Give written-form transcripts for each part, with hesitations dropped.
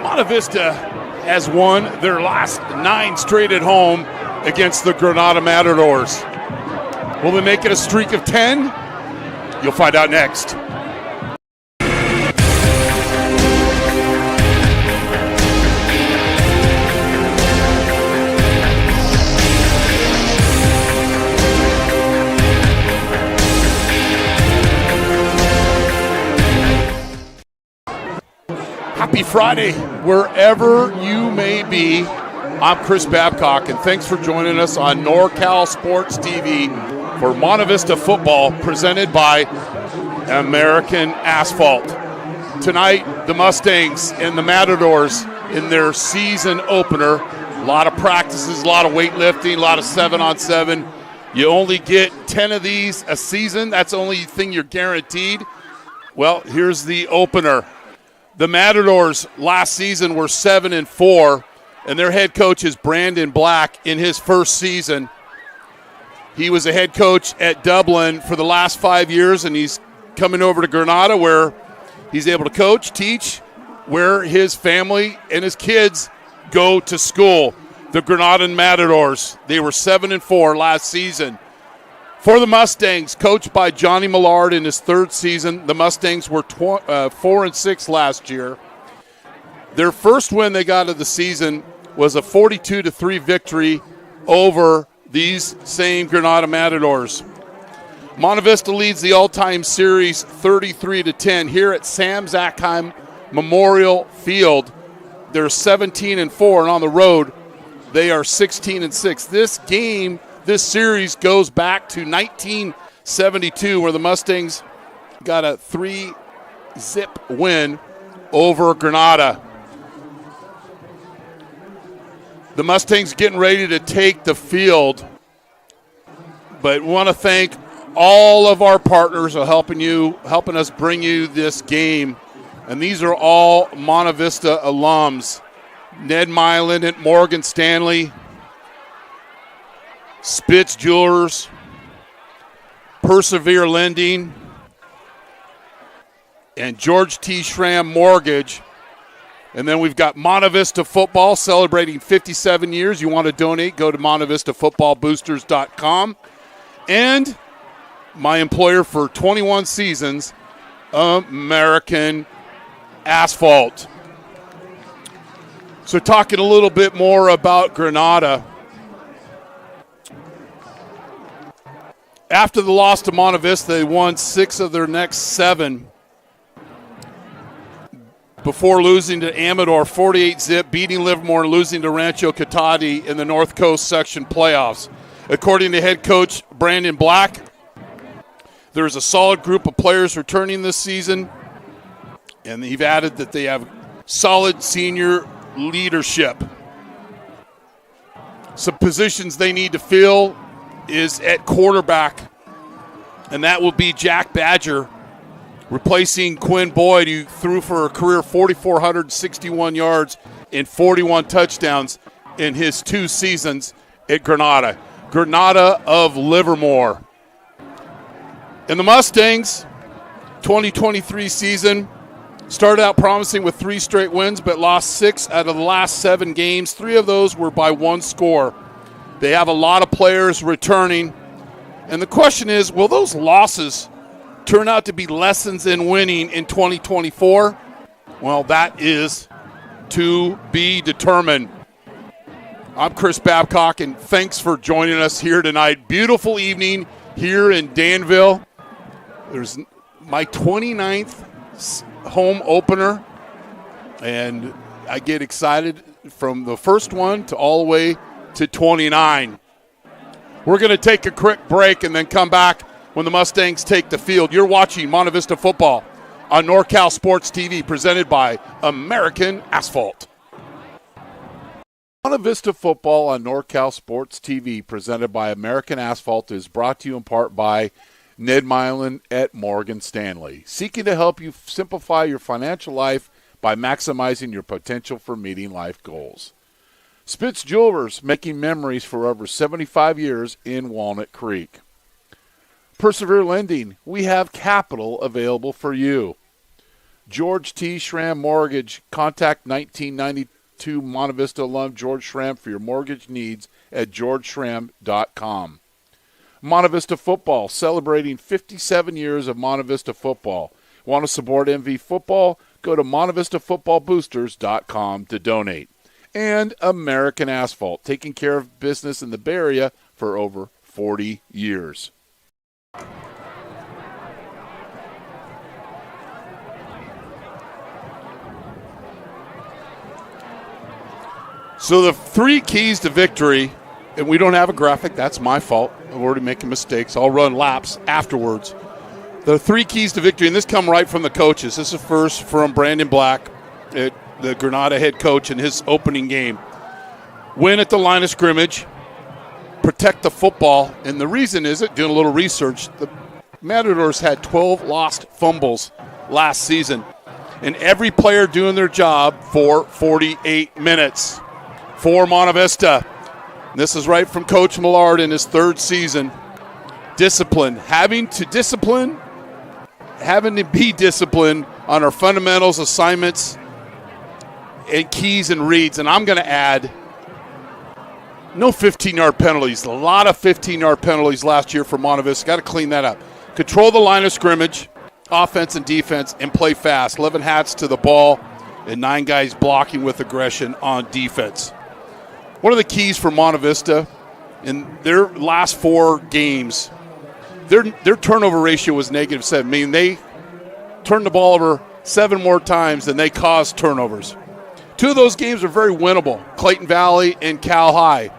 Monte Vista has won their last 9 straight at home against the Granada Matadors. Will they make it a streak of 10? You'll find out next. Happy Friday, wherever you may be. I'm Chris Babcock, and thanks for joining us on NorCal Sports TV for Monte Vista football, presented by American Asphalt. Tonight, the Mustangs and the Matadors in their season opener. A lot of practices, a lot of weightlifting, a lot of 7-on-7. You only get 10 of these a season. That's the only thing you're guaranteed. Well, here's the opener. The Matadors last season were 7-4, and their head coach is Brandon Black in his first season. He was a head coach at Dublin for the last 5 years, and he's coming over to Granada where he's able to coach, teach, where his family and his kids go to school. The Granada Matadors, they were 7-4 last season. For the Mustangs, coached by Johnny Millard in his third season, the Mustangs were 4-6 last year. Their first win they got of the season was a 42-3 victory over these same Granada Matadors. Monte Vista leads the all-time series 33-10 here at Sam Zackheim Memorial Field. They're 17-4, and on the road they are 16-6. This series goes back to 1972, where the Mustangs got a 3-zip win over Granada. The Mustangs getting ready to take the field, but we want to thank all of our partners for helping us bring you this game. And these are all Monte Vista alums. Ned Milin Morgan Stanley, Spitz Jewelers, Persevere Lending, and George T. Schramm Mortgage. And then we've got Monte Vista Football celebrating 57 years. You want to donate, go to MonteVistaFootballBoosters.com. And my employer for 21 seasons, American Asphalt. So talking a little bit more about Granada. After the loss to Monte Vista, they won 6 of their next 7 before losing to Amador 48-zip, beating Livermore, and losing to Rancho Cotati in the North Coast Section playoffs. According to head coach Brandon Black, there's a solid group of players returning this season, and he's added that they have solid senior leadership. Some positions they need to fill is at quarterback, and that will be Jack Badger, replacing Quinn Boyd, who threw for a career 4,461 yards and 41 touchdowns in his 2 seasons at Granada. Granada of Livermore. And the Mustangs, 2023 season, started out promising with 3 straight wins, but lost 6 out of the last 7 games. 3 of those were by 1 score. They have a lot of players returning. And the question is, will those losses turn out to be lessons in winning in 2024? Well, that is to be determined. I'm Chris Babcock, and thanks for joining us here tonight. Beautiful evening here in Danville. There's my 29th home opener, and I get excited from the first one to all the way to 29. We're going to take a quick break and then come back when the Mustangs take the field. You're watching Monte Vista football on NorCal Sports TV, presented by American Asphalt. Monte Vista football on NorCal Sports TV, presented by American Asphalt, is brought to you in part by Ned Milin at Morgan Stanley, seeking to help you simplify your financial life by maximizing your potential for meeting life goals. Spitz Jewelers, making memories for over 75 years in Walnut Creek. Persevere Lending, we have capital available for you. George T. Schramm Mortgage. Contact 1992 Monte Vista alum George Schramm for your mortgage needs at georgeschramm.com. Monte Vista Football, celebrating 57 years of Monte Vista Football. Want to support MV Football? Go to montevistafootballboosters.com to donate. And American Asphalt, taking care of business in the Bay Area for over 40 years. So the 3 keys to victory, and we don't have a graphic. That's my fault. I'm already making mistakes. I'll run laps afterwards. The 3 keys to victory, and this come right from the coaches. This is first from Brandon Black, the Granada head coach, in his opening game. Win at the line of scrimmage, protect the football, and the reason is, doing a little research, the Matadors had 12 lost fumbles last season, and every player doing their job for 48 minutes. For Monte Vista, this is right from Coach Millard in his 3rd season. Discipline, having to be disciplined on our fundamentals, assignments, and keys and reads. And I'm going to add, no 15-yard penalties. A lot of 15-yard penalties last year for Monte Vista. Got to clean that up. Control the line of scrimmage, offense and defense, and play fast. 11 hats to the ball and 9 guys blocking with aggression on defense. One of the keys for Monte Vista in their last 4 games, their turnover ratio was -7. I mean, they turned the ball over 7 more times than they caused turnovers. 2 of those games are very winnable, Clayton Valley and Cal High.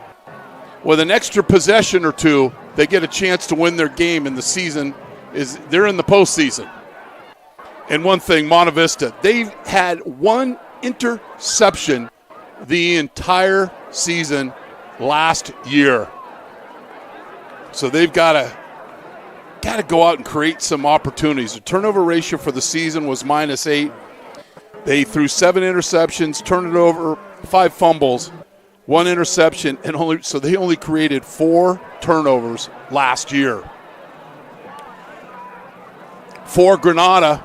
With an extra possession or 2, they get a chance to win their game, and the season they're in the postseason. And one thing, Monte Vista, they've had 1 interception the entire season last year. So they've got to go out and create some opportunities. The turnover ratio for the season was -8. They threw 7 interceptions, turned it over, 5 fumbles, 1 interception, and they only created 4 turnovers last year. For Granada,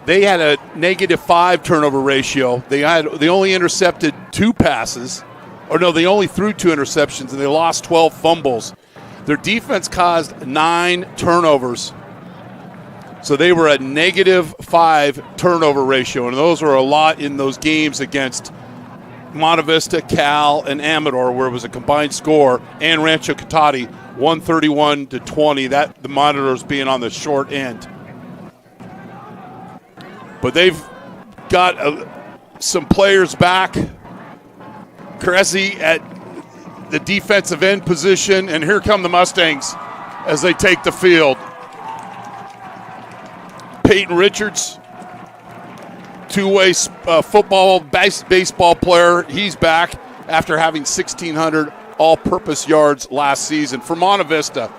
they had a -5 turnover ratio. They only intercepted 2 passes. They only threw 2 interceptions, and they lost 12 fumbles. Their defense caused 9 turnovers. So they were at -5 turnover ratio, and those were a lot in those games against Monte Vista, Cal, and Amador, where it was a combined score, and Rancho Cotati, 131-20. That the Matadors being on the short end. But they've got some players back. Cressy at the defensive end position, and here come the Mustangs as they take the field. Peyton Richards, 2-way baseball player. He's back after having 1,600 all-purpose yards last season. For Monte Vista,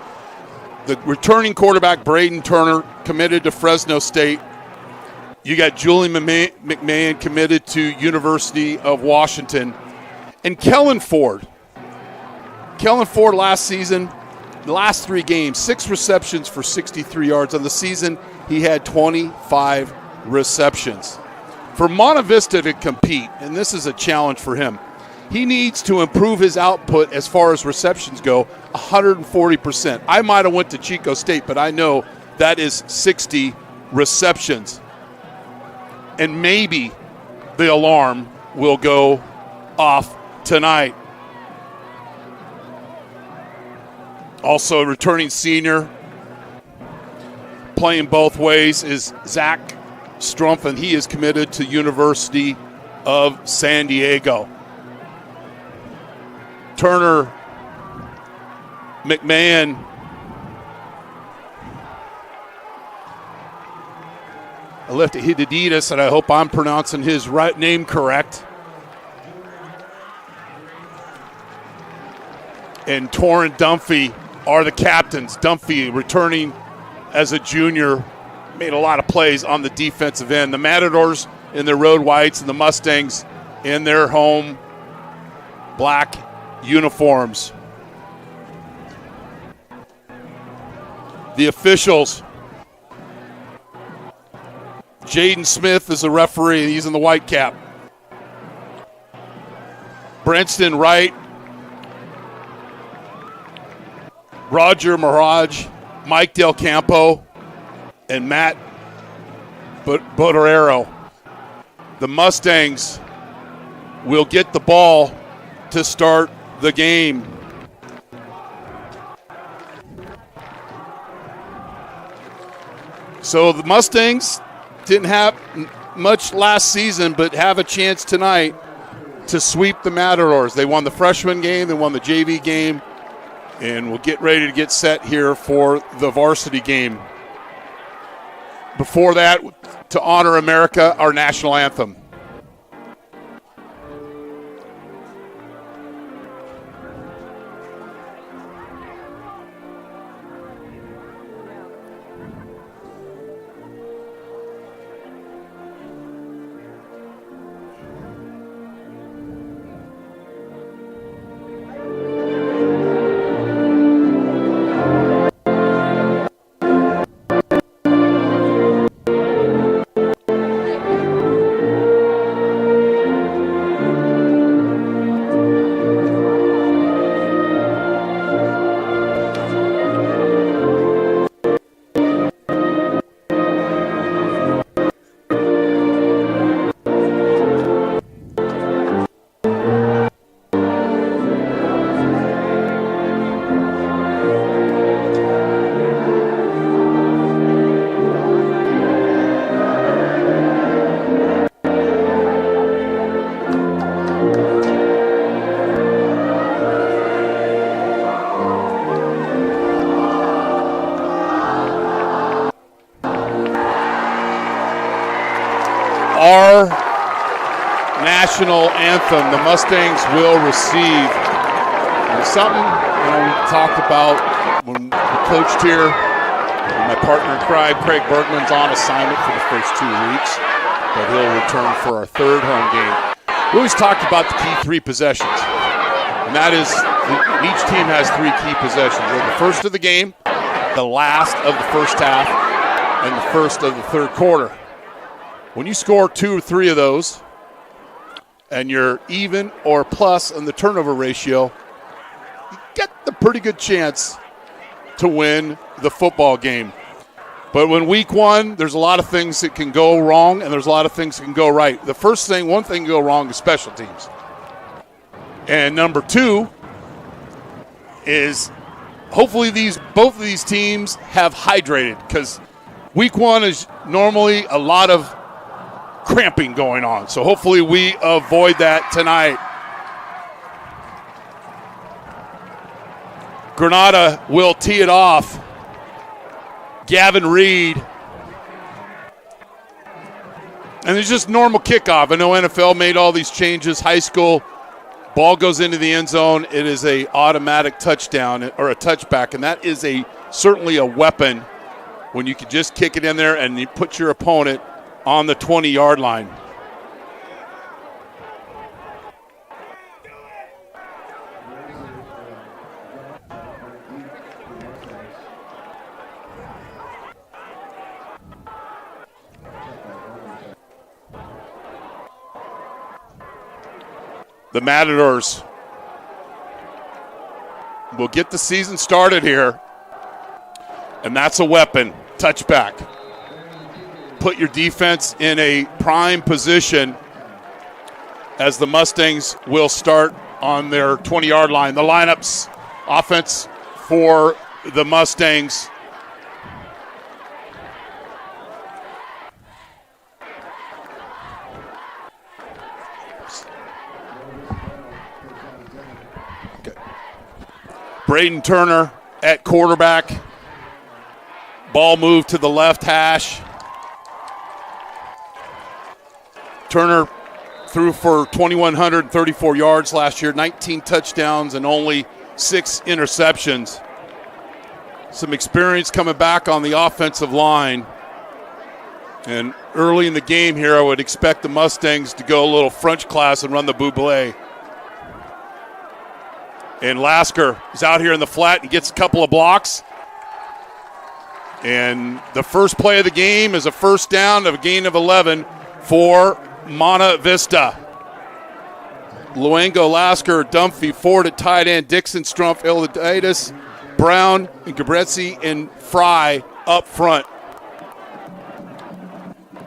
the returning quarterback, Braden Turner, committed to Fresno State. You got Julian McMahon committed to University of Washington. And Kellen Ford last season, the last 3 games, 6 receptions for 63 yards. On the season, he had 25 receptions. For Monte Vista to compete, and this is a challenge for him, he needs to improve his output as far as receptions go, 140%. I might have went to Chico State, but I know that is 60 receptions. And maybe the alarm will go off tonight. Also, a returning senior playing both ways is Zach Strumpf, and he is committed to University of San Diego. Turner, McMahon, Alefta Hidaditas, and I hope I'm pronouncing his right name correct. And Torrin Dunphy are the captains. Dunphy returning as a junior, made a lot of plays on the defensive end. The Matadors in their road whites and the Mustangs in their home black uniforms. The officials. Jaden Smith is the referee. He's in the white cap. Brenston Wright. Roger Mirage. Mike Del Campo. And Matt Botorero. The Mustangs will get the ball to start the game. So the Mustangs didn't have much last season, but have a chance tonight to sweep the Matadors. They won the freshman game, they won the JV game, and we'll get ready to get set here for the varsity game. Before that, to honor America, our national anthem. Our national anthem, the Mustangs will receive. And something we talked about when we coached here. My partner in crime, Craig Bergman's on assignment for the first 2 weeks, but he'll return for our third home game. We always talked about the key 3 possessions, and that is each team has 3 key possessions. They're the first of the game, the last of the first half, and the first of the third quarter. When you score 2 or 3 of those, and you're even or plus on the turnover ratio, you get the pretty good chance to win the football game. But when week 1, there's a lot of things that can go wrong, and there's a lot of things that can go right. The first thing, one thing can go wrong is special teams. And number 2 is hopefully both of these teams have hydrated, because week 1 is normally a lot of cramping going on. So hopefully we avoid that tonight. Granada will tee it off. Gavin Reed. And it's just normal kickoff. I know NFL made all these changes. High school, ball goes into the end zone. It is a automatic touchdown or a touchback, and that is certainly a weapon when you can just kick it in there and you put your opponent on the 20-yard line. The Matadors will get the season started here, and that's a weapon. Touchback. Put your defense in a prime position as the Mustangs will start on their 20-yard line. The lineups, offense for the Mustangs. Okay. Braden Turner at quarterback. Ball moved to the left hash. Turner threw for 2,134 yards last year, 19 touchdowns and only 6 interceptions. Some experience coming back on the offensive line. And early in the game here, I would expect the Mustangs to go a little French class and run the Buble. And Lasker is out here in the flat and gets a couple of blocks. And the first play of the game is a first down of a gain of 11 for Monte Vista. Luengo, Lasker, Dunphy, Ford at tight end, Dixon, Strumpf, Iliditis, Brown, and Gabretzi, and Fry up front.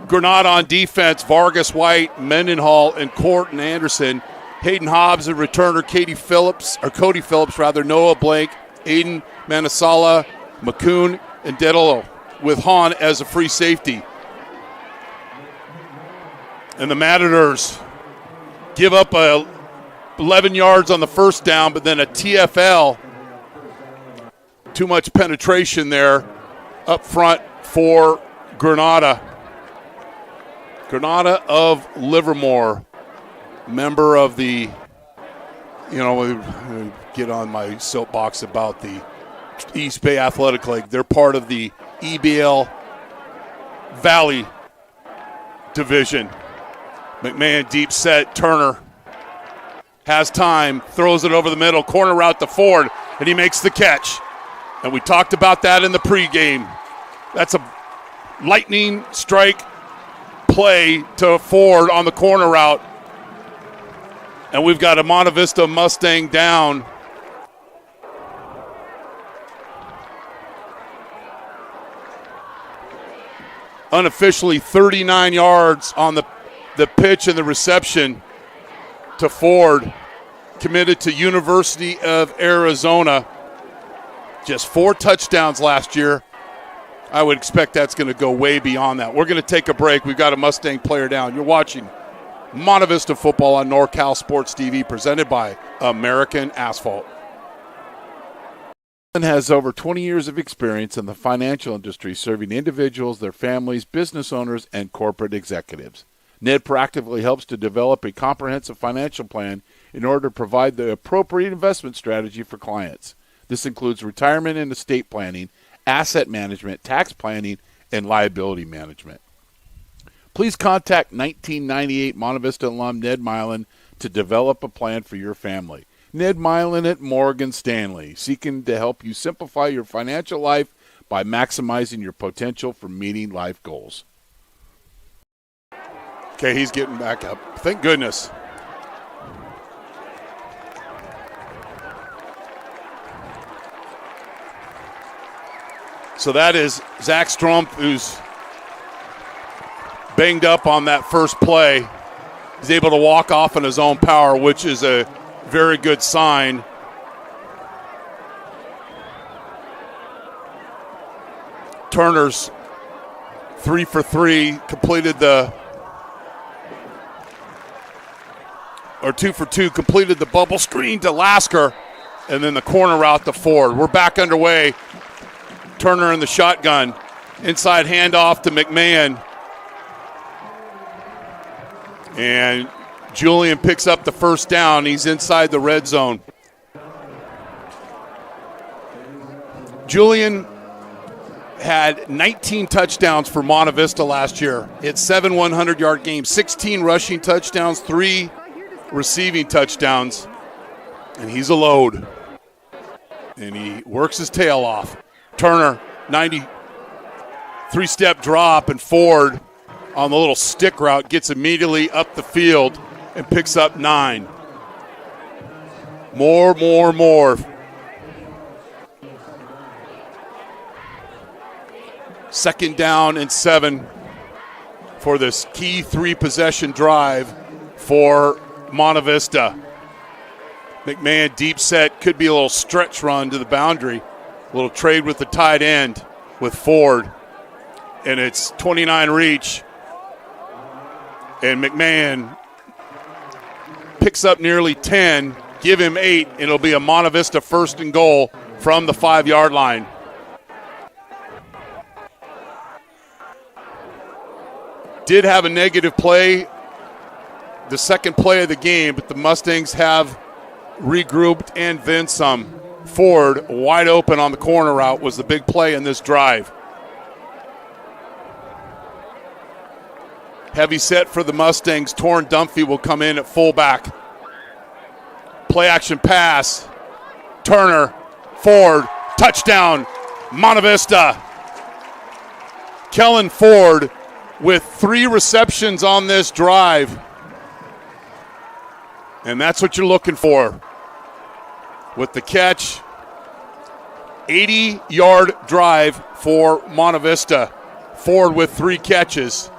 Granada on defense, Vargas, White, Mendenhall, and Corton Anderson. Hayden Hobbs, a returner, Cody Phillips, Noah Blank, Aiden Manasala, McCoon, and Dedalo, with Hahn as a free safety. And the Matadors give up 11 yards on the first down, but then a TFL. Too much penetration there up front for Granada. Granada of Livermore, member of the, we get on my soapbox about the East Bay Athletic League. They're part of the EBL Valley Division. McMahon deep set, Turner has time, throws it over the middle, corner route to Ford, and he makes the catch. And we talked about that in the pregame. That's a lightning strike play to Ford on the corner route. And we've got a Monte Vista Mustang down. Unofficially 39 yards on the pitch and the reception to Ford. Committed to University of Arizona. Just 4 touchdowns last year. I would expect that's going to go way beyond that. We're going to take a break. We've got a Mustang player down. You're watching Monte Vista football on NorCal Sports TV, presented by American Asphalt. Ned has over 20 years of experience in the financial industry, serving individuals, their families, business owners, and corporate executives. Ned proactively helps to develop a comprehensive financial plan in order to provide the appropriate investment strategy for clients. This includes retirement and estate planning, asset management, tax planning, and liability management. Please contact 1998 Monte Vista alum Ned Milin to develop a plan for your family. Ned Milin at Morgan Stanley, seeking to help you simplify your financial life by maximizing your potential for meeting life goals. Okay, he's getting back up. Thank goodness. So that is Zach Strumpf, who's banged up on that first play. He's able to walk off on his own power, which is a very good sign. Turner's 3 for 3, completed 2 for 2, completed the bubble screen to Lasker, and then the corner route to Ford. We're back underway. Turner in the shotgun. Inside handoff to McMahon. And Julian picks up the first down. He's inside the red zone. Julian had 19 touchdowns for Monte Vista last year. It's 7 100-yard games, 16 rushing touchdowns, 3 receiving touchdowns. And he's a load. And he works his tail off. Turner, 93-step drop, and Ford on the little stick route gets immediately up the field and picks up 9. More. Second down and 7 for this key 3-possession drive for Monte Vista. McMahon deep set, could be a little stretch run to the boundary. A little trade with the tight end with Ford. And it's 29 reach. And McMahon picks up nearly 10, give him 8, and it'll be a Monte Vista 1st and goal from the 5-yard line. Did have a negative play, the second play of the game, but the Mustangs have regrouped and then some. Ford, wide open on the corner route, was the big play in this drive. Heavy set for the Mustangs. Torrin Dunphy will come in at fullback. Play action pass. Turner, Ford, touchdown, Monte Vista. Kellen Ford with 3 receptions on this drive. And that's what you're looking for with the catch. 80-yard drive for Monte Vista. Ford with 3 catches.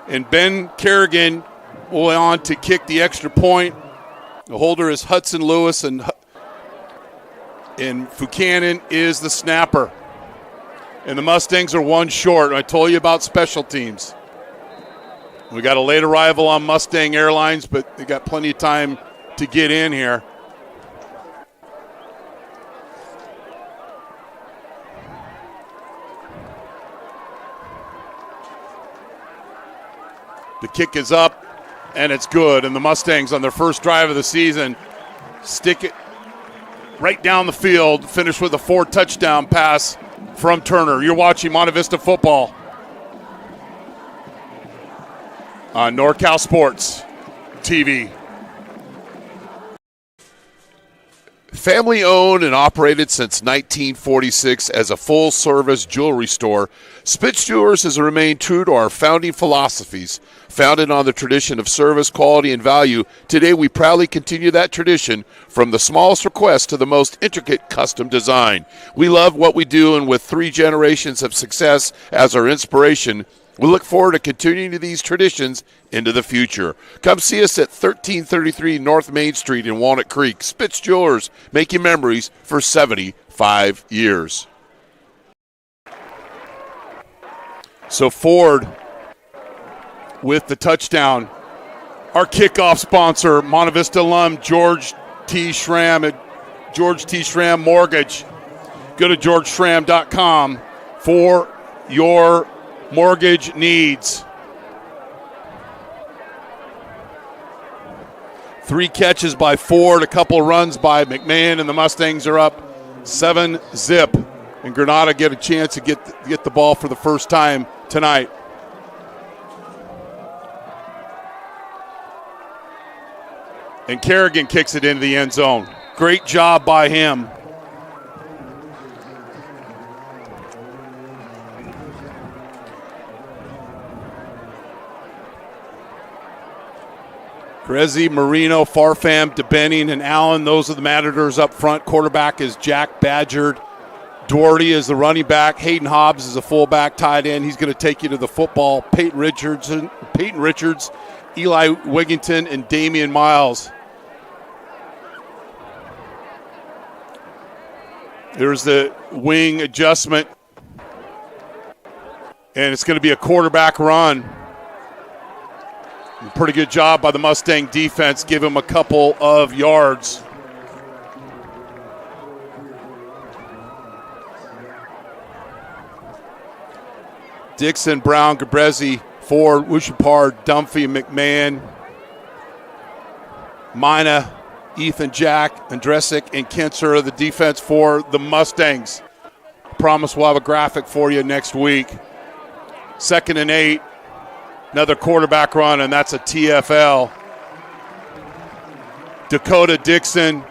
And Ben Kerrigan will on to kick the extra point. The holder is Hudson Lewis, and Buchanan is the snapper. And the Mustangs are 1 short. I told you about special teams. We got a late arrival on Mustang Airlines, but they got plenty of time to get in here. The kick is up, and it's good. And the Mustangs, on their first drive of the season, stick it right down the field, finish with a 4-touchdown pass from Turner. You're watching Monte Vista football on NorCal Sports TV. Family owned and operated since 1946 as a full-service jewelry store, Spitz Jewelers has remained true to our founding philosophies. Founded on the tradition of service, quality, and value, today we proudly continue that tradition from the smallest request to the most intricate custom design. We love what we do, and with 3 generations of success as our inspiration, we look forward to continuing these traditions into the future. Come see us at 1333 North Main Street in Walnut Creek. Spitz Jewelers, making memories for 75 years. So Ford with the touchdown. Our kickoff sponsor, Monte Vista alum George T. Schramm at George T. Schramm Mortgage. Go to georgeschramm.com for your mortgage needs. 3 catches by Ford, a couple of runs by McMahon, and the Mustangs are up 7-zip. And Granada get a chance to get the ball for the first time tonight. And Kerrigan kicks it into the end zone. Great job by him. Grezzi, Marino, Farfam, DeBenning, and Allen, those are the Matadors up front. Quarterback is Jack Badgerd. Doherty is the running back. Hayden Hobbs is a fullback tight end. He's going to take you to the football. Peyton Richards, Eli Wigington, and Damian Miles. There's the wing adjustment. And it's going to be a quarterback run. Pretty good job by the Mustang defense. Give him a couple of yards. Dixon, Brown, Gabrezzi, Ford, Wushapar, Dunphy, McMahon, Mina, Ethan, Jack, Andresic, and Kinser are the defense for the Mustangs. Promise we'll have a graphic for you next week. 2nd and 8. Another quarterback run, and that's a TFL. Dakota Dixon,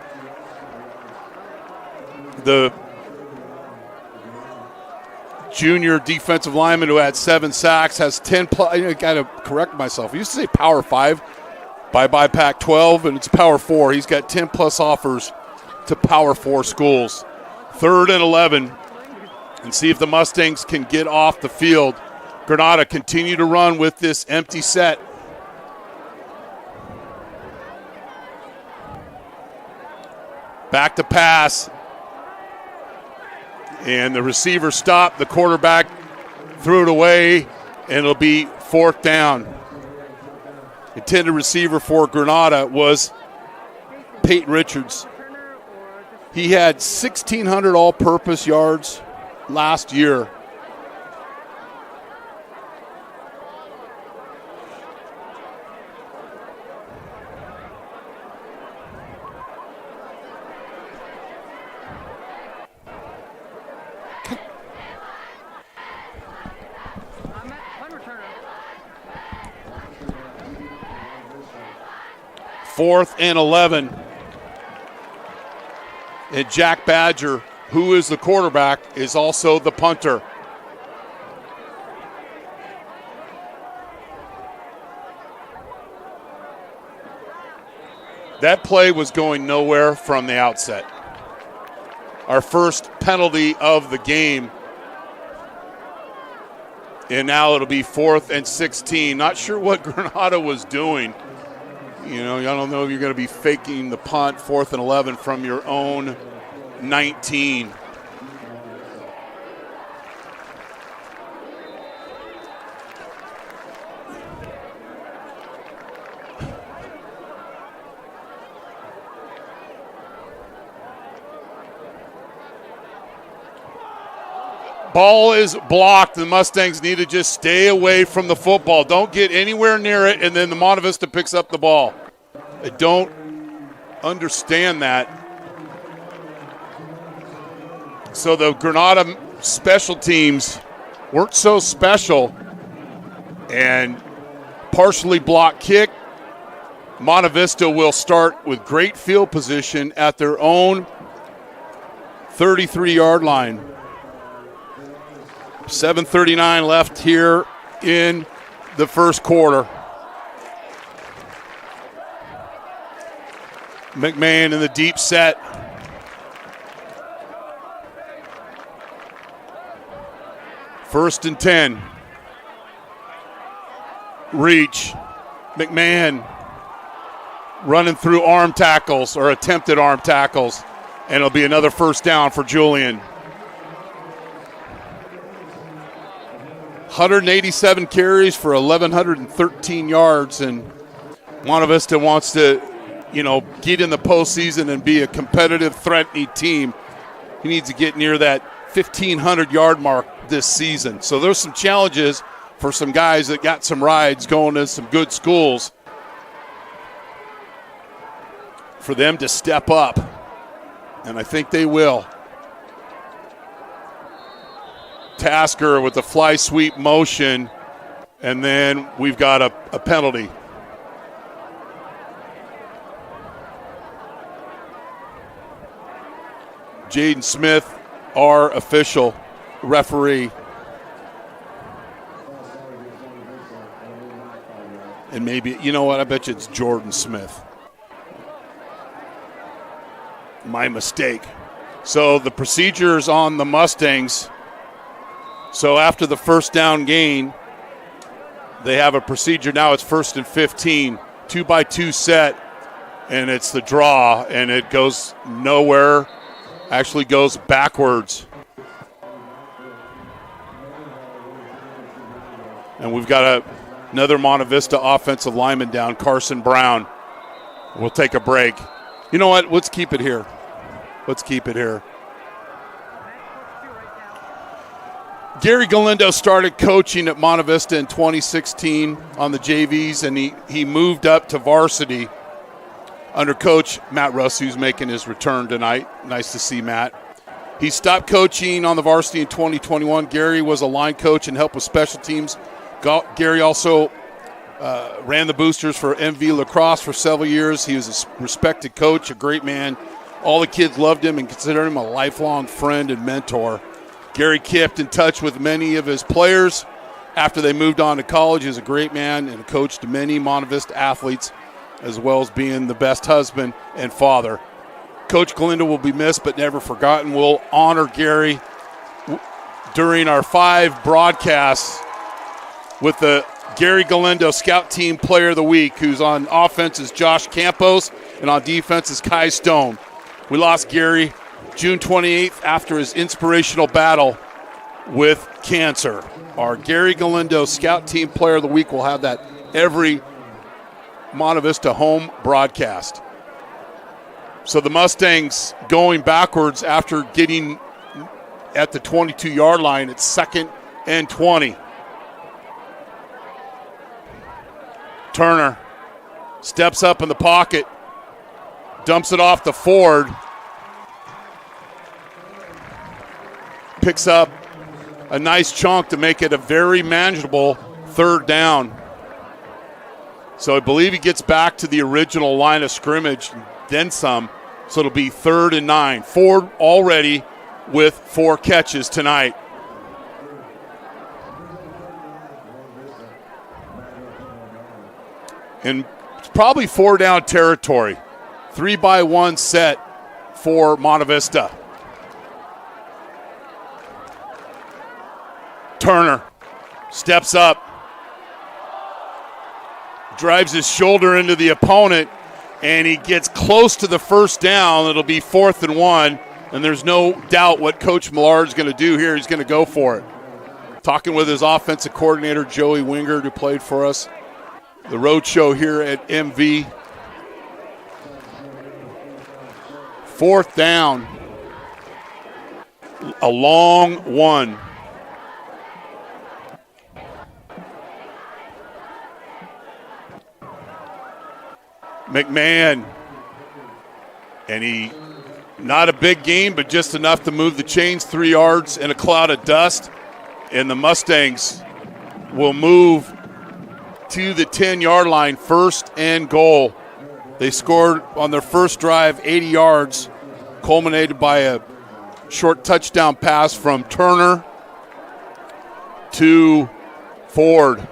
the junior defensive lineman who had 7 sacks, has 10 plus. I got to correct myself. I used to say Power 5 by Pac-12, and it's Power 4. He's got 10 plus offers to Power 4 schools. 3rd and 11, and see if the Mustangs can get off the field. Granada continue to run with this empty set. Back to pass. And the receiver stopped. The quarterback threw it away, and it'll be 4th down. Intended receiver for Granada was Peyton Richards. He had 1,600 all-purpose yards last year. Fourth and 11. And Jack Badger, who is the quarterback, is also the punter. That play was going nowhere from the outset. Our first penalty of the game. And now it'll be 4th and 16. Not sure what Granada was doing. I don't know if you're going to be faking the punt, 4th and 11 from your own 19. Ball is blocked. The Mustangs need to just stay away from the football. Don't get anywhere near it, and then the Monte Vista picks up the ball. I don't understand that. So the Granada special teams weren't so special, and partially blocked kick. Monte Vista will start with great field position at their own 33-yard line. 7:39 left here in the first quarter. McMahon in the deep set. First and 10. Reach. McMahon running through arm tackles or attempted arm tackles, and it'll be another first down for Julian. 187 carries for 1,113 yards, and Monte Vista wants to, get in the postseason and be a competitive, threatening team. He needs to get near that 1,500-yard mark this season. So there's some challenges for some guys that got some rides going to some good schools for them to step up, and I think they will. Tasker with the fly sweep motion, and then we've got a penalty. Jaden Smith, our official referee. And maybe, I bet you it's Jordan Smith. My mistake. So the procedures on the Mustangs. So after the first down gain, they have a procedure. Now it's 1st and 15, 2-by-2 set, and it's the draw, and it goes nowhere, actually goes backwards. And we've got another Monte Vista offensive lineman down, Carson Brown. We'll take a break. You know what? Let's keep it here. Gary Galindo started coaching at Monte Vista in 2016 on the JVs, and he moved up to varsity under Coach Matt Russ, who's making his return tonight. Nice to see Matt. He stopped coaching on the varsity in 2021. Gary was a line coach and helped with special teams. Gary also ran the boosters for MV Lacrosse for several years. He was a respected coach, a great man. All the kids loved him and considered him a lifelong friend and mentor. Gary kept in touch with many of his players after they moved on to college. He was a great man and coached many Monte Vista athletes, as well as being the best husband and father. Coach Galindo will be missed but never forgotten. We'll honor Gary during our 5 broadcasts with the Gary Galindo Scout Team Player of the Week, who's on offense is Josh Campos and on defense is Kai Stone. We lost Gary June 28th after his inspirational battle with cancer. Our Gary Galindo Scout Team Player of the Week will have that every Monte Vista home broadcast. So the Mustangs going backwards after getting at the 22-yard line. It's 2nd and 20. Turner steps up in the pocket, dumps it off to Ford. Picks up a nice chunk to make it a very manageable 3rd down. So I believe he gets back to the original line of scrimmage, then some. So it'll be 3rd and 9. Ford already with 4 catches tonight. And it's probably 4 down territory. 3-by-1 set for Monte Vista. Turner steps up, drives his shoulder into the opponent, and he gets close to the first down. It'll be 4th and 1, and there's no doubt what Coach Millard's going to do here. He's going to go for it. Talking with his offensive coordinator, Joey Wingard, who played for us the road show here at MV. 4th down, a long one. McMahon, and he, not a big gain, but just enough to move the chains 3 yards in a cloud of dust, and the Mustangs will move to the 10-yard line, 1st and goal. They scored on their first drive 80 yards, culminated by a short touchdown pass from Turner to Ford.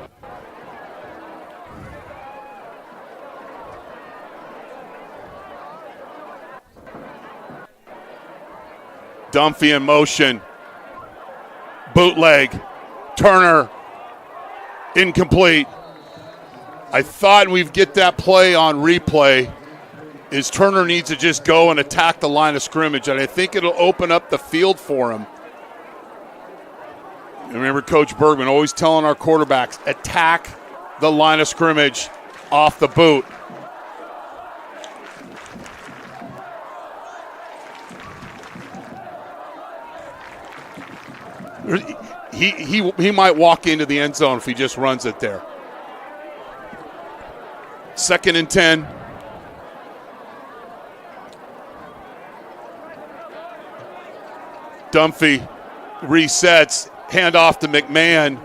Dunphy in motion. Bootleg. Turner. Incomplete. I thought we'd get that play on replay. Is Turner needs to just go and attack the line of scrimmage, and I think it'll open up the field for him. And remember Coach Bergman always telling our quarterbacks, attack the line of scrimmage off the boot. He might walk into the end zone if he just runs it there. 2nd and 10. Dunphy resets, handoff to McMahon,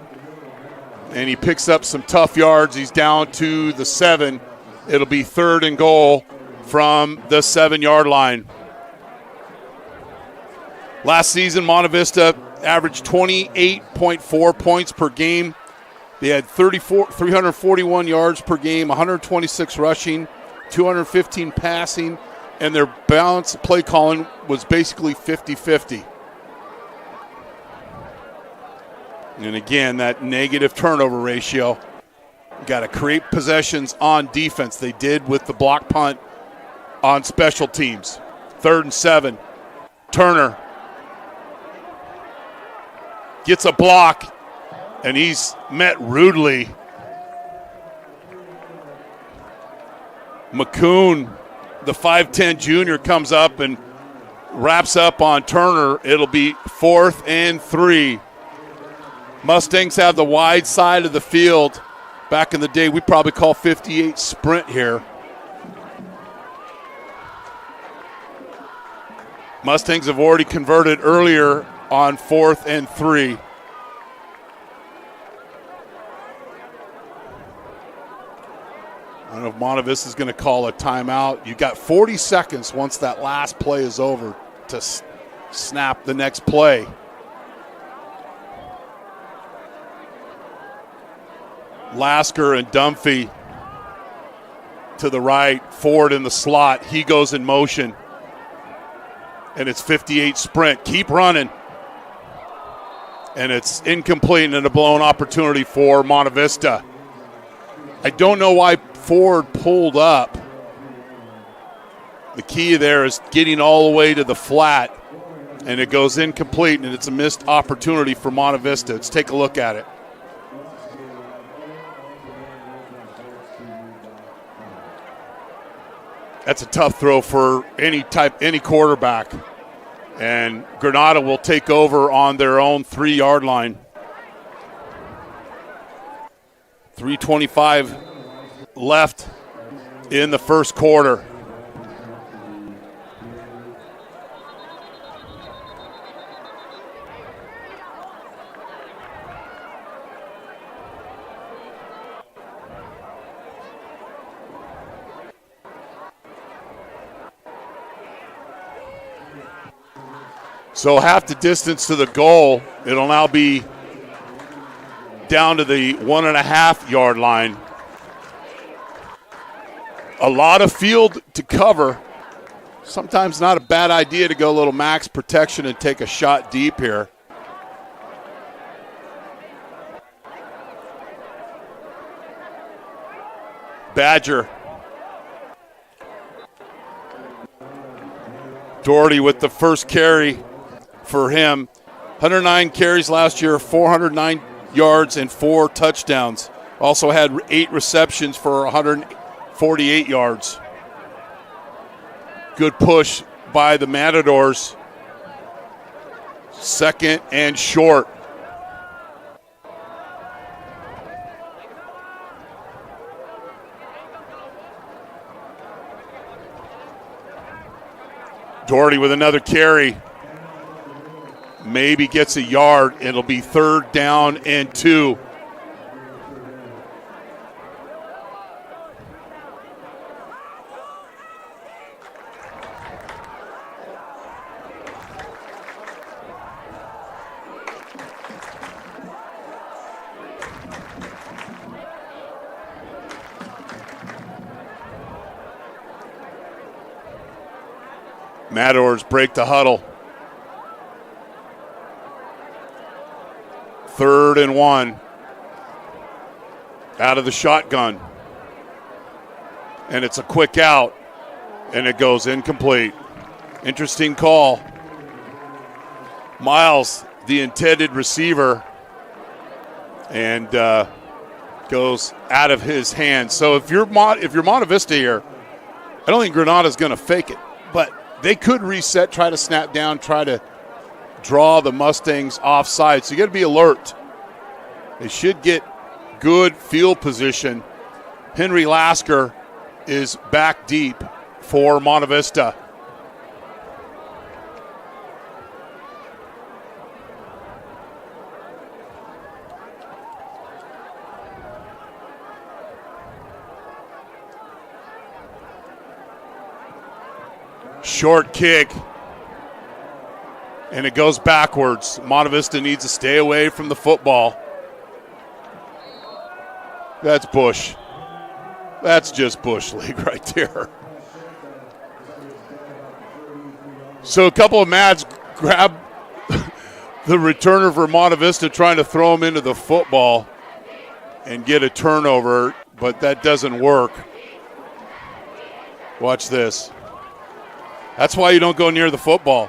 and he picks up some tough yards. He's down to the 7. It'll be 3rd and goal from the 7-yard line. Last season, Monte Vista averaged 28.4 points per game. They had 341 yards per game, 126 rushing, 215 passing, and their balanced play calling was basically 50-50. And again, that negative turnover ratio. Got to create possessions on defense. They did with the block punt on special teams. 3rd and 7. Turner gets a block, and he's met rudely. McCoon, the 5'10 junior, comes up and wraps up on Turner. It'll be 4th and 3. Mustangs have the wide side of the field. Back in the day, we probably call 58 sprint here. Mustangs have already converted earlier on 4th and 3. I don't know if Monte Vista is going to call a timeout. You've got 40 seconds once that last play is over to snap the next play. Lasker and Dunphy to the right, Ford in the slot. He goes in motion. And it's 58 sprint. Keep running. And it's incomplete and a blown opportunity for Monte Vista. I don't know why Ford pulled up. The key there is getting all the way to the flat. And it goes incomplete, and it's a missed opportunity for Monte Vista. Let's take a look at it. That's a tough throw for any quarterback. And Granada will take over on their own 3-yard line. 3:25 left in the first quarter. So half the distance to the goal. It'll now be down to the 1.5 yard line. A lot of field to cover. Sometimes not a bad idea to go a little max protection and take a shot deep here. Badger. Doherty with the first carry for him. 109 carries last year, 409 yards and 4 touchdowns. Also had 8 receptions for 148 yards. Good push by the Matadors. Second and short. Doherty with another carry. Maybe gets a yard. It'll be 3rd down and 2. Matadors break the huddle. 3rd and 1. Out of the shotgun. And it's a quick out. And it goes incomplete. Interesting call. Miles, the intended receiver, and goes out of his hands. So if you're Monte Vista here, I don't think Granada's going to fake it. But they could reset, try to snap down, try to draw the Mustangs offside. So you got to be alert. They should get good field position. Henry Lasker is back deep for Monte Vista. Short kick, and it goes backwards. Monte Vista needs to stay away from the football. That's Bush. That's just Bush League right there. So a couple of Mads grab the returner for Monte Vista, trying to throw him into the football and get a turnover, but that doesn't work. Watch this. That's why you don't go near the football.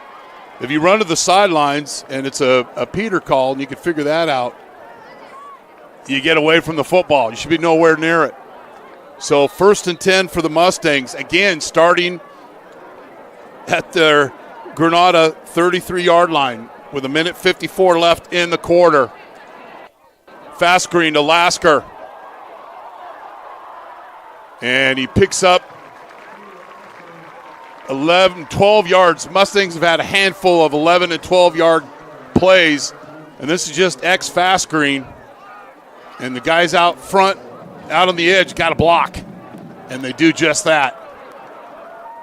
If you run to the sidelines and it's a Peter call and you can figure that out, you get away from the football. You should be nowhere near it. So 1st and 10 for the Mustangs. Again, starting at their Granada 33-yard line with 1:54 left in the quarter. Fast screen to Lasker. And he picks up 12 yards. Mustangs have had a handful of 11 and 12-yard plays, and this is just X fast screen. And the guys out front, out on the edge, got to block, and they do just that.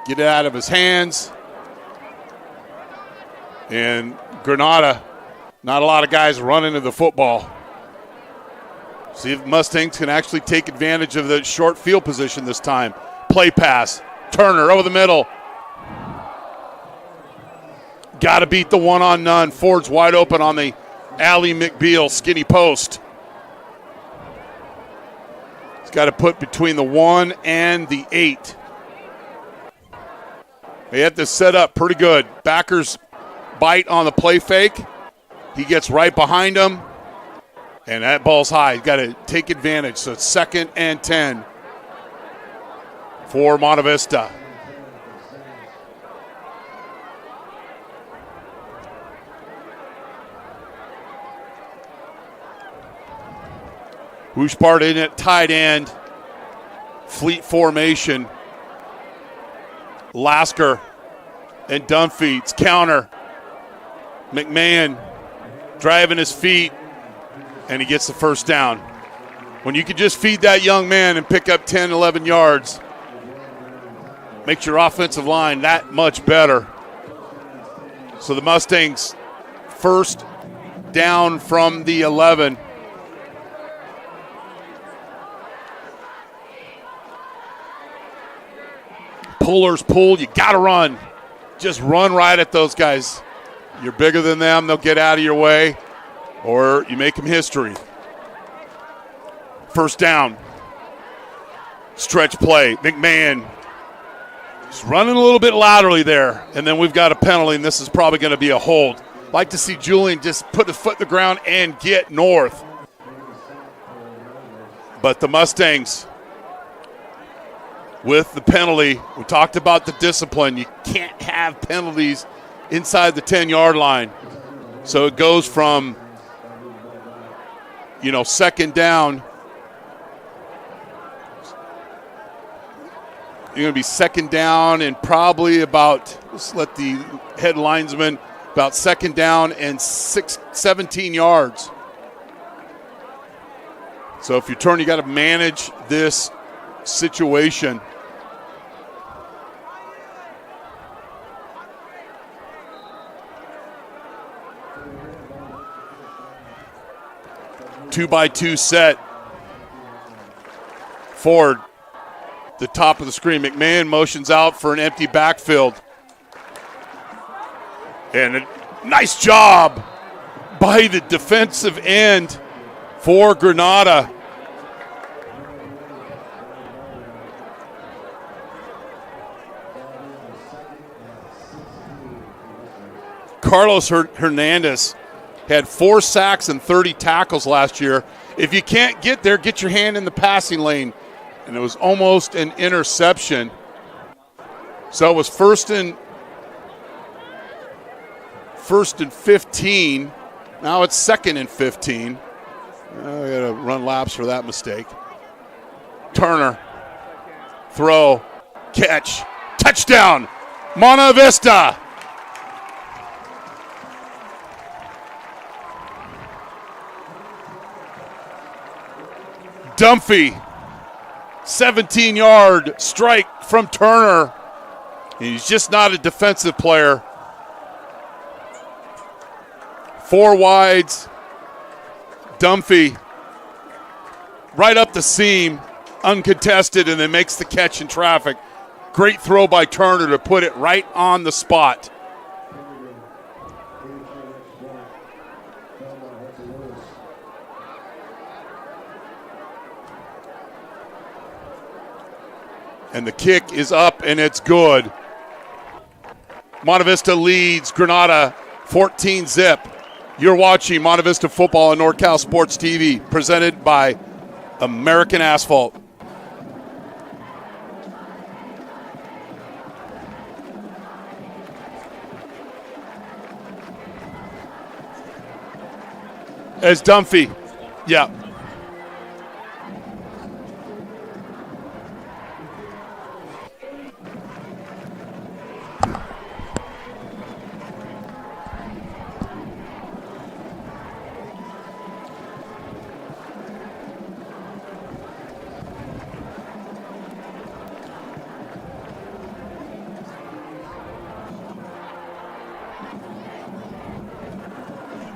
Get it out of his hands. And Granada, not a lot of guys running to the football. See if Mustangs can actually take advantage of the short field position this time. Play pass. Turner over the middle. Got to beat the one-on-none. Ford's wide open on the Allie McBeal skinny post. He's got to put between the 1 and the 8. They had this set up pretty good. Backers bite on the play fake. He gets right behind him, and that ball's high. He's got to take advantage. So it's 2nd and 10 for Monte Vista. Wooshbart in at tight end. Fleet formation. Lasker and Dunphy's counter. McMahon driving his feet, and he gets the first down. When you can just feed that young man and pick up 10, 11 yards, makes your offensive line that much better. So the Mustangs first down from the 11. Pullers pull, you got to run. Just run right at those guys. You're bigger than them, they'll get out of your way, or you make them history. First down. Stretch play. McMahon just running a little bit laterally there, and then we've got a penalty, and this is probably going to be a hold. Like to see Julian just put his foot in the ground and get north. But the Mustangs, with the penalty, we talked about the discipline. You can't have penalties inside the 10-yard line. So it goes from, second down. You're going to be second down and probably about, let's let the head linesman, about second down and 17 yards. So if you turn, you got to manage this situation. Two-by-two set. Ford, the top of the screen. McMahon motions out for an empty backfield. And a nice job by the defensive end for Granada. Carlos Hernandez had 4 sacks and 30 tackles last year. If you can't get there, get your hand in the passing lane. And it was almost an interception. So it was first and 15. Now it's second and 15. We got to run laps for that mistake. Turner, throw, catch, touchdown, Monte Vista. Dunphy, 17-yard strike from Turner. He's just not a defensive player. 4 wides. Dunphy right up the seam, uncontested, and then makes the catch in traffic. Great throw by Turner to put it right on the spot. And the kick is up, and it's good. Monte Vista leads Granada 14-zip. You're watching Monte Vista football on NorCal Sports TV, presented by American Asphalt. As Dunphy, yeah.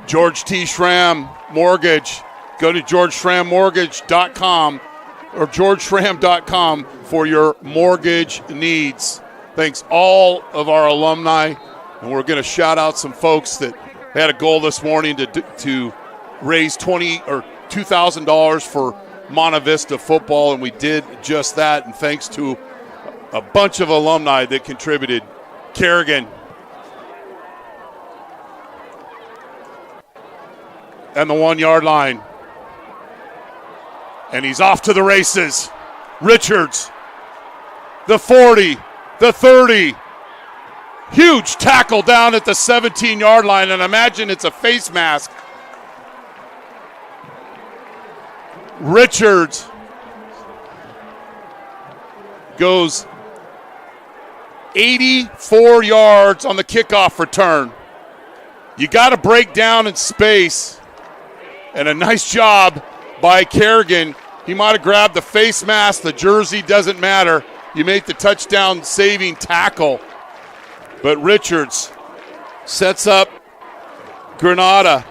George T. Schramm Mortgage. Go to georgeschrammortgage.com or georgeschramm.com for your mortgage needs. Thanks all of our alumni, and we're going to shout out some folks that had a goal this morning to raise $2,000 for Monte Vista football, and we did just that, and thanks to a bunch of alumni that contributed. Kerrigan, and the 1-yard line. And he's off to the races. Richards, the 40, the 30. Huge tackle down at the 17-yard line, and imagine it's a face mask. Richards goes 84 yards on the kickoff return. You got to break down in space. And a nice job by Kerrigan. He might have grabbed the face mask, the jersey, doesn't matter. You make the touchdown saving tackle. But Richards sets up Granada.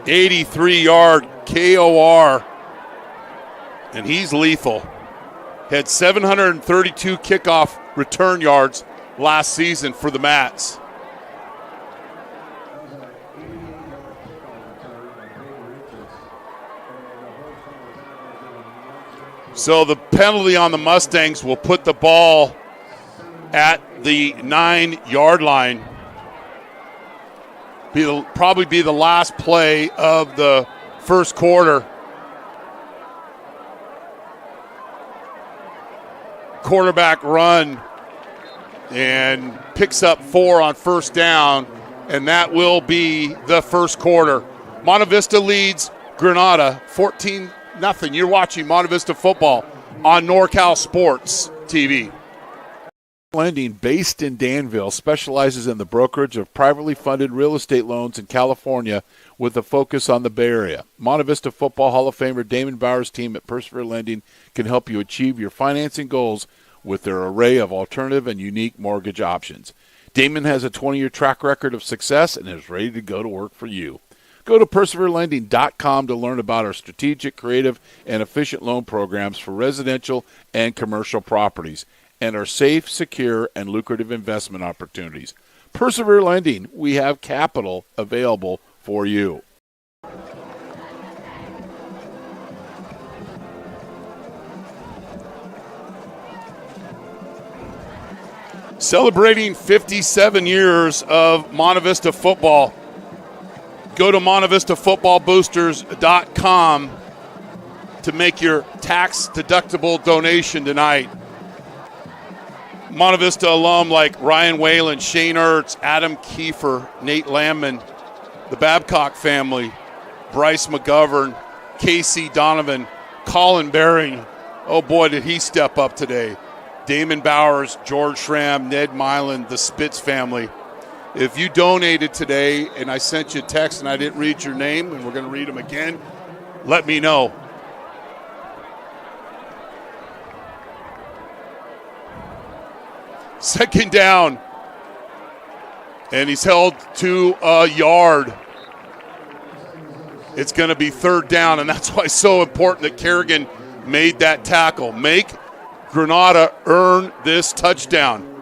'83-yard KOR, and he's lethal. Had 732 kickoff return yards last season for the Mats. So the penalty on the Mustangs will put the ball at the 9-yard line. Probably be the last play of the first quarter. Quarterback run and picks up 4 on first down, and that will be the first quarter. Monte Vista leads Granada 14-0. You're watching Monte Vista football on NorCal Sports TV. Lending, based in Danville, specializes in the brokerage of privately funded real estate loans in California with a focus on the Bay Area. Monte Vista Football Hall of Famer Damon Bauer's team at Persevere Lending can help you achieve your financing goals with their array of alternative and unique mortgage options. Damon has a 20-year track record of success and is ready to go to work for you. Go to perseverelending.com to learn about our strategic, creative, and efficient loan programs for residential and commercial properties, and our safe, secure, and lucrative investment opportunities. Persevere Lending, we have capital available for you. Celebrating 57 years of Monte Vista football. Go to MonteVistaFootballBoosters.com to make your tax-deductible donation tonight. Monte Vista alum like Ryan Whalen, Shane Ertz, Adam Kiefer, Nate Landman, the Babcock family, Bryce McGovern, Casey Donovan, Colin Baring. Oh boy, did he step up today. Damon Bowers, George Schramm, Ned Milin, the Spitz family. If you donated today and I sent you a text and I didn't read your name, and we're going to read them again, let me know. Second down, and he's held to a yard. It's going to be third down, and that's why it's so important that Kerrigan made that tackle. Make Granada earn this touchdown.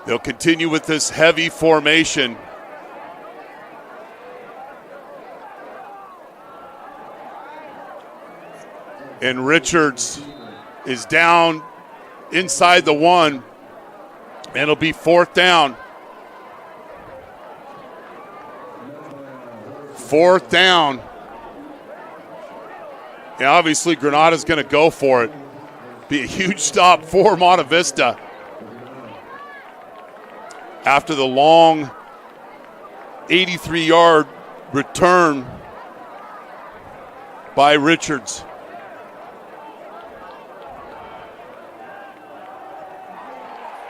They'll continue with this heavy formation. And Richards is down inside the 1, and it'll be fourth down. Fourth down. And obviously Granada's going to go for it. Be a huge stop for Monte Vista. After the long 83-yard return by Richards.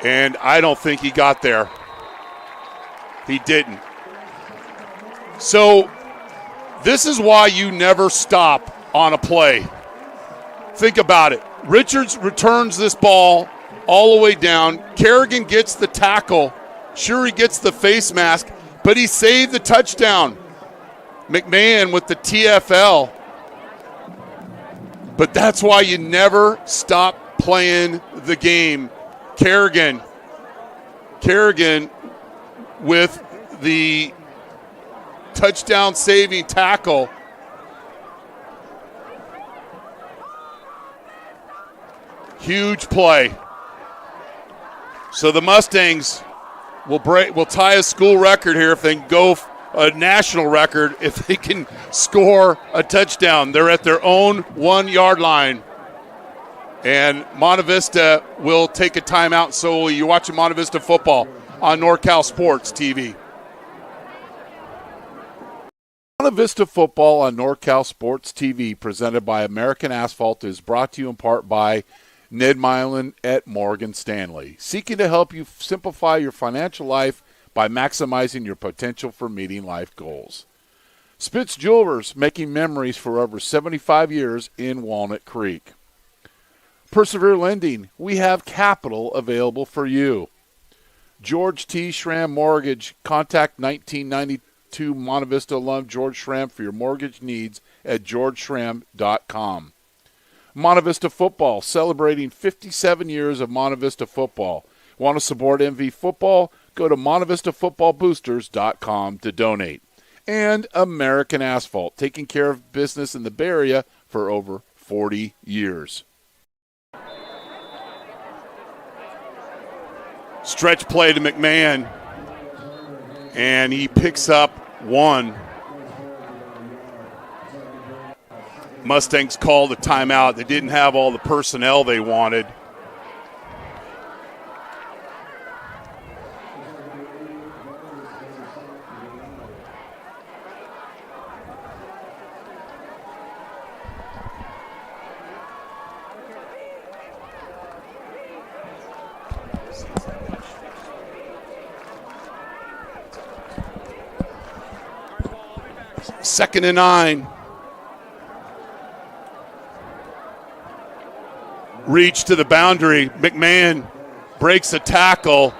And I don't think he got there. He didn't. So this is why you never stop on a play. Think about it. Richards returns this ball all the way down. Kerrigan gets the tackle. Sure, he gets the face mask, but he saved the touchdown. McMahon with the TFL. But that's why you never stop playing the game. Kerrigan with the touchdown-saving tackle. Huge play. So the Mustangs will tie a school record here if they can go a national record if they can score a touchdown. They're at their own 1-yard line. And Monte Vista will take a timeout, so you're watching Monte Vista football on NorCal Sports TV. Monte Vista football on NorCal Sports TV, presented by American Asphalt, is brought to you in part by Ned Milin at Morgan Stanley, seeking to help you simplify your financial life by maximizing your potential for meeting life goals. Spitz Jewelers, making memories for over 75 years in Walnut Creek. Persevere Lending, we have capital available for you. George T. Schramm Mortgage, contact 1992 Monte Vista alum George Schramm for your mortgage needs at georgeschramm.com. Monte Vista Football, celebrating 57 years of Monte Vista Football. Want to support MV Football? Go to montevistafootballboosters.com to donate. And American Asphalt, taking care of business in the Bay Area for over 40 years. Stretch play to McMahon, and he picks up one. Mustangs called a timeout. They didn't have all the personnel they wanted. Second and 9. Reach to the boundary. McMahon breaks a tackle.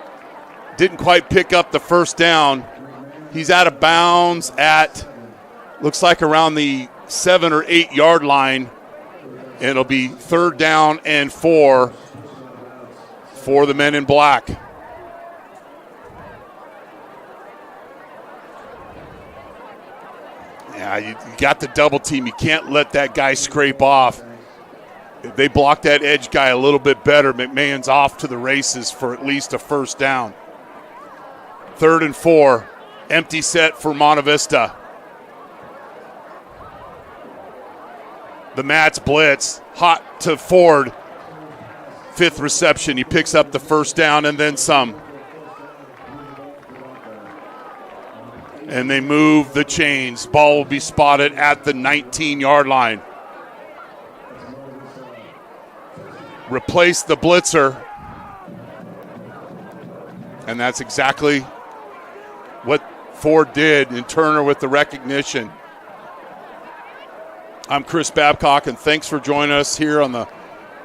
Didn't quite pick up the first down. He's out of bounds at, looks like around the 7 or 8 yard line. And it'll be 3rd down and 4 for the men in black. Yeah, you got the double team. You can't let that guy scrape off. If they block that edge guy a little bit better, McMahon's off to the races for at least a first down. 3rd and 4. Empty set for Monte Vista. The Mats blitz. Hot to Ford. 5th reception. He picks up the first down and then some. And they move the chains. Ball will be spotted at the 19-yard line. Replace the blitzer. And that's exactly what Ford did, and Turner with the recognition. I'm Chris Babcock, and thanks for joining us here on the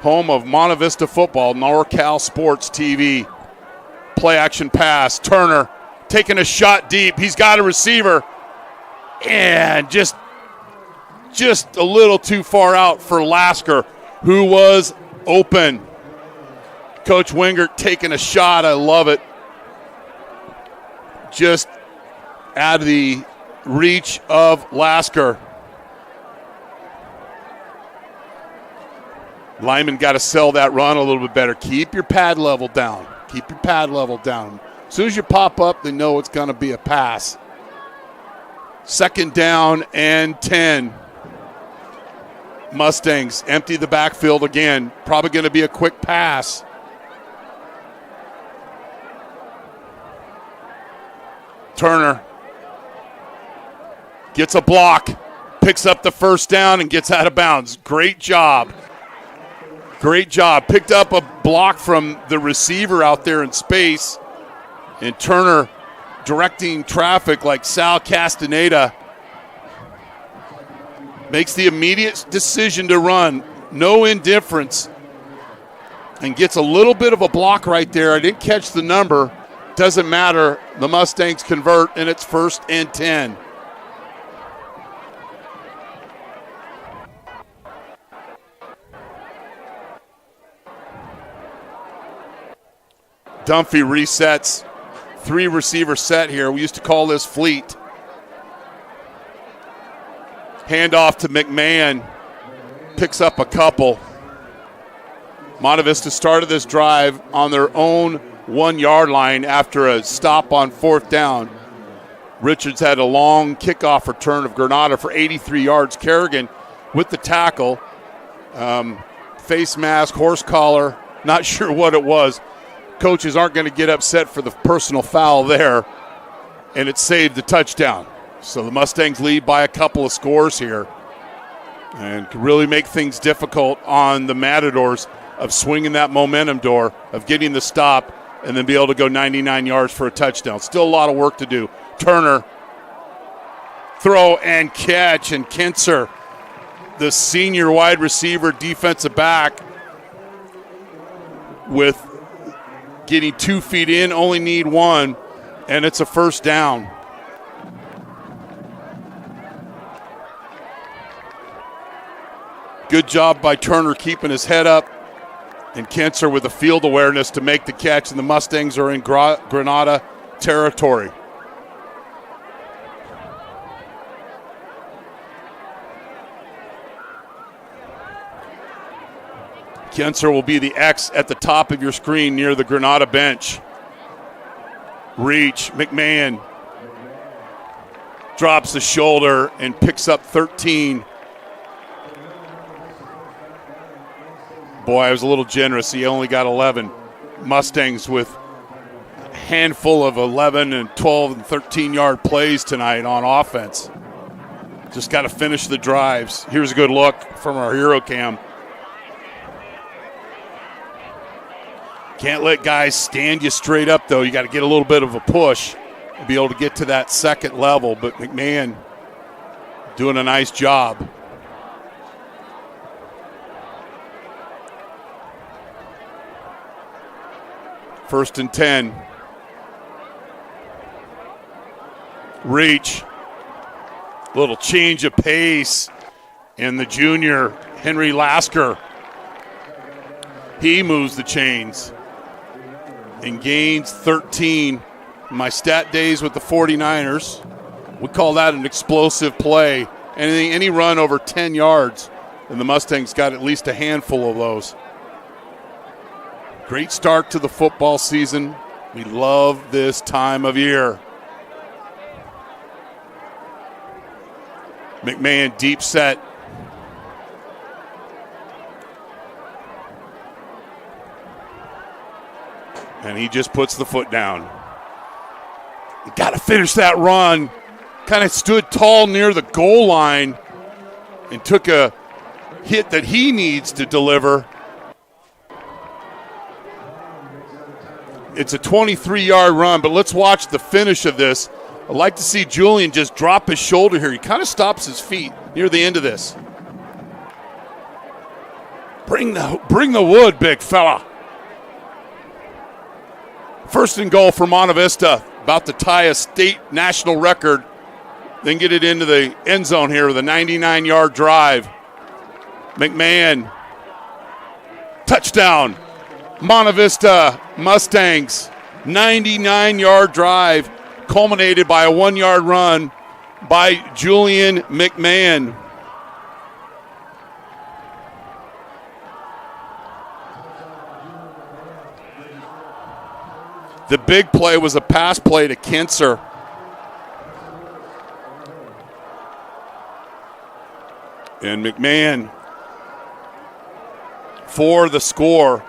home of Monte Vista Football, NorCal Sports TV. Play action pass. Turner taking a shot deep. He's got a receiver. And just a little too far out for Lasker, who was open. Coach Wingert taking a shot. I love it. Just out of the reach of Lasker. Lyman got to sell that run a little bit better. Keep your pad level down. Keep your pad level down. As soon as you pop up, they know it's going to be a pass. 2nd down and 10. Mustangs empty the backfield again. Probably going to be a quick pass. Turner gets a block, picks up the first down, and gets out of bounds. Great job. Great job. Picked up a block from the receiver out there in space. And Turner directing traffic like Sal Castaneda. Makes the immediate decision to run. No indifference. And gets a little bit of a block right there. I didn't catch the number. Doesn't matter. The Mustangs convert, and it's 1st and 10. Dunphy resets. 3-receiver set here. We used to call this fleet. Handoff to McMahon. Picks up a couple. Monte Vista started this drive on their own 1-yard line after a stop on 4th down. Richards had a long kickoff return of Granada for 83 yards. Kerrigan with the tackle. Face mask, horse collar, not sure what it was. Coaches aren't going to get upset for the personal foul there, and it saved the touchdown. So the Mustangs lead by a couple of scores here and could really make things difficult on the Matadors. of swinging that momentum door, of getting the stop, and then be able to go 99 yards for a touchdown. Still a lot of work to do. Turner, throw and catch, and Kinser, the senior wide receiver, defensive back, with getting 2 feet in, only need 1, and it's a first down. Good job by Turner keeping his head up, and Kinser with the field awareness to make the catch, and the Mustangs are in Granada territory. Kinser will be the X at the top of your screen near the Granada bench. Reach, McMahon drops the shoulder and picks up 13. Boy, I was a little generous. He only got 11. Mustangs with a handful of 11 and 12 and 13-yard plays tonight on offense. Just got to finish the drives. Here's a good look from our hero cam. Can't let guys stand you straight up, though. You got to get a little bit of a push to be able to get to that second level. But McMahon doing a nice job. First and 10. Reach. Little change of pace. And the junior, Henry Lasker, he moves the chains and gains 13. In my stat days with the 49ers, we call that an explosive play. Any run over 10 yards, and the Mustangs got at least a handful of those. Great start to the football season. We love this time of year. McMahon deep set. And he just puts the foot down. You got to finish that run. Kind of stood tall near the goal line and took a hit that he needs to deliver. It's a 23-yard run, but let's watch the finish of this. I'd like to see Julian just drop his shoulder here. He kind of stops his feet near the end of this. Bring the wood, big fella. First and goal for Monte Vista, about to tie a state national record, then get it into the end zone here with a 99-yard drive. McMahon, touchdown. Monte Vista Mustangs, 99-yard drive, culminated by a 1-yard run by Julian McMahon. The big play was a pass play to Kinser. And McMahon for the score.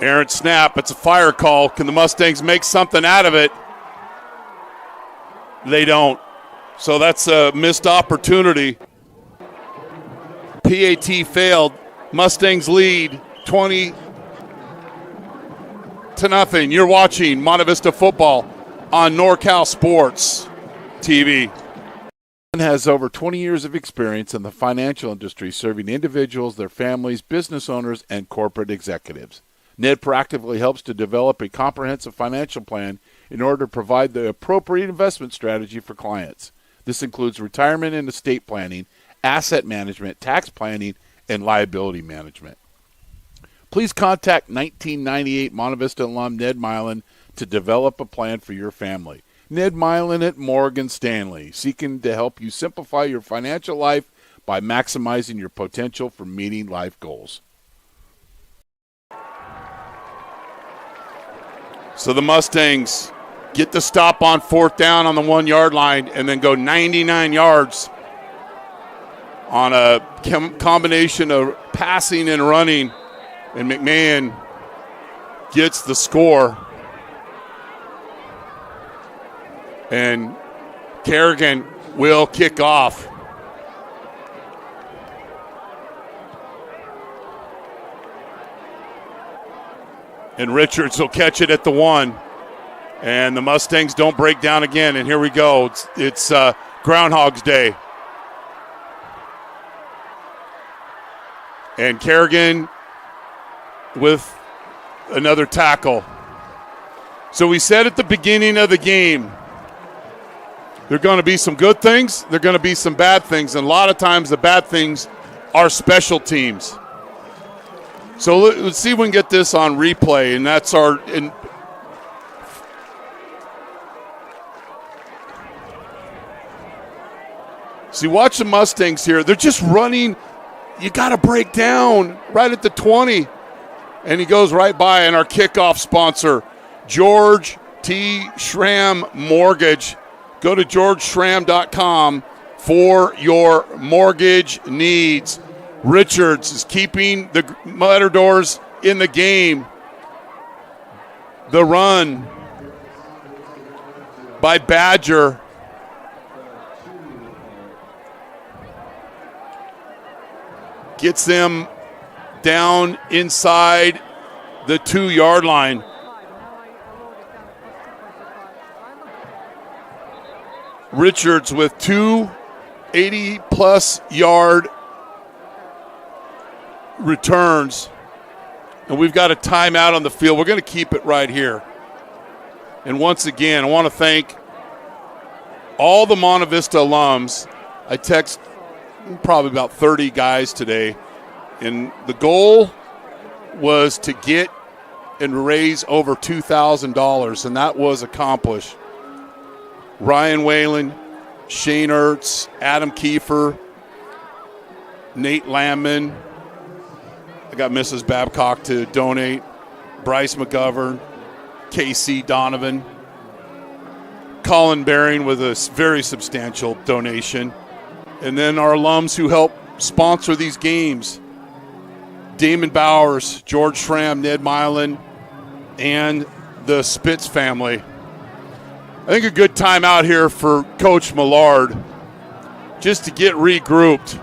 Aaron snap, it's a fire call. Can the Mustangs make something out of it? They don't. So that's a missed opportunity. PAT failed. Mustangs lead 20-0. You're watching Monte Vista football on NorCal Sports TV. Has over 20 years of experience in the financial industry, serving individuals, their families, business owners, and corporate executives. Ned proactively helps to develop a comprehensive financial plan in order to provide the appropriate investment strategy for clients. This includes retirement and estate planning, asset management, tax planning, and liability management. Please contact 1998 Monte Vista alum Ned Milin to develop a plan for your family. Ned Milin at Morgan Stanley, seeking to help you simplify your financial life by maximizing your potential for meeting life goals. So the Mustangs get the stop on fourth down on the 1-yard line and then go 99 yards on a combination of passing and running. And McMahon gets the score. And Kerrigan will kick off. And Richards will catch it at the 1. And the Mustangs don't break down again. And here we go. It's Groundhog's Day. And Kerrigan with another tackle. So we said at the beginning of the game, there are going to be some good things, there are going to be some bad things, and a lot of times the bad things are special teams. So let's see if we can get this on replay, and that's our see, watch the Mustangs here. They're just running. You got to break down right at the 20. And he goes right by. And our kickoff sponsor, George T. Schramm Mortgage. Go to georgeschramm.com for your mortgage needs. Richards is keeping the Matadors in the game. The run by Badger. Gets them down inside the 2-yard line. Richards with 2 80-plus yard returns. And we've got a timeout on the field. We're going to keep it right here. And once again, I want to thank all the Monte Vista alums. I text probably about 30 guys today. And the goal was to get and raise over $2,000, and that was accomplished. Ryan Whalen, Shane Ertz, Adam Kiefer, Nate Landman. I got Mrs. Babcock to donate. Bryce McGovern, KC Donovan. Colin Baring with a very substantial donation. And then our alums who help sponsor these games. Damon Bowers, George Schramm, Ned Milin, and the Spitz family. I think a good time out here for Coach Millard just to get regrouped.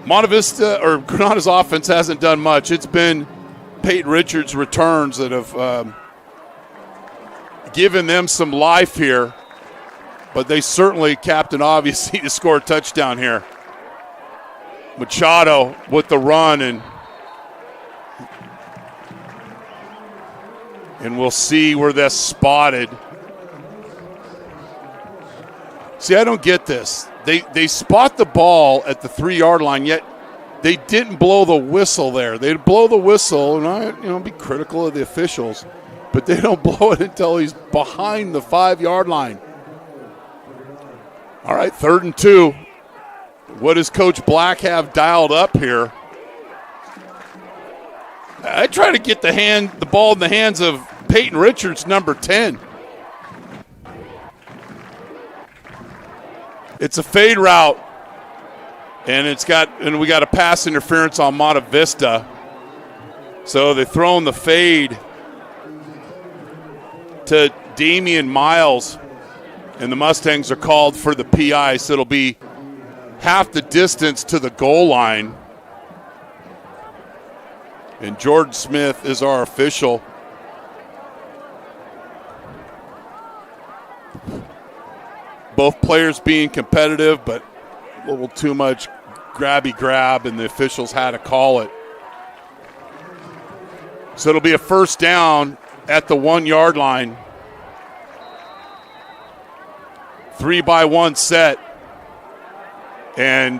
Monte Vista or Granada's offense hasn't done much. It's been Peyton Richards' returns that have given them some life here. But they certainly, Captain Obvious, need to score a touchdown here. Machado with the run, and we'll see where that's spotted. See, I don't get this. They spot the ball at the 3-yard line, yet they didn't blow the whistle there. They'd blow the whistle, and be critical of the officials, but they don't blow it until he's behind the 5-yard line. All right, 3rd and 2. What does Coach Black have dialed up here? I try to get the ball in the hands of Peyton Richards, number 10. It's a fade route, and we got a pass interference on Monte Vista. So they're throwing the fade to Damian Miles, and the Mustangs are called for the PI, so it'll be half the distance to the goal line. And Jordan Smith is our official. Both players being competitive, but a little too much grabby grab, and the officials had to call it. So it'll be a first down at the 1-yard line. 3-by-1 set. And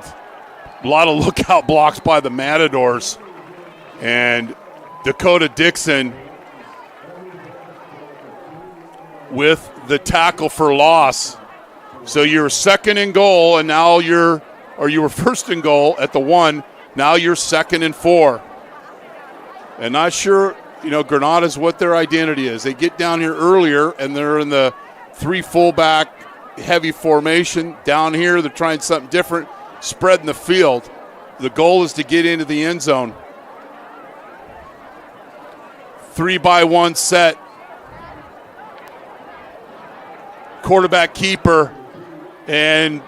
a lot of lookout blocks by the Matadors. And Dakota Dixon with the tackle for loss. So you're 2nd and goal, and now you were 1st and goal at the 1. Now you're 2nd and 4. And not sure, Granada's what their identity is. They get down here earlier, and they're in the 3 fullback heavy formation. Down here, they're trying something different, spreading the field. The goal is to get into the end zone. 3-by-1 set. Quarterback keeper, and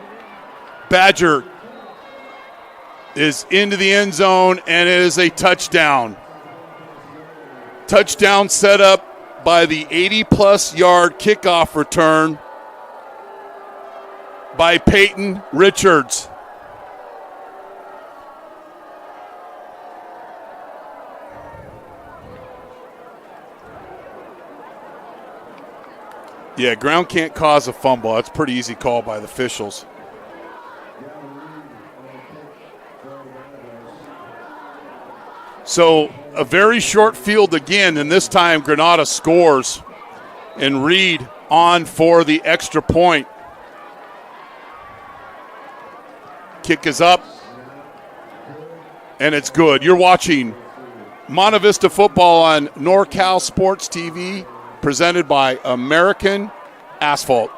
Badger is into the end zone, and it is a touchdown. Touchdown set up by the 80-plus yard kickoff return by Peyton Richards. Yeah, ground can't cause a fumble. That's a pretty easy call by the officials. So a very short field again, and this time Granada scores, and Reed on for the extra point. Kick is up, and it's good. You're watching Monte Vista football on NorCal Sports TV, presented by American Asphalt.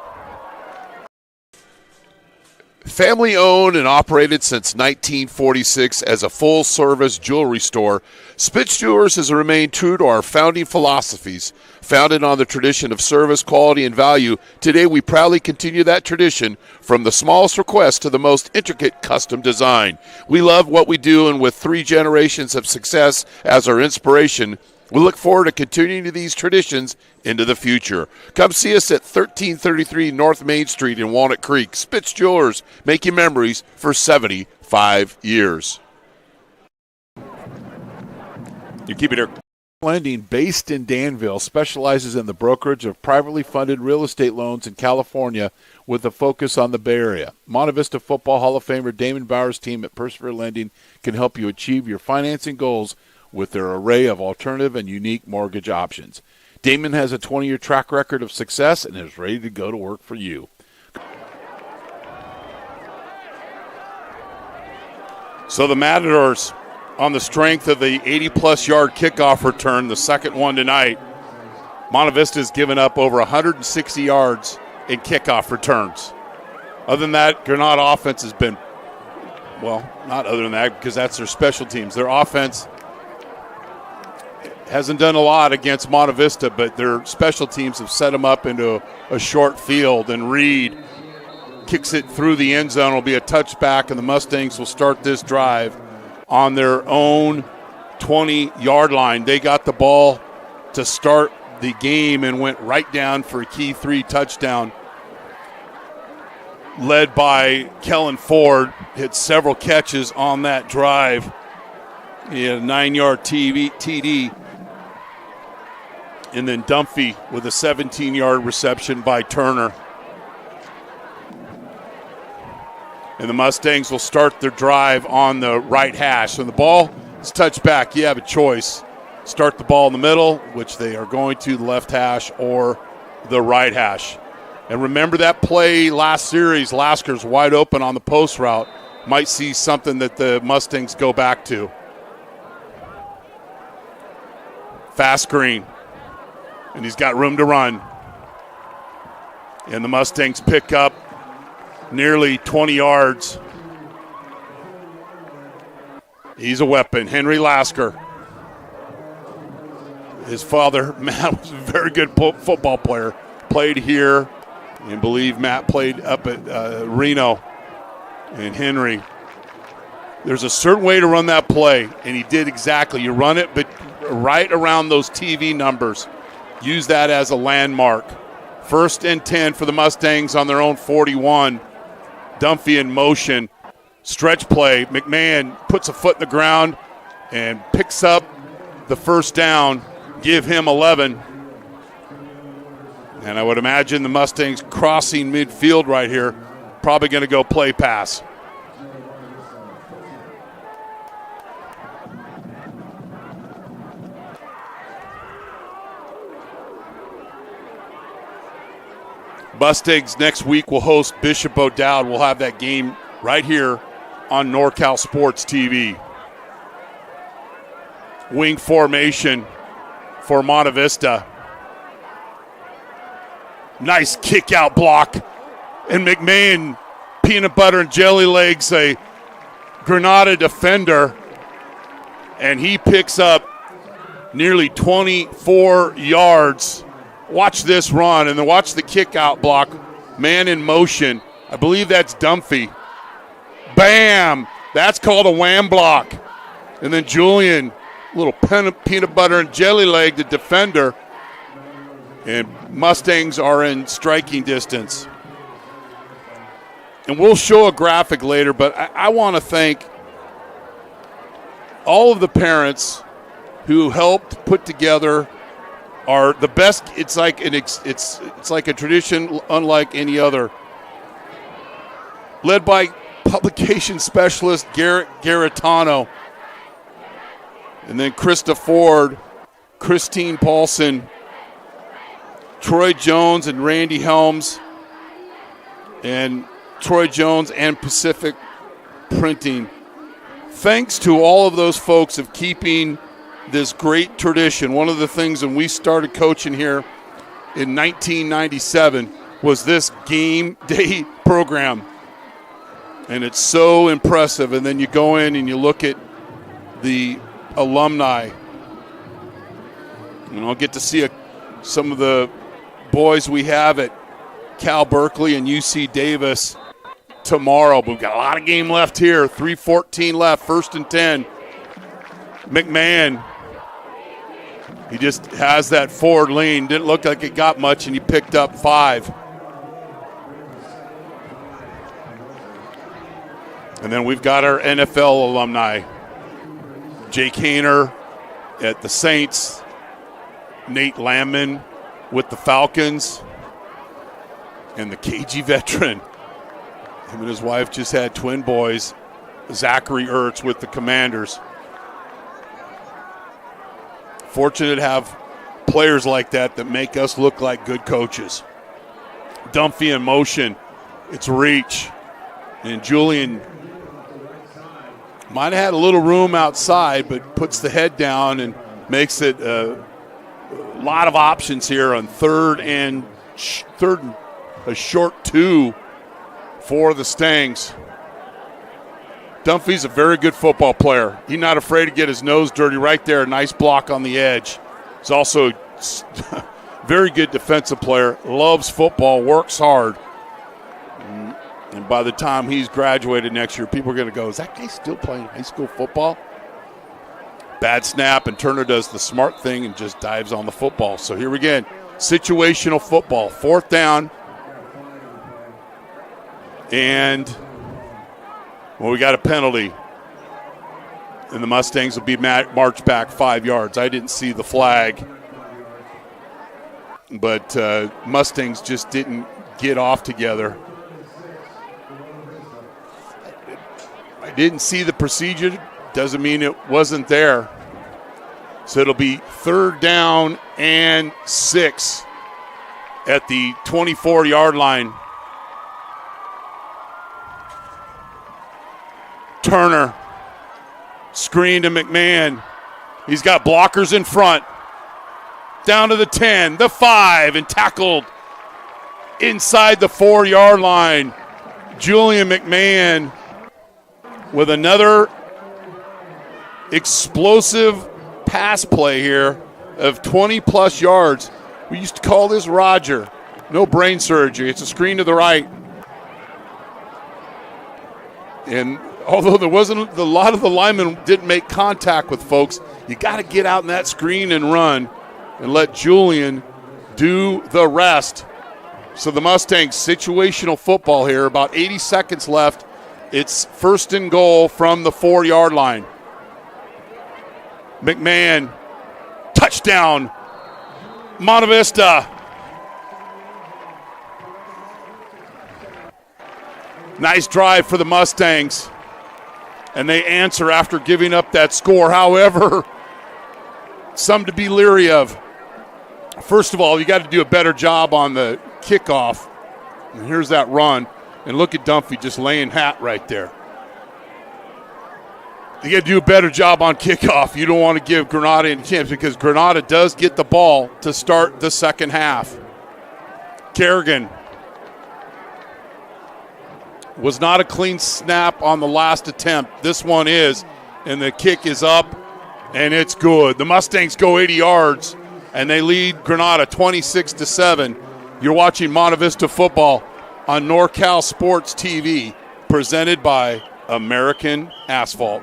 Family owned and operated since 1946 as a full-service jewelry store, Spitz Jewelers has remained true to our founding philosophies. Founded on the tradition of service, quality, and value, today we proudly continue that tradition from the smallest request to the most intricate custom design. We love what we do, and with 3 generations of success as our inspiration, we look forward to continuing these traditions into the future. Come see us at 1333 North Main Street in Walnut Creek. Spitz Jewelers, making memories for 75 years. You keep it here. Lending, based in Danville, specializes in the brokerage of privately funded real estate loans in California with a focus on the Bay Area. Monte Vista Football Hall of Famer Damon Bauer's team at Persevere Lending can help you achieve your financing goals with their array of alternative and unique mortgage options. Damon has a 20-year track record of success and is ready to go to work for you. So the Matadors, on the strength of the 80-plus yard kickoff return, the second one tonight, Monte Vista has given up over 160 yards in kickoff returns. Other than that, Granada offense has been, well, not other than that, because that's their special teams. Their offense hasn't done a lot against Monte Vista, but their special teams have set them up into a short field, and Reed kicks it through the end zone. It'll be a touchback, and the Mustangs will start this drive on their own 20-yard line. They got the ball to start the game and went right down for a key 3 touchdown, led by Kellen Ford. Hit several catches on that drive. He had a 9-yard TD. And then Dunphy with a 17-yard reception by Turner. And the Mustangs will start their drive on the right hash. When the ball is touched back, you have a choice. Start the ball in the middle, which they are going to the left hash, or the right hash. And remember that play last series, Lasker's wide open on the post route. Might see something that the Mustangs go back to. Fast screen. And he's got room to run. And the Mustangs pick up nearly 20 yards. He's a weapon, Henry Lasker. His father, Matt, was a very good football player. Played here, and believe Matt played up at Reno. And Henry, there's a certain way to run that play, and he did exactly. You run it, but right around those TV numbers. Use that as a landmark. 1st and 10 for the Mustangs on their own 41. Dunphy in motion. Stretch play. McMahon puts a foot in the ground and picks up the first down. Give him 11. And I would imagine the Mustangs crossing midfield right here. Probably going to go play pass. Mustangs next week will host Bishop O'Dowd. We'll have that game right here on NorCal Sports TV. Wing formation for Monte Vista. Nice kick out block. And McMahon, peanut butter and jelly legs, a Granada defender, and he picks up nearly 24 yards. Watch this run, and then watch the kick-out block. Man in motion. I believe that's Dunphy. Bam! That's called a wham block. And then Julian, little peanut butter and jelly leg, the defender. And Mustangs are in striking distance. And we'll show a graphic later, but I want to thank all of the parents who helped put together the best. It's like it's like a tradition unlike any other. Led by publication specialist Garrett Garitano, and then Krista Ford, Christine Paulson, Troy Jones and Randy Helms, and Troy Jones and Pacific Printing. Thanks to all of those folks of keeping this great tradition. One of the things when we started coaching here in 1997 was this game day program. And it's so impressive. And then you go in and you look at the alumni. And I'll get to see some of the boys we have at Cal Berkeley and UC Davis tomorrow. But we've got a lot of game left here. 3:14 left, 1st and 10. McMahon, he just has that forward lean. Didn't look like it got much, and he picked up 5. And then we've got our NFL alumni. Jake Hayner at the Saints. Nate Landman with the Falcons. And the KG veteran. Him and his wife just had twin boys. Zachary Ertz with the Commanders. Fortunate to have players like that make us look like good coaches. Dunphy in motion. It's reach. And Julian might have had a little room outside, but puts the head down and makes it a lot of options here on third and a short 2 for the Stangs. Dunphy's a very good football player. He's not afraid to get his nose dirty right there. A nice block on the edge. He's also a very good defensive player. Loves football, works hard. And by the time he's graduated next year, people are going to go, is that guy still playing high school football? Bad snap, and Turner does the smart thing and just dives on the football. So here again, situational football. 4th down. And, well, we got a penalty. And the Mustangs will be marched back 5 yards. I didn't see the flag. But Mustangs just didn't get off together. I didn't see the procedure. Doesn't mean it wasn't there. So it'll be 3rd down and 6 at the 24-yard line. Turner, screen to McMahon. He's got blockers in front. Down to the 10, the 5, and tackled inside the 4-yard line. Julian McMahon with another explosive pass play here of 20-plus yards. We used to call this Roger. No brain surgery. It's a screen to the right. And although there wasn't a lot of the linemen didn't make contact with folks, you got to get out in that screen and run and let Julian do the rest. So the Mustangs, situational football here, about 80 seconds left. It's 1st and goal from the 4-yard line. McMahon, touchdown, Monte Vista. Nice drive for the Mustangs. And they answer after giving up that score. However, some to be leery of. First of all, you got to do a better job on the kickoff. And here's that run. And look at Dunphy just laying hat right there. You got to do a better job on kickoff. You don't want to give Granada any chance because Granada does get the ball to start the second half. Kerrigan Was not a clean snap on the last attempt. This one is, and the kick is up, and it's good. The Mustangs go 80 yards, and they lead Granada 26-7. You're watching Monte Vista football on NorCal Sports TV, presented by American Asphalt.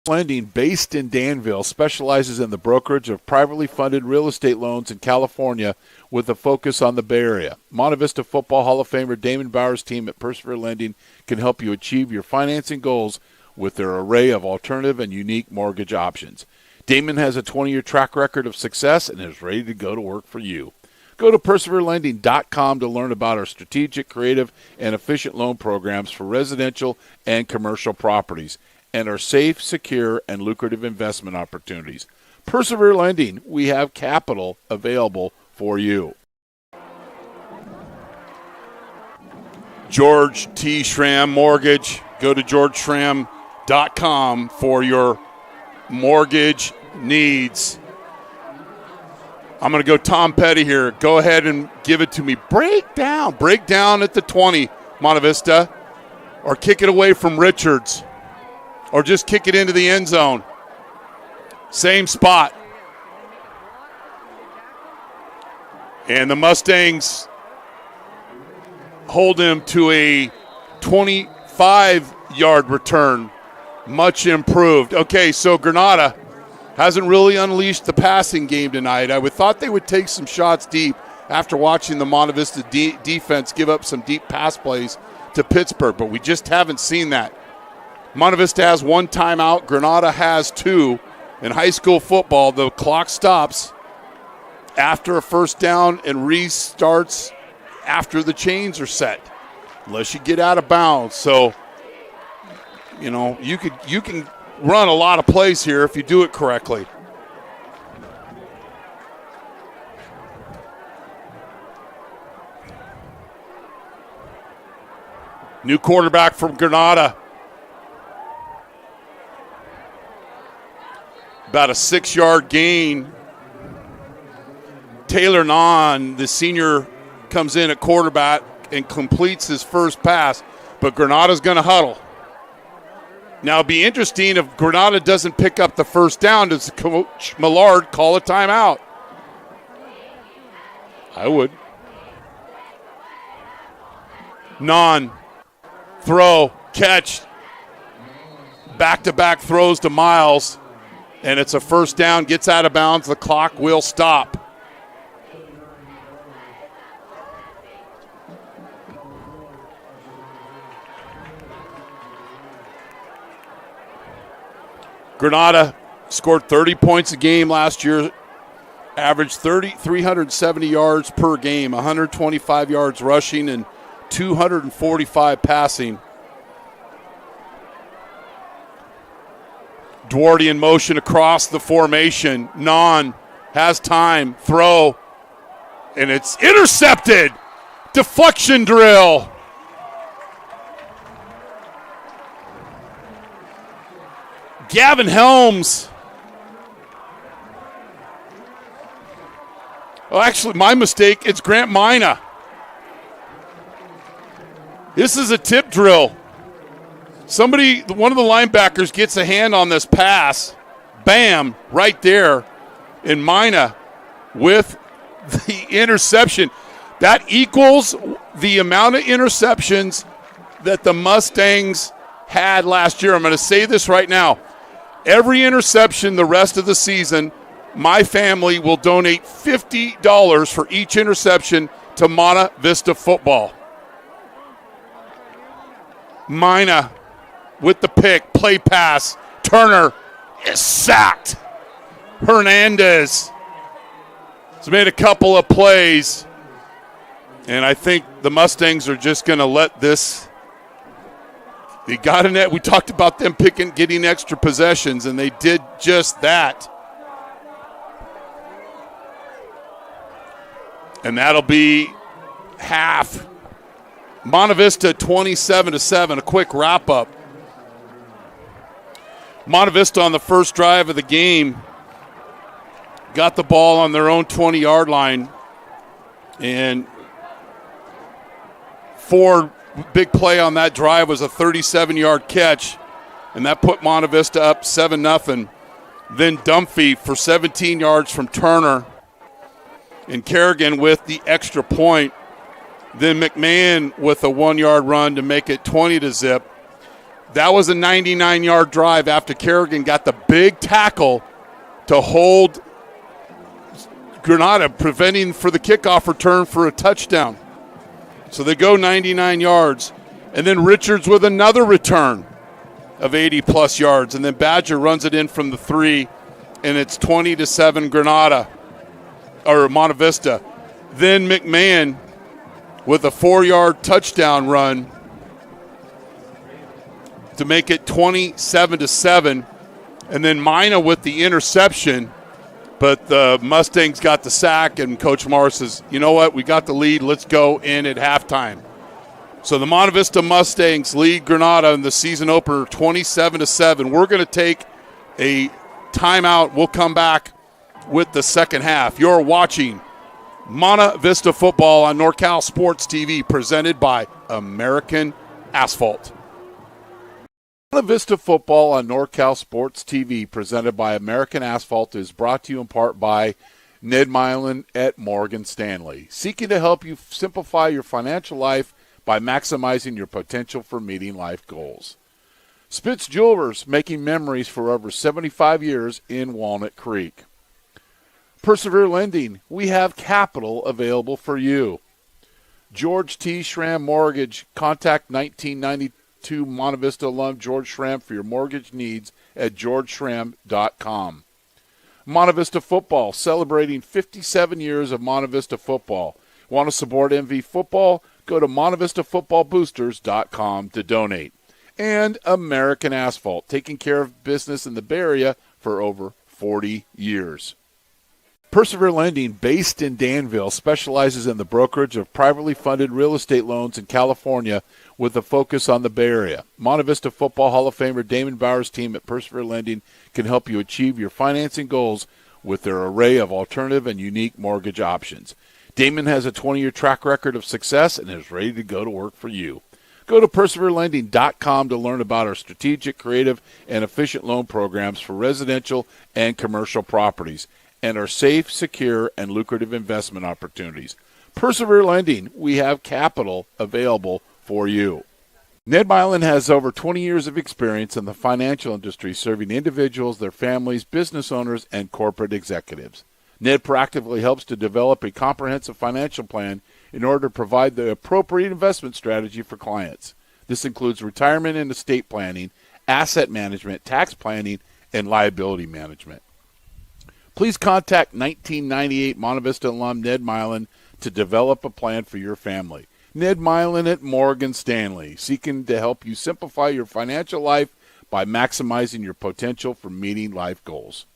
Lending, based in Danville, specializes in the brokerage of privately funded real estate loans in California with a focus on the Bay Area. Monte Vista Football Hall of Famer Damon Bauer's team at Persevere Lending can help you achieve your financing goals with their array of alternative and unique mortgage options. Damon has a 20-year track record of success and is ready to go to work for you. Go to perseverelending.com to learn about our strategic, creative, and efficient loan programs for residential and commercial properties and our safe, secure, and lucrative investment opportunities. Persevere Lending, we have capital available for you. George T. Schramm Mortgage. Go to georgeschramm.com for your mortgage needs. I'm going to go Tom Petty here. Go ahead and give it to me. Break down at the 20, Monte Vista, or kick it away from Richards, or just kick it into the end zone. Same spot. And the Mustangs hold him to a 25-yard return. Much improved. Okay, so Granada hasn't really unleashed the passing game tonight. I would thought they would take some shots deep after watching the Monte Vista defense give up some deep pass plays to Pittsburgh, but we just haven't seen that. Monte Vista has one timeout. Granada has two. In high school football, the clock stops after a first down and restarts after the chains are set, unless you get out of bounds. So, you know, you can run a lot of plays here if you do it correctly. New quarterback from Granada. About a 6-yard gain. Taylor Nahn, the senior, comes in at quarterback and completes his first pass, but Granada's going to huddle. Now, it'd be interesting if Granada doesn't pick up the first down. Does Coach Millard call a timeout? I would. Nahn, throw, catch, back-to-back throws to Miles. And it's a first down, gets out of bounds. The clock will stop. Granada scored 30 points a game last year, averaged 370 yards per game, 125 yards rushing and 245 passing. Duarte in motion across the formation. Nahn has time. Throw. And it's intercepted. Deflection drill. Gavin Helms. Oh, actually, my mistake. It's Grant Mina. This is a tip drill. One of the linebackers gets a hand on this pass. Bam, right there. And Mina with the interception. That equals the amount of interceptions that the Mustangs had last year. I'm going to say this right now. Every interception the rest of the season, my family will donate $50 for each interception to Monte Vista football. Mina with the pick, play pass. Turner is sacked. Hernandez has made a couple of plays. And I think the Mustangs are just going to let this. They got a net. We talked about them getting extra possessions, and they did just that. And that'll be half. Monte Vista 27-7. A quick wrap-up. Monte Vista on the first drive of the game got the ball on their own 20-yard line, and Ford, big play on that drive was a 37-yard catch, and that put Monte Vista up 7-0. Then Dunphy for 17 yards from Turner, and Kerrigan with the extra point. Then McMahon with a 1-yard run to make it 20-0. That was a 99-yard drive after Kerrigan got the big tackle to hold Granada, preventing for the kickoff return for a touchdown. So they go 99 yards. And then Richards with another return of 80-plus yards. And then Badger runs it in from the 3, and it's 20-7 Granada, or Monte Vista. Then McMahon with a 4-yard touchdown run to make it 27-7. And then Mina with the interception, but the Mustangs got the sack, and Coach Morris says, you know what, we got the lead, let's go in at halftime. So the Monte Vista Mustangs lead Granada in the season opener 27-7. We're going to take a timeout. We'll come back with the second half. You're watching Monte Vista football on NorCal Sports TV, presented by American Asphalt. Monte Vista football on NorCal Sports TV, presented by American Asphalt, is brought to you in part by Ned Milin at Morgan Stanley, seeking to help you simplify your financial life by maximizing your potential for meeting life goals. Spitz Jewelers, making memories for over 75 years in Walnut Creek. Persevere Lending, we have capital available for you. George T. Schramm Mortgage, contact 1992 Monte Vista alum George Schramm for your mortgage needs at georgeschramm.com. Monte Vista football, celebrating 57 years of Monte Vista football. Want to support MV football? Go to montevistafootballboosters.com to donate. And American Asphalt, taking care of business in the Bay Area for over 40 years. Persevere Lending, based in Danville, specializes in the brokerage of privately funded real estate loans in California with a focus on the Bay Area. Monte Vista Football Hall of Famer Damon Bauer's team at Persevere Lending can help you achieve your financing goals with their array of alternative and unique mortgage options. Damon has a 20-year track record of success and is ready to go to work for you. Go to perseverelending.com to learn about our strategic, creative, and efficient loan programs for residential and commercial properties and our safe, secure, and lucrative investment opportunities. Persevere Lending, we have capital available for you. Ned Milin has over 20 years of experience in the financial industry, serving individuals, their families, business owners, and corporate executives. Ned proactively helps to develop a comprehensive financial plan in order to provide the appropriate investment strategy for clients. This includes retirement and estate planning, asset management, tax planning, and liability management. Please contact 1998 Monte Vista alum Ned Milin to develop a plan for your family. Ned Milin at Morgan Stanley, seeking to help you simplify your financial life by maximizing your potential for meeting life goals.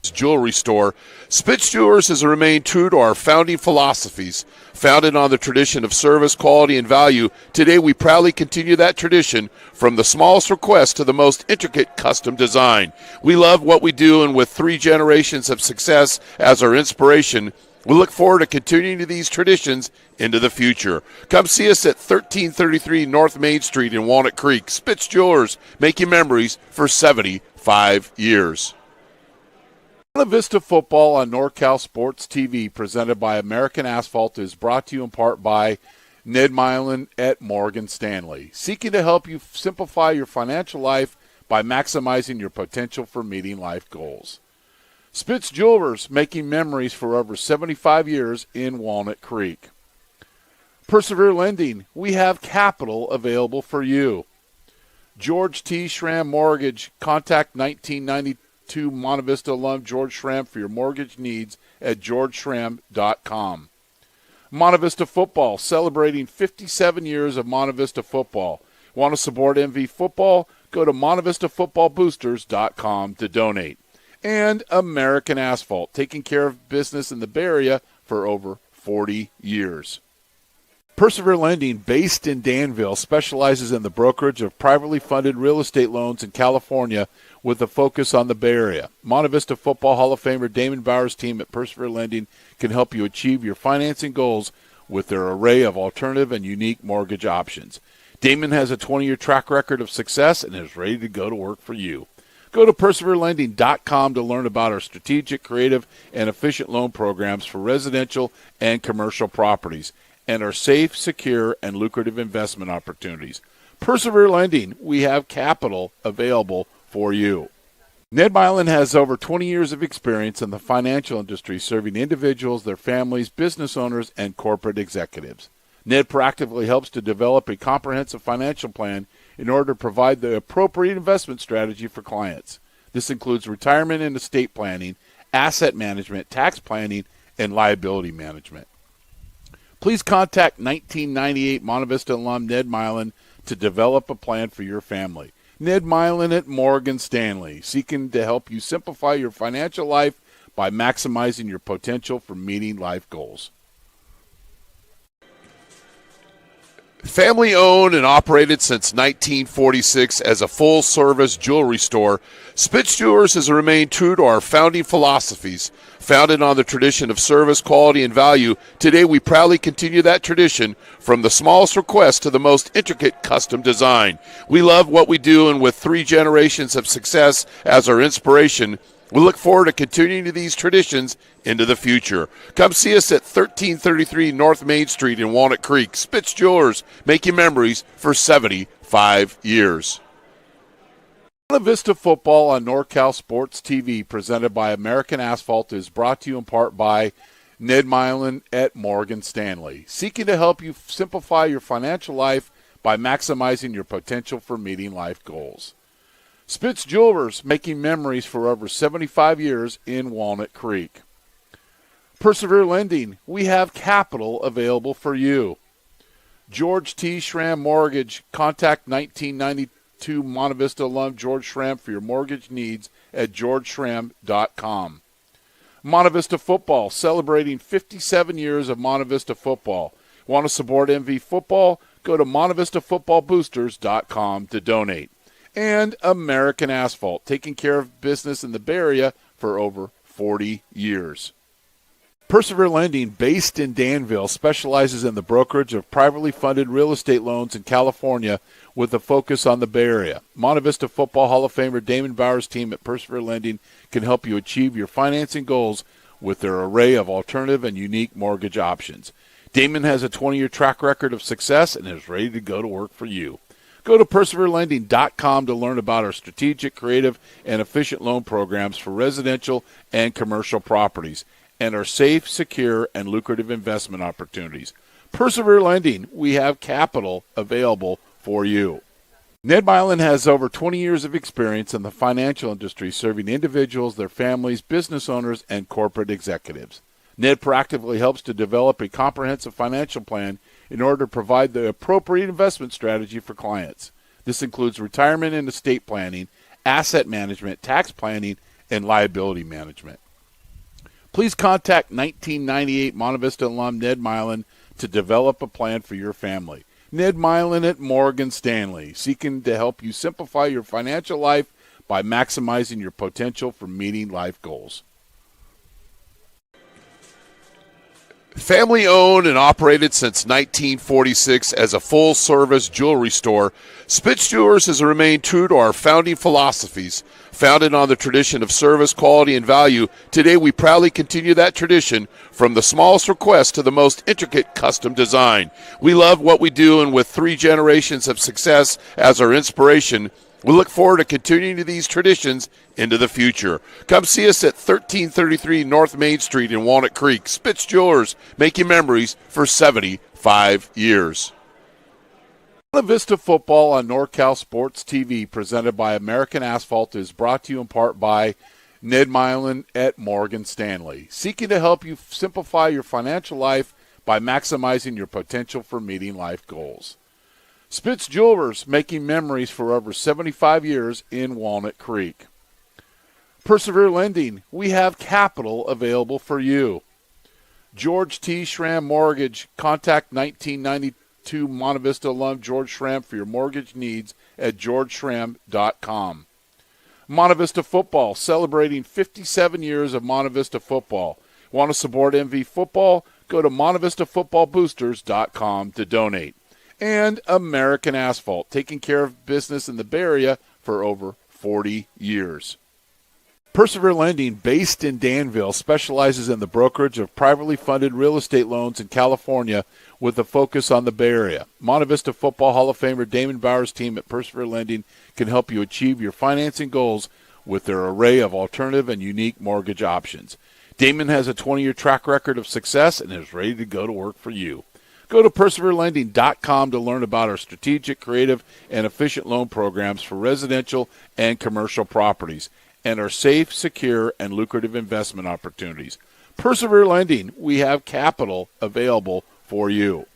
Jewelry store. Spitz Jewelers has remained true to our founding philosophies, founded on the tradition of service, quality, and value. Today, we proudly continue that tradition from the smallest request to the most intricate custom design. We love what we do, and with 3 generations of success as our inspiration, we look forward to continuing these traditions into the future. Come see us at 1333 North Main Street in Walnut Creek. Spitz Jewelers, making memories for 75 years. Monte Vista football on NorCal Sports TV, presented by American Asphalt, is brought to you in part by Ned Milin at Morgan Stanley, seeking to help you simplify your financial life by maximizing your potential for meeting life goals. Spitz Jewelers, making memories for over 75 years in Walnut Creek. Persevere Lending, we have capital available for you. George T. Schramm Mortgage, contact 1992 Monte Vista alum George Schramm for your mortgage needs at georgeschramm.com. Monte Vista football, celebrating 57 years of Monte Vista football. Want to support MV football? Go to montevistafootballboosters.com to donate. And American Asphalt, taking care of business in the Bay Area for over 40 years. Persevere Lending, based in Danville, specializes in the brokerage of privately funded real estate loans in California with a focus on the Bay Area. Monte Vista Football Hall of Famer Damon Bauer's team at Persevere Lending can help you achieve your financing goals with their array of alternative and unique mortgage options. Damon has a 20-year track record of success and is ready to go to work for you. Go to perseverelending.com to learn about our strategic, creative, and efficient loan programs for residential and commercial properties and our safe, secure, and lucrative investment opportunities. Persevere Lending, we have capital available for you. Ned Milin has over 20 years of experience in the financial industry serving individuals, their families, business owners, and corporate executives. Ned proactively helps to develop a comprehensive financial plan in order to provide the appropriate investment strategy for clients. This includes retirement and estate planning, asset management, tax planning, and liability management. Please contact 1998 Monte Vista alum Ned Milin to develop a plan for your family. Ned Milin at Morgan Stanley, seeking to help you simplify your financial life by maximizing your potential for meeting life goals. Family owned and operated since 1946 as a full-service jewelry store, Spitz Jewelers has remained true to our founding philosophies. Founded on the tradition of service, quality, and value, today we proudly continue that tradition from the smallest request to the most intricate custom design. We love what we do, and with 3 generations of success as our inspiration, we look forward to continuing these traditions into the future. Come see us at 1333 North Main Street in Walnut Creek. Spitz Jewelers, making memories for 75 years. Monte Vista football on NorCal Sports TV, presented by American Asphalt, is brought to you in part by Ned Milin at Morgan Stanley, seeking to help you simplify your financial life by maximizing your potential for meeting life goals. Spitz Jewelers, making memories for over 75 years in Walnut Creek. Persevere Lending, we have capital available for you. George T. Schramm Mortgage, contact 1992 Monte Vista alum George Schramm for your mortgage needs at georgeschramm.com. Monte Vista Football, celebrating 57 years of Monte Vista football. Want to support MV football? Go to montevistafootballboosters.com to donate. And American Asphalt, taking care of business in the Bay Area for over 40 years. Persevere Lending, based in Danville, specializes in the brokerage of privately funded real estate loans in California with a focus on the Bay Area. Monte Vista Football Hall of Famer Damon Bauer's team at Persevere Lending can help you achieve your financing goals with their array of alternative and unique mortgage options. Damon has a 20-year track record of success and is ready to go to work for you. Go to perseverelending.com to learn about our strategic, creative, and efficient loan programs for residential and commercial properties and our safe, secure, and lucrative investment opportunities. Persevere Lending, we have capital available for you. Ned Milin has over 20 years of experience in the financial industry serving individuals, their families, business owners, and corporate executives. Ned proactively helps to develop a comprehensive financial plan in order to provide the appropriate investment strategy for clients. This includes retirement and estate planning, asset management, tax planning, and liability management. Please contact 1998 Monte Vista alum Ned Milin to develop a plan for your family. Ned Milin at Morgan Stanley, seeking to help you simplify your financial life by maximizing your potential for meeting life goals. Family owned and operated since 1946 as a full-service jewelry store, Spitz Jewelers has remained true to our founding philosophies. Founded on the tradition of service, quality, and value, today we proudly continue that tradition from the smallest request to the most intricate custom design. We love what we do, and with 3 generations of success as our inspiration, we look forward to continuing these traditions into the future. Come see us at 1333 North Main Street in Walnut Creek. Spitz Jewelers, making memories for 75 years. Monte Vista football on NorCal Sports TV, presented by American Asphalt, is brought to you in part by Ned Milin at Morgan Stanley, seeking to help you simplify your financial life by maximizing your potential for meeting life goals. Spitz Jewelers, making memories for over 75 years in Walnut Creek. Persevere Lending, we have capital available for you. George T. Schramm Mortgage, contact 1992 Monte Vista alum George Schramm for your mortgage needs at georgeschramm.com. Monte Vista Football, celebrating 57 years of Monte Vista football. Want to support MV football? Go to MonteVistaFootballBoosters.com to donate. And American Asphalt, taking care of business in the Bay Area for over 40 years. Persevere Lending, based in Danville, specializes in the brokerage of privately funded real estate loans in California with a focus on the Bay Area. Monte Vista Football Hall of Famer Damon Bauer's team at Persevere Lending can help you achieve your financing goals with their array of alternative and unique mortgage options. Damon has a 20-year track record of success and is ready to go to work for you. Go to perseverelending.com to learn about our strategic, creative, and efficient loan programs for residential and commercial properties and our safe, secure, and lucrative investment opportunities. Persevere Lending, we have capital available for you.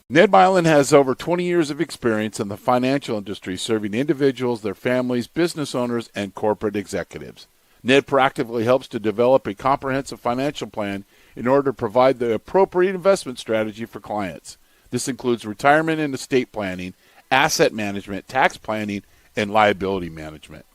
Ned Milin has over 20 years of experience in the financial industry serving individuals, their families, business owners, and corporate executives. Ned proactively helps to develop a comprehensive financial plan in order to provide the appropriate investment strategy for clients. This includes retirement and estate planning, asset management, tax planning, and liability management.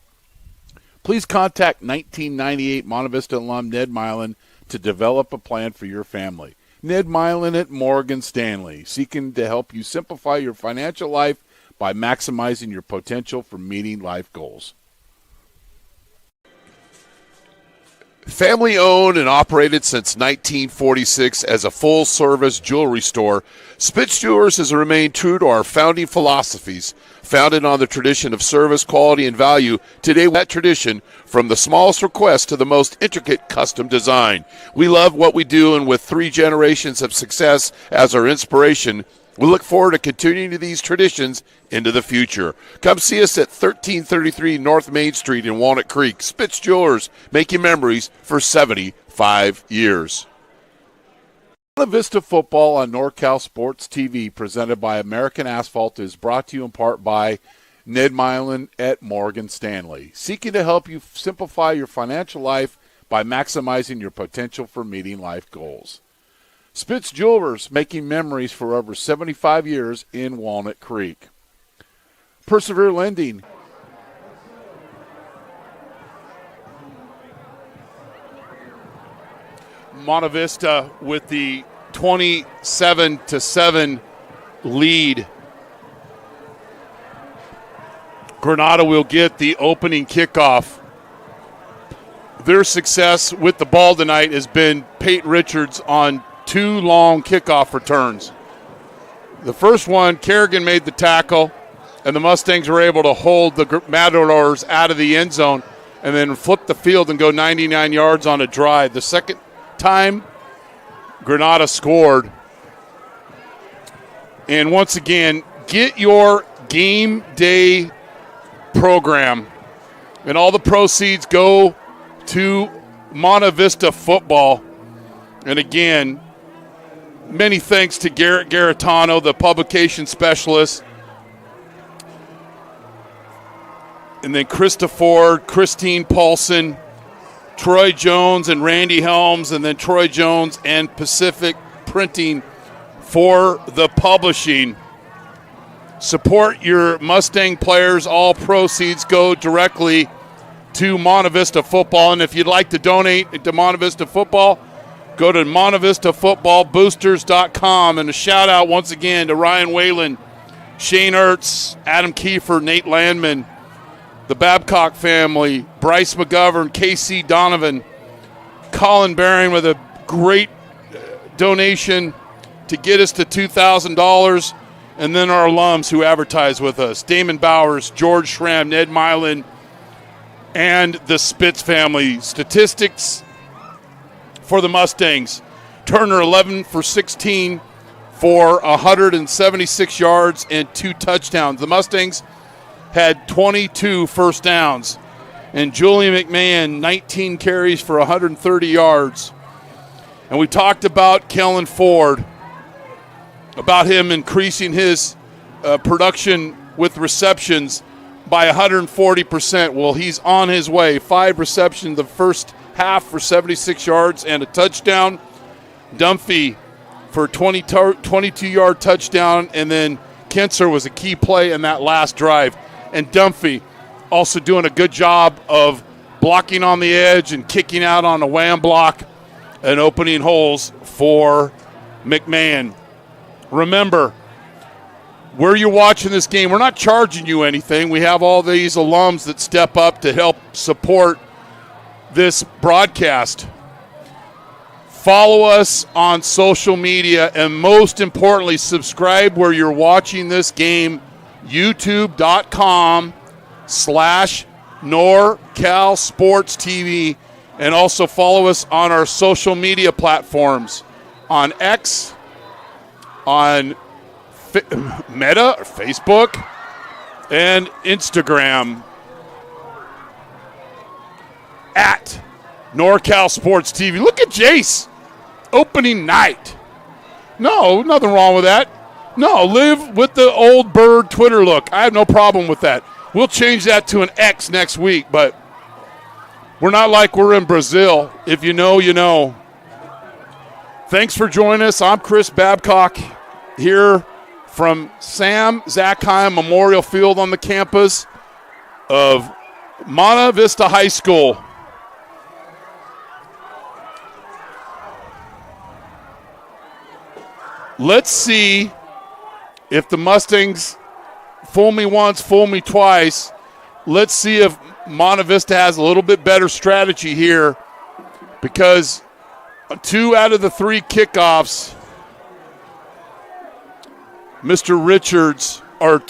Please contact 1998 Monte Vista alum Ned Milin to develop a plan for your family. Ned Milin at Morgan Stanley, seeking to help you simplify your financial life by maximizing your potential for meeting life goals. Family owned and operated since 1946 as a full-service jewelry store, Spitz Jewelers has remained true to our founding philosophies, founded on the tradition of service, quality, and value. Today, that tradition, from the smallest request to the most intricate custom design. We love what we do, and with 3 generations of success as our inspiration, we look forward to continuing these traditions into the future. Come see us at 1333 North Main Street in Walnut Creek. Spitz Jewelers, making memories for 75 years. Monte Vista Football on NorCal Sports TV, presented by American Asphalt, is brought to you in part by Ned Milin at Morgan Stanley, seeking to help you simplify your financial life by maximizing your potential for meeting life goals. Spitz Jewelers, making memories for over 75 years in Walnut Creek. Persevere Lending. Monte Vista with the 27-7 lead. Granada will get the opening kickoff. Their success with the ball tonight has been Peyton Richards on 2 long kickoff returns. The first one, Kerrigan made the tackle, and the Mustangs were able to hold the Matadors out of the end zone and then flip the field and go 99 yards on a drive. The second time, Granada scored. And once again, get your game day program, and all the proceeds go to Monte Vista Football. And again, many thanks to Garrett Garitano, the publication specialist, and then Krista Ford, Christine Paulson, Troy Jones and Randy Helms, and then Troy Jones and Pacific Printing for the publishing. Support your Mustang players. All proceeds go directly to Monte Vista Football. And if you'd like to donate to Monte Vista Football, go to MonteVistaFootballBoosters.com. And a shout out once again to Ryan Whalen, Shane Ertz, Adam Kiefer, Nate Landman, the Babcock family, Bryce McGovern, Casey Donovan, Colin Baring with a great donation to get us to $2,000, and then our alums who advertise with us, Damon Bowers, George Schramm, Ned Milin, and the Spitz family. Statistics for the Mustangs: Turner 11 for 16 for 176 yards and 2 touchdowns. The Mustangs had 22 first downs, and Julian McMahon 19 carries for 130 yards. And we talked about Kellen Ford, about him increasing his production with receptions by 140%. Well, he's on his way. 5 receptions the first half for 76 yards and a touchdown. Dunphy for a 22-yard touchdown, and then Kinser was a key play in that last drive. And Dunphy also doing a good job of blocking on the edge and kicking out on a wham block and opening holes for McMahon. Remember, where you're watching this game, we're not charging you anything. We have all these alums that step up to help support this broadcast. Follow us on social media, and most importantly, subscribe where you're watching this game, youtube.com/NorCal Sports TV, and also follow us on our social media platforms on X, on Meta, or Facebook, and Instagram at NorCal Sports TV. Look at Jace. Opening night. No, nothing wrong with that. No, live with the old bird Twitter look. I have no problem with that. We'll change that to an X next week, but we're not like we're in Brazil. If you know, you know. Thanks for joining us. I'm Chris Babcock here from Sam Zackheim Memorial Field on the campus of Monte Vista High School. Let's see if the Mustangs fool me once, fool me twice. Let's see if Monte Vista has a little bit better strategy here, because 2 out of the 3 kickoffs, Mr. Richards, or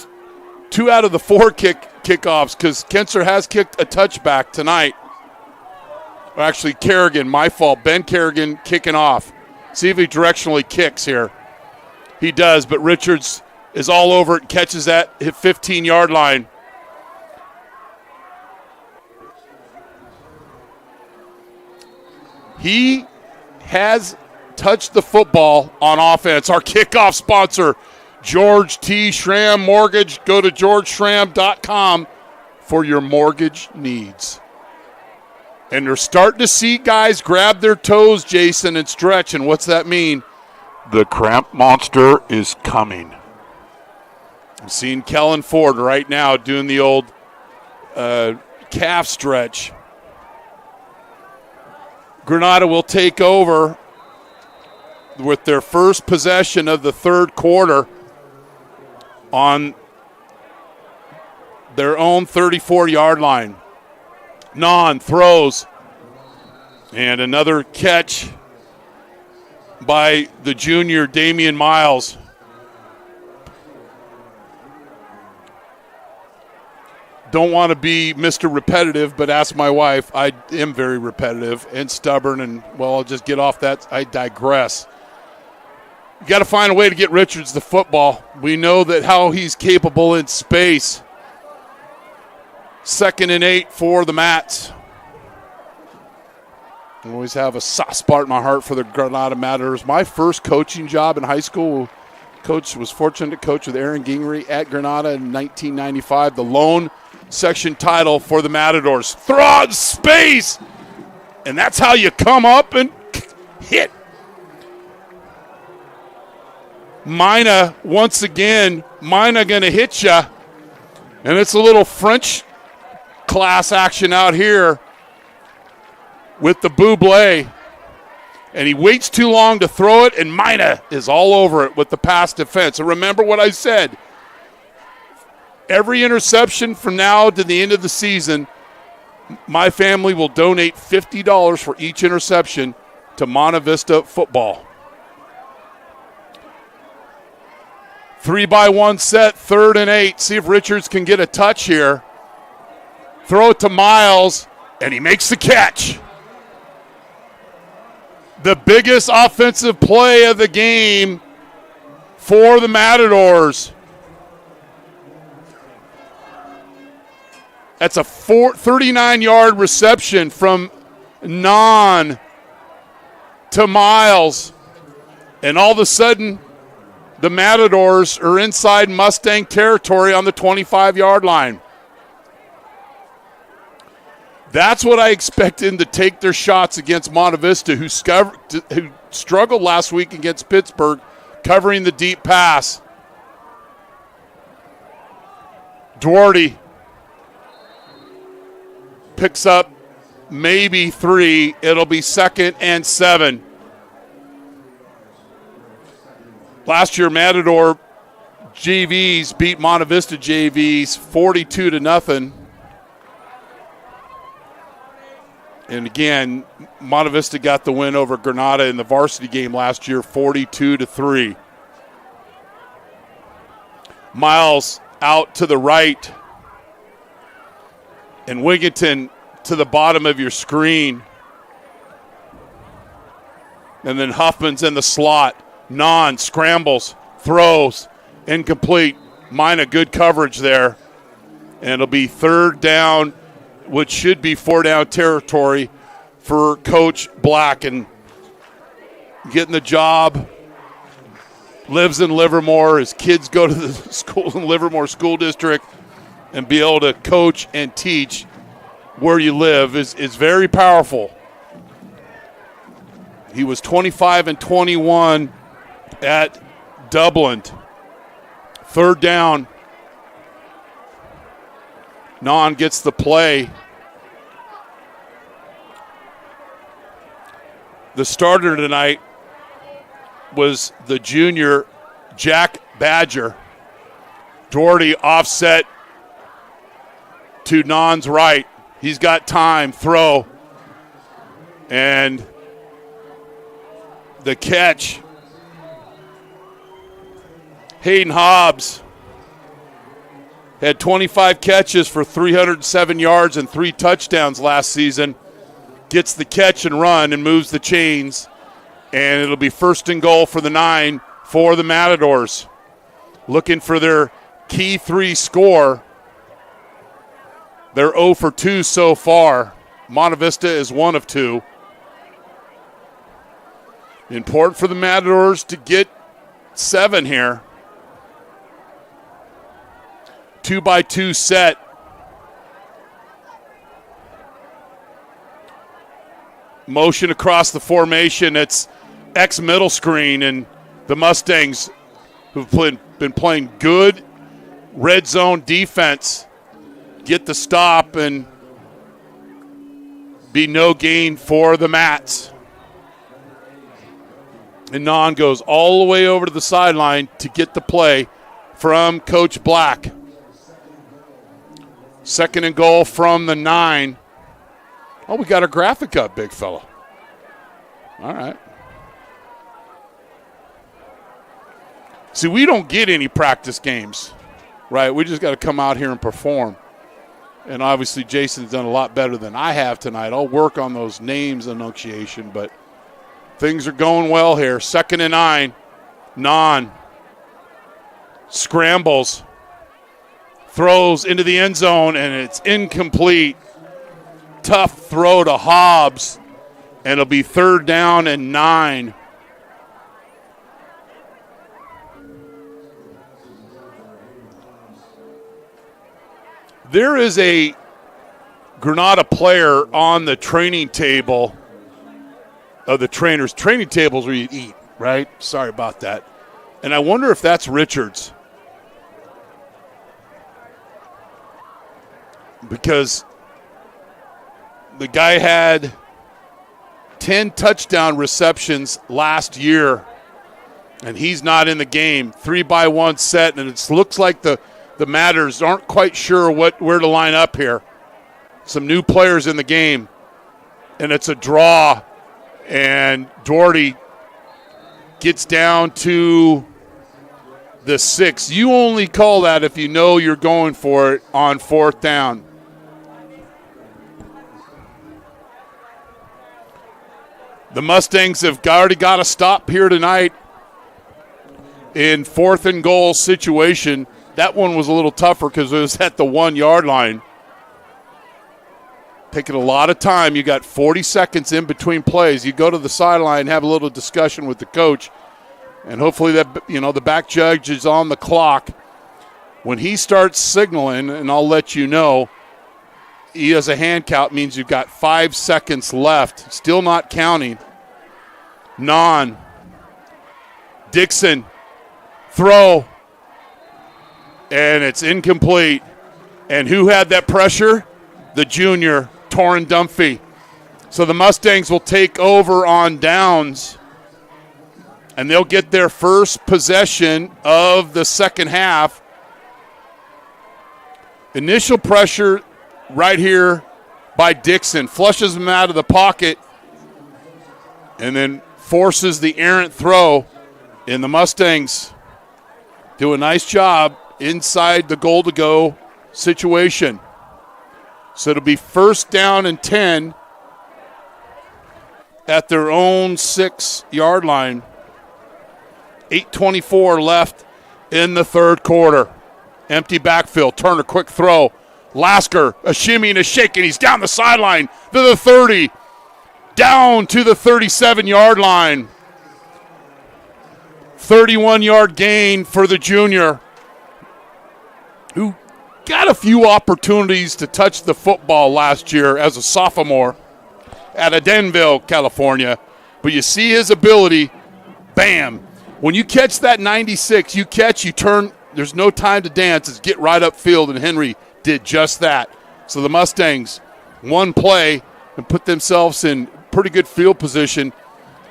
2 out of the 4 kickoffs, because Kentzer has kicked a touchback tonight. Or actually, Kerrigan, my fault. Ben Kerrigan kicking off. See if he directionally kicks here. He does, but Richards is all over it, catches that 15-yard line. He has touched the football on offense. Our kickoff sponsor, George T. Schramm Mortgage. Go to georgeschramm.com for your mortgage needs. And they're starting to see guys grab their toes, Jason, and stretch. And what's that mean? The cramp monster is coming. I'm seeing Kellen Ford right now doing the old calf stretch. Granada will take over with their first possession of the third quarter on their own 34-yard line. Non throws. And another catch by the junior Damian Miles. Don't want to be Mr. Repetitive, but ask my wife. I am very repetitive and stubborn, and, well, I'll just get off that. I digress. You got to find a way to get Richards the football. We know that how he's capable in space. 2nd and 8 for the Mats. I always have a soft spot in my heart for the Granada Matadors. My first coaching job in high school, was fortunate to coach with Aaron Gingery at Granada in 1995. The lone section title for the Matadors. Throw out space, and that's how you come up and hit. Mina, once again, Mina going to hit you. And it's a little French class action out here with the Bublé. And he waits too long to throw it, and Mina is all over it with the pass defense. And remember what I said. Every interception from now to the end of the season, my family will donate $50 for each interception to Monte Vista football. 3-by-1 set, 3rd and 8. See if Richards can get a touch here. Throw it to Miles, and he makes the catch. The biggest offensive play of the game for the Matadors. That's a 39-yard reception from Non to Miles. And all of a sudden, the Matadors are inside Mustang territory on the 25-yard line. That's what I expect them to take their shots against Monte Vista, who struggled last week against Pittsburgh, covering the deep pass. Duarte picks up maybe 3. It'll be 2nd and 7. Last year, Matador JVs beat Monte Vista JVs 42-0. And again, Monte Vista got the win over Granada in the varsity game last year, 42-3. Miles out to the right. And Wigginton to the bottom of your screen. And then Huffman's in the slot. Non scrambles, throws, incomplete. Mina, good coverage there. And it'll be third down, which should be four down territory for Coach Black. And getting the job, lives in Livermore. His kids go to the school in Livermore School District, and be able to coach and teach where you live is very powerful. He was 25-21 at Dublin. Third down. Non gets the play. The starter tonight was the junior Jack Badger. Doherty offset to Non's right. He's got time, throw, and the catch. Hayden Hobbs had 25 catches for 307 yards and 3 touchdowns last season. Gets the catch and run and moves the chains, and it'll be first and goal for the 9 for the Matadors. Looking for their key 3 score. They're 0 for 2 so far. Monte Vista is 1 of 2. Important for the Matadors to get 7 here. 2-by-2 set. Motion across the formation. It's middle screen, and the Mustangs, who've been playing good red zone defense, get the stop and be no gain for the Mats. And Non goes all the way over to the sideline to get the play from Coach Black. Second and goal from the 9. Oh, we got our graphic up, big fella. All right. See, we don't get any practice games, right? We just got to come out here and perform. And obviously Jason's done a lot better than I have tonight. I'll work on those names enunciation, but things are going well here. 2nd and 9. Non scrambles. Throws into the end zone, and it's incomplete. Tough throw to Hobbs, and it'll be 3rd down and 9. There is a Granada player on the training table of the trainers. Training tables where you eat, right? Sorry about that. And I wonder if that's Richards. Because the guy had 10 touchdown receptions last year, and he's not in the game. 3-by-1 set, and it looks like the Matters aren't quite sure where to line up here. Some new players in the game, and it's a draw, and Doherty gets down to the 6. You only call that if you know you're going for it on 4th down. The Mustangs have already got a stop here tonight in 4th and goal situation. That one was a little tougher because it was at the 1-yard line. Taking a lot of time. You got 40 seconds in between plays. You go to the sideline, have a little discussion with the coach, and hopefully that the back judge is on the clock. When he starts signaling, and I'll let you know, he has a hand count, means you've got 5 seconds left. Still not counting. Non. Dixon. Throw. And it's incomplete. And who had that pressure? The junior, Torrin Dunphy. So the Mustangs will take over on downs And they'll get their first possession of the second half. Initial pressure right here by Dixon. Flushes him out of the pocket and then forces the errant throw. And the Mustangs do a nice job inside the goal-to-go situation. So it'll be first down and 10 at their own 6-yard line. 8:24 left in the third quarter. Empty backfield. Turner, quick throw. Lasker, a shimmy and a shake, and he's down the sideline to the 30. Down to the 37-yard line. 31-yard gain for the junior, who got a few opportunities to touch the football last year as a sophomore out of Denville, California. But you see his ability. Bam. When you catch that 96, you turn, there's no time to dance. It's get right upfield, and Henry did just that. So the Mustangs, one play, and put themselves in pretty good field position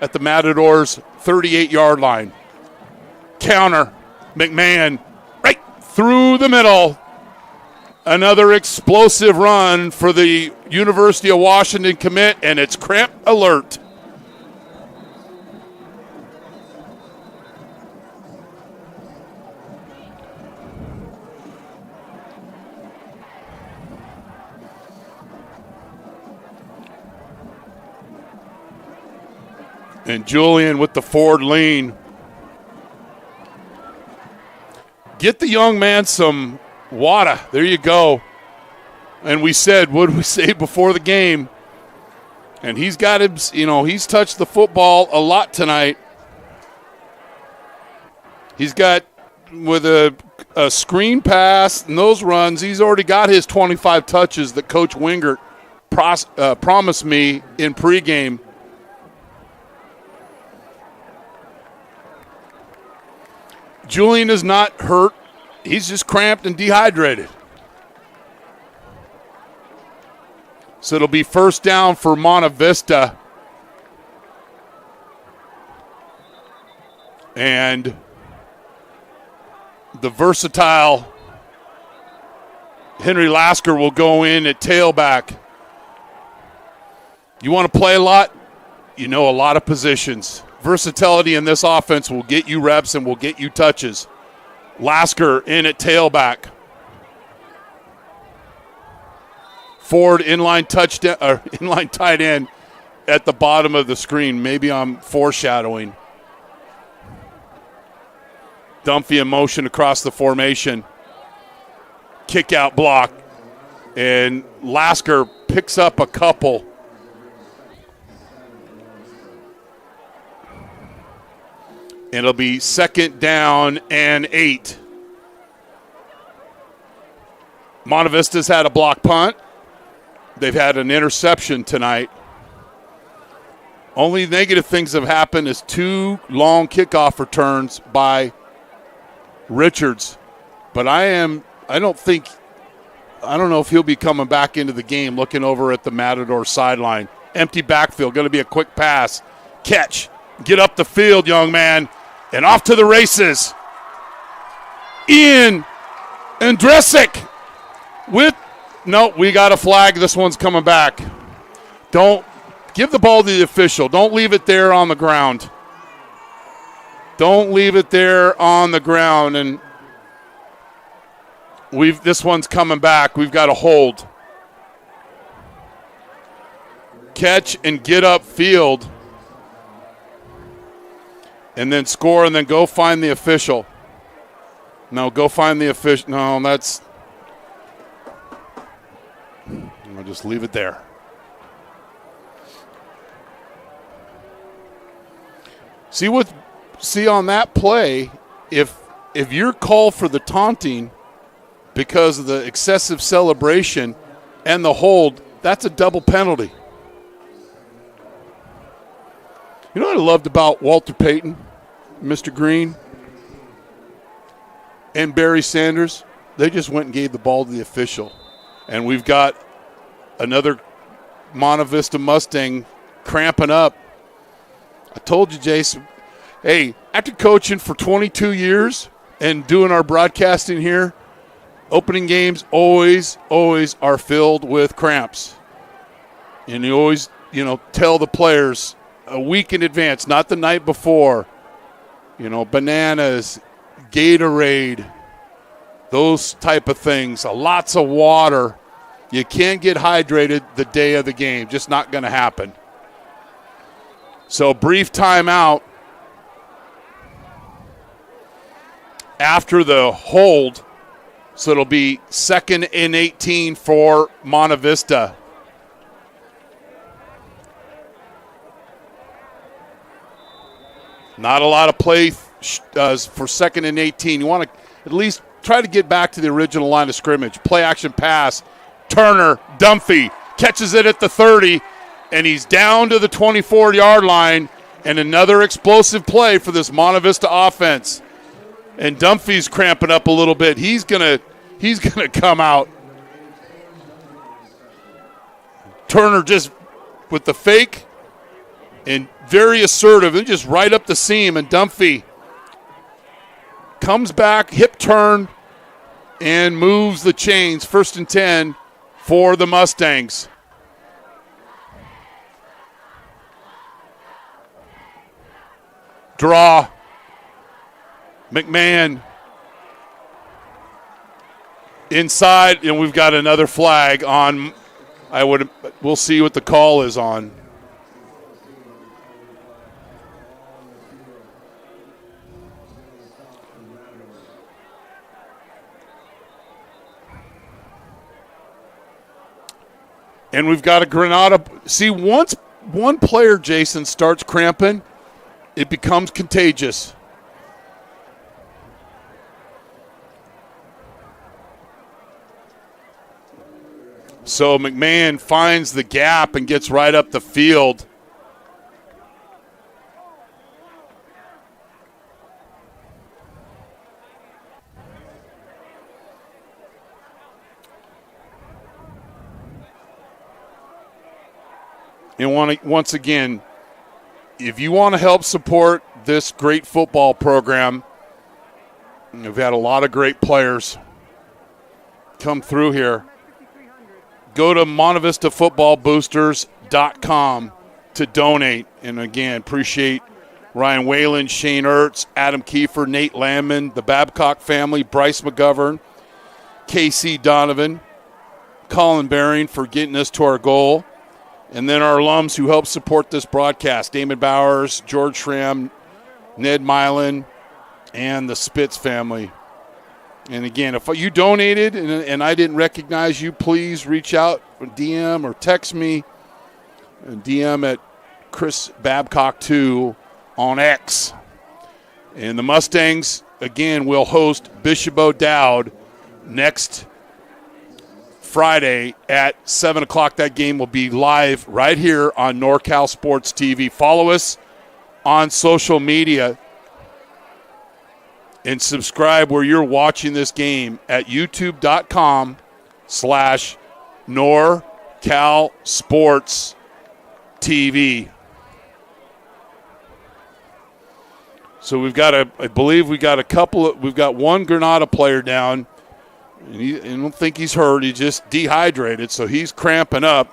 at the Matadors' 38-yard line. Counter, McMahon, right through the middle. Another explosive run for the University of Washington commit, and it's cramp alert. And Julian with the forward lean. Get the young man some water. There you go. And we said, what did we say before the game? And he's got him, he's touched the football a lot tonight. He's got, with a screen pass and those runs, he's already got his 25 touches that Coach Wingert promised me in pregame. Julian is not hurt. He's just cramped and dehydrated. So it'll be first down for Monte Vista. And the versatile Henry Lasker will go in at tailback. You want to play a lot? You know a lot of positions. Versatility in this offense will get you reps and will get you touches. Lasker in at tailback. Ford inline touchdown or inline tight end at the bottom of the screen. Maybe I'm foreshadowing. Dunphy in motion across the formation. Kick out block. And Lasker picks up a couple. And it'll be second down and 8. Monte Vista's had a block punt. They've had an interception tonight. Only negative things have happened is 2 long kickoff returns by Richards. But I don't know if he'll be coming back into the game. Looking over at the Matador sideline. Empty backfield, going to be a quick pass. Catch. Get up the field, young man. And off to the races. Ian Andresic we got a flag. This one's coming back. Don't give the ball to the official. Don't leave it there on the ground. Don't leave it there on the ground. And this one's coming back. We've got a hold. Catch and get upfield. And then score and then go find the official. No, go find the official. No, that's. I'll just leave it there. See on that play, if you're called for the taunting because of the excessive celebration and the hold, that's a double penalty. You know what I loved about Walter Payton, Mr. Green, and Barry Sanders? They just went and gave the ball to the official. And we've got another Monte Vista Mustang cramping up. I told you, Jason, Hey, after coaching for 22 years and doing our broadcasting here, opening games always are filled with cramps. And you always, tell the players a week in advance, not the night before. Bananas, Gatorade, those type of things, lots of water. You can't get hydrated the day of the game. Just not going to happen. So brief timeout after the hold. So it'll be 2nd and 18 for Monte Vista. Not a lot of play for 2nd and 18. You want to at least try to get back to the original line of scrimmage. Play action pass. Turner, Dunphy catches it at the 30, and he's down to the 24-yard line. And another explosive play for this Monte Vista offense. And Dunphy's cramping up a little bit. He's gonna come out. Turner just with the fake and very assertive and just right up the seam. And Dunphy comes back, hip turn, and moves the chains. 1st and 10 for the Mustangs. Draw. McMahon inside, and we've got another flag on. We'll see what the call is on. And we've got a Granada. See, once one player, Jason, starts cramping, it becomes contagious. So McMahon finds the gap and gets right up the field. And once again, if you want to help support this great football program, we've had a lot of great players come through here. Go to MonteVistaFootballBoosters.com to donate. And again, appreciate Ryan Whalen, Shane Ertz, Adam Kiefer, Nate Landman, the Babcock family, Bryce McGovern, KC Donovan, Colin Baring for getting us to our goal. And then our alums who help support this broadcast, Damon Bowers, George Schramm, Ned Milin, and the Spitz family. And again, if you donated and I didn't recognize you, please reach out, DM or text me. DM at Chris Babcock 2 on X. And the Mustangs, again, will host Bishop O'Dowd next Friday at 7 o'clock. That game will be live right here on NorCal Sports TV. Follow us on social media and subscribe where you're watching this game at youtube.com/NorCal Sports TV. So we've got we've got one Granada player down. And I don't think he's hurt. He's just dehydrated, so he's cramping up.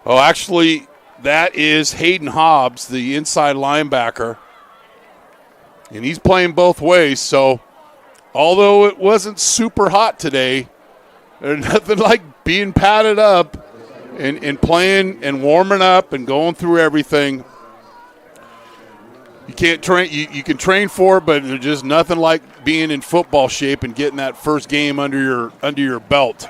Oh, actually, that is Hayden Hobbs, the inside linebacker. And he's playing both ways, so although it wasn't super hot today, there's nothing like being padded up and playing and warming up and going through everything. You can't train. You can train for it, but there's just nothing like being in football shape and getting that first game under your belt.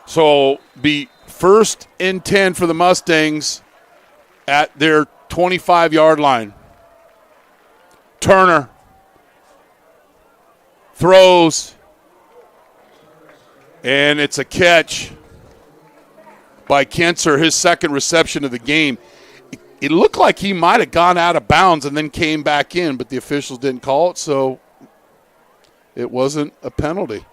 So be 1st and 10 for the Mustangs at their 25-yard line. Turner throws, and it's a catch by Kentzer, his second reception of the game. It looked like he might have gone out of bounds and then came back in, but the officials didn't call it, so it wasn't a penalty.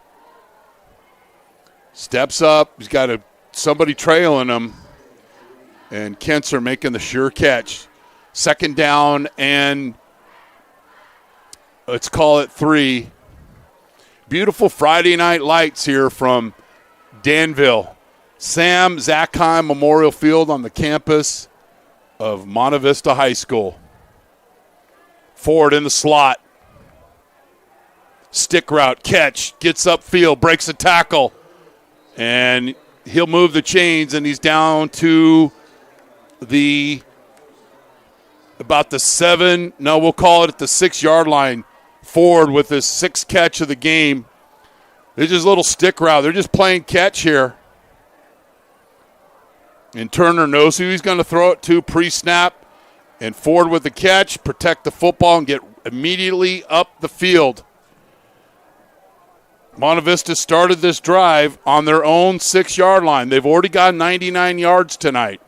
Steps up. He's got somebody trailing him. And Kentzer making the sure catch. Second down and let's call it 3. Beautiful Friday night lights here from Danville. Sam Zackheim Memorial Field on the campus of Monte Vista High School. Ford in the slot. Stick route, catch, gets upfield, breaks a tackle. And he'll move the chains, and he's down to about the 7, no, we'll call it at the 6-yard line. Ford with his 6th catch of the game. It's just a little stick route. They're just playing catch here. And Turner knows who he's going to throw it to pre-snap. And Ford with the catch, protect the football, and get immediately up the field. Monte Vista started this drive on their own 6-yard line. They've already got 99 yards tonight.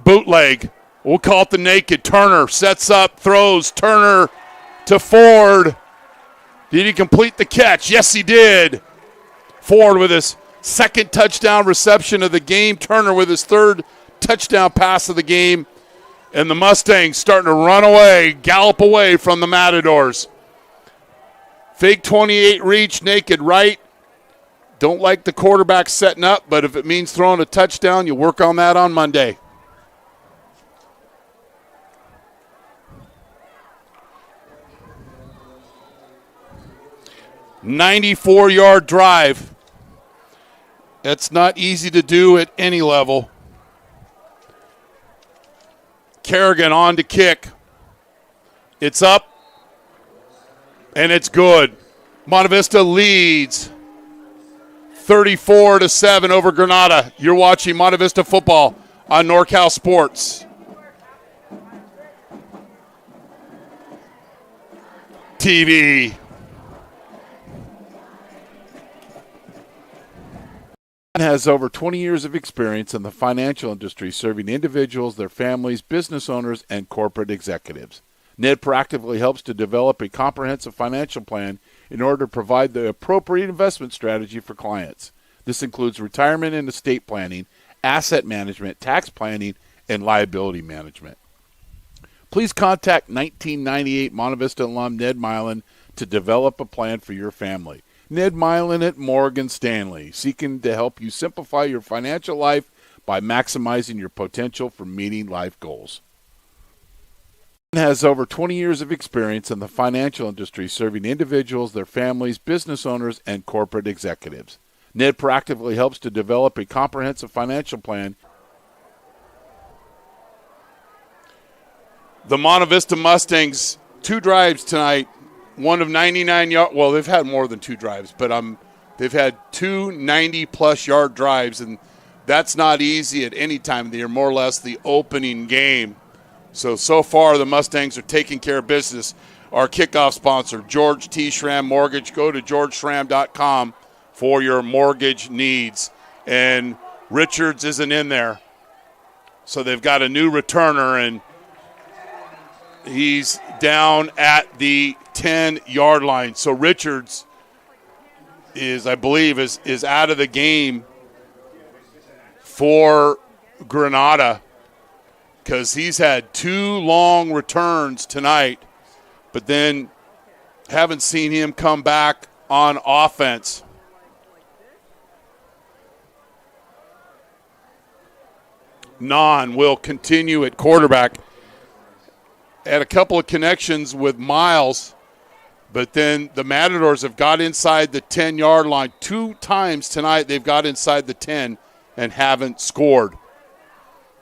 Bootleg. We'll call it the naked. Turner sets up, throws. Turner to Ford. Did he complete the catch? Yes, he did. Ford with his 2nd touchdown reception of the game. Turner with his 3rd touchdown pass of the game. And the Mustangs starting to run away, gallop away from the Matadors. Fake 28 reach, naked right. Don't like the quarterback setting up, but if it means throwing a touchdown, you work on that on Monday. "94-yard drive. That's not easy to do at any level. Kerrigan on to kick. It's up, and it's good. Monte Vista leads 34-7 over Granada. You're watching Monte Vista football on NorCal Sports. TV. Has over 20 years of experience in the financial industry, serving individuals, their families, business owners, and corporate executives. Ned proactively helps to develop a comprehensive financial plan in order to provide the appropriate investment strategy for clients. This includes retirement and estate planning, asset management, tax planning, and liability management. Please contact 1998 Monte Vista alum Ned Milin to develop a plan for your family. Ned Milin at Morgan Stanley, seeking to help you simplify your financial life by maximizing your potential for meeting life goals. Has over 20 years of experience in the financial industry, serving individuals, their families, business owners, and corporate executives. Ned proactively helps to develop a comprehensive financial plan. The Monte Vista Mustangs, 2 drives tonight. One of 99 yards. Well, they've had more than 2 drives, but they've had 2 90-plus yard drives, and that's not easy at any time of the year, more or less the opening game. So far the Mustangs are taking care of business. Our kickoff sponsor, George T. Schramm Mortgage. Go to georgeschramm.com for your mortgage needs. And Richards isn't in there, so they've got a new returner, and he's down at the 10-yard line. So Richards is, I believe, is out of the game for Granada because he's had 2 long returns tonight, but then haven't seen him come back on offense. Non will continue at quarterback. Had a couple of connections with Miles, but then the Matadors have got inside the 10-yard line. 2 times tonight they've got inside the 10 and haven't scored.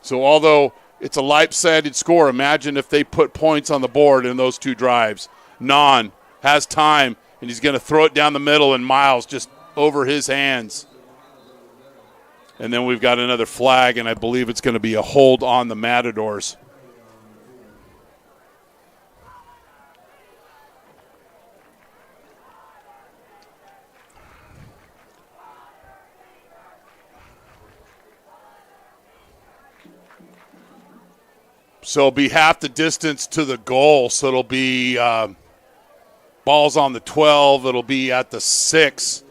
So although it's a lopsided score, imagine if they put points on the board in those 2 drives. Non has time, and he's going to throw it down the middle, and Miles just over his hands. And then we've got another flag, and I believe it's going to be a hold on the Matadors. So it'll be half the distance to the goal. So it'll be Ball's on the 12. It'll be at the 6.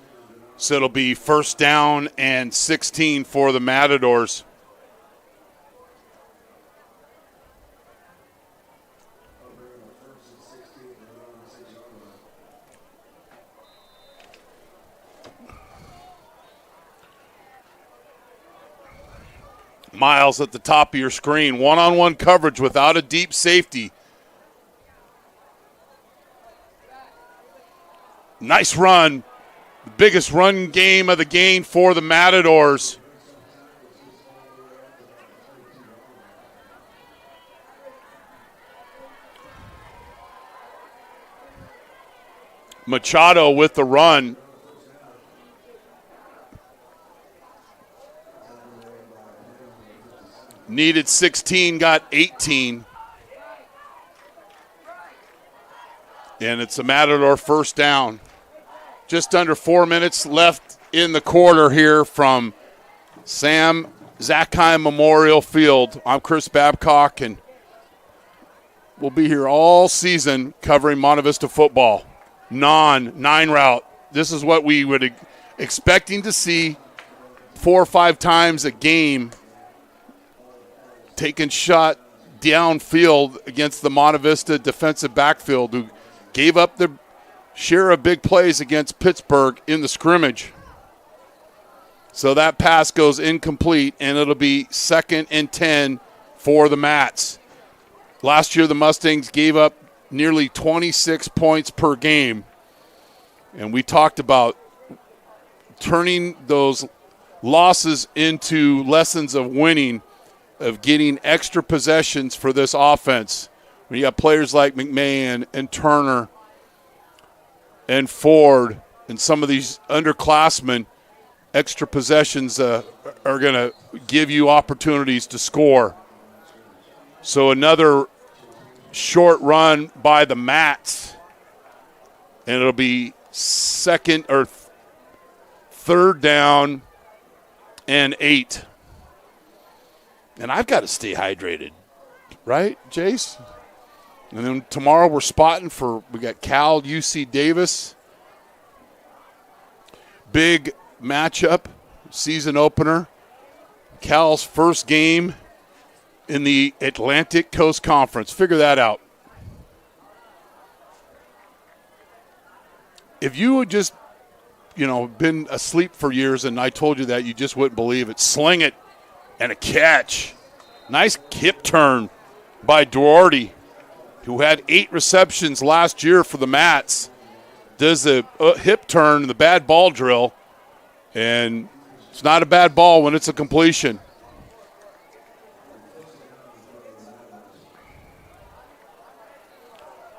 So it'll be first down and 16 for the Matadors. Miles at the top of your screen. One-on-one coverage without a deep safety. Nice run. The biggest run game of the game for the Matadors. Machado with the run. Needed 16, got 18. And it's a Matador first down. Just under 4 minutes left in the quarter here from Sam Zackheim Memorial Field. I'm Chris Babcock, and we'll be here all season covering Monte Vista football. 9 route. This is what we would expecting to see 4 or 5 times a game. Taking shot downfield against the Monte Vista defensive backfield, who gave up their share of big plays against Pittsburgh in the scrimmage. So that pass goes incomplete, and it'll be 2nd and 10 for the Mats. Last year, the Mustangs gave up nearly 26 points per game, and we talked about turning those losses into lessons of winning, of getting extra possessions for this offense. When you got players like McMahon and Turner and Ford and some of these underclassmen, extra possessions are going to give you opportunities to score. So another short run by the Mats, and it'll be 3rd down and 8. And I've got to stay hydrated, right, Jace? And then tomorrow we're spotting we got Cal, UC Davis. Big matchup, season opener. Cal's first game in the Atlantic Coast Conference. Figure that out. If you had just, been asleep for years and I told you that, you just wouldn't believe it. Sling it. And a catch. Nice hip turn by Duarte, who had 8 receptions last year for the Mats. Does a hip turn in the bad ball drill, and it's not a bad ball when it's a completion.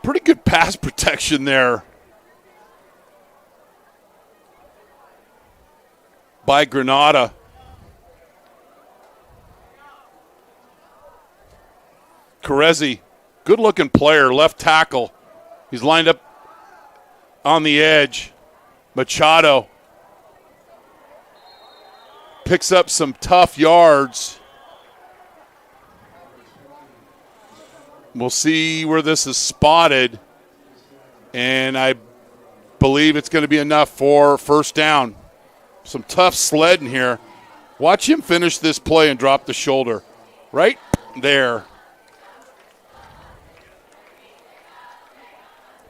Pretty good pass protection there by Granada. Carezzi, good-looking player, left tackle. He's lined up on the edge. Machado picks up some tough yards. We'll see where this is spotted, and I believe it's going to be enough for first down. Some tough sledding here. Watch him finish this play and drop the shoulder. Right there.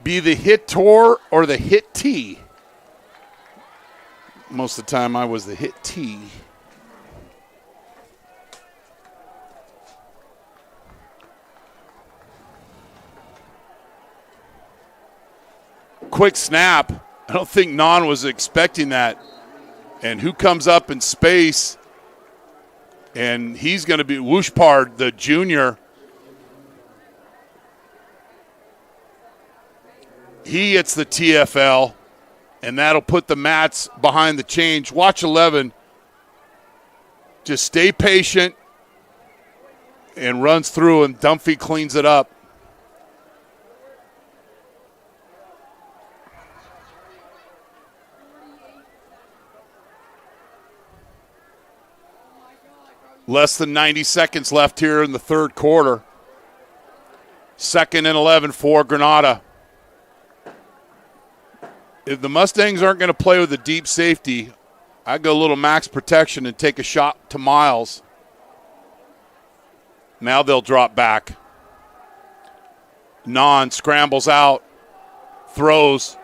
Be the hit-tor or the hit-tee. Most of the time I was the hit-tee. Quick snap. I don't think Non was expecting that. And who comes up in space? And he's going to be Wooshpard, the junior. He hits the TFL, and that'll put the Mats behind the change. Watch 11. Just stay patient and runs through, and Dunphy cleans it up. Less than 90 seconds left here in the third quarter. 2nd and 11 for Granada. if the Mustangs aren't going to play with a deep safety, I'd go a little max protection and take a shot to Miles. Now they'll drop back. Non scrambles out, throws.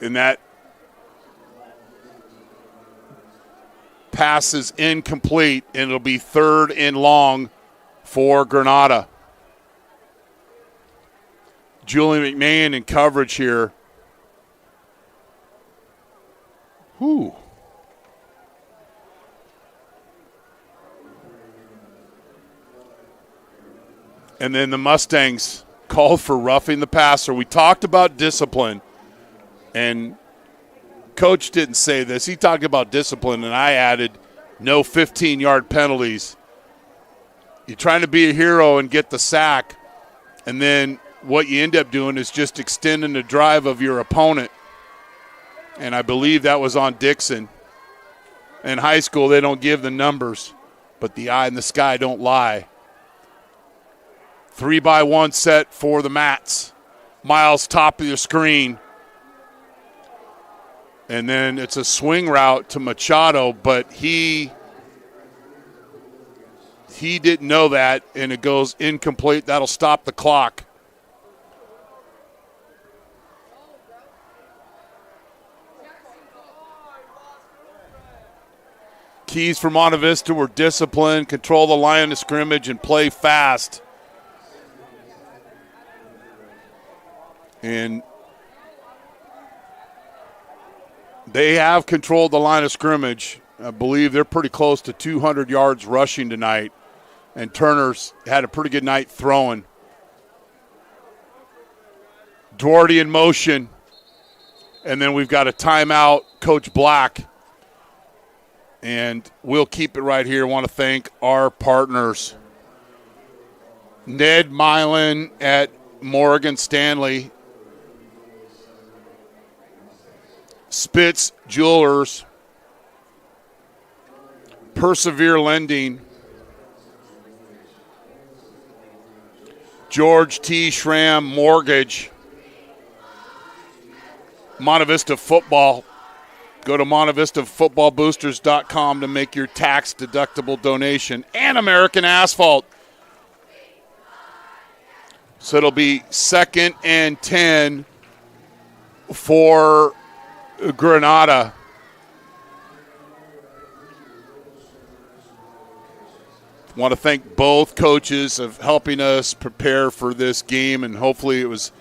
And that pass is incomplete, and it'll be 3rd and long for Granada. Julian McMahon in coverage here. Whew. And then the Mustangs called for roughing the passer. We talked about discipline, and Coach didn't say this. He talked about discipline, and I added no 15-yard penalties. You're trying to be a hero and get the sack, and then what you end up doing is just extending the drive of your opponent. And I believe that was on Dixon. In high school, they don't give the numbers, but the eye in the sky don't lie. 3-by-1 set for the Mats. Miles top of your screen. And then it's a swing route to Machado, but he didn't know that, and it goes incomplete. That'll stop the clock. Keys for Monte Vista were discipline, control the line of scrimmage, and play fast. And they have controlled the line of scrimmage. I believe they're pretty close to 200 yards rushing tonight. And Turner's had a pretty good night throwing. Doherty in motion. And then we've got a timeout, Coach Black. And we'll keep it right here. I want to thank our partners. Ned Milin at Morgan Stanley. Spitz Jewelers. Persevere Lending. George T. Schramm Mortgage. Monte Vista Football. Go to MonteVistaFootballBoosters.com to make your tax-deductible donation. And American Asphalt. So it'll be 2nd and 10 for Granada. I want to thank both coaches of helping us prepare for this game, and hopefully it was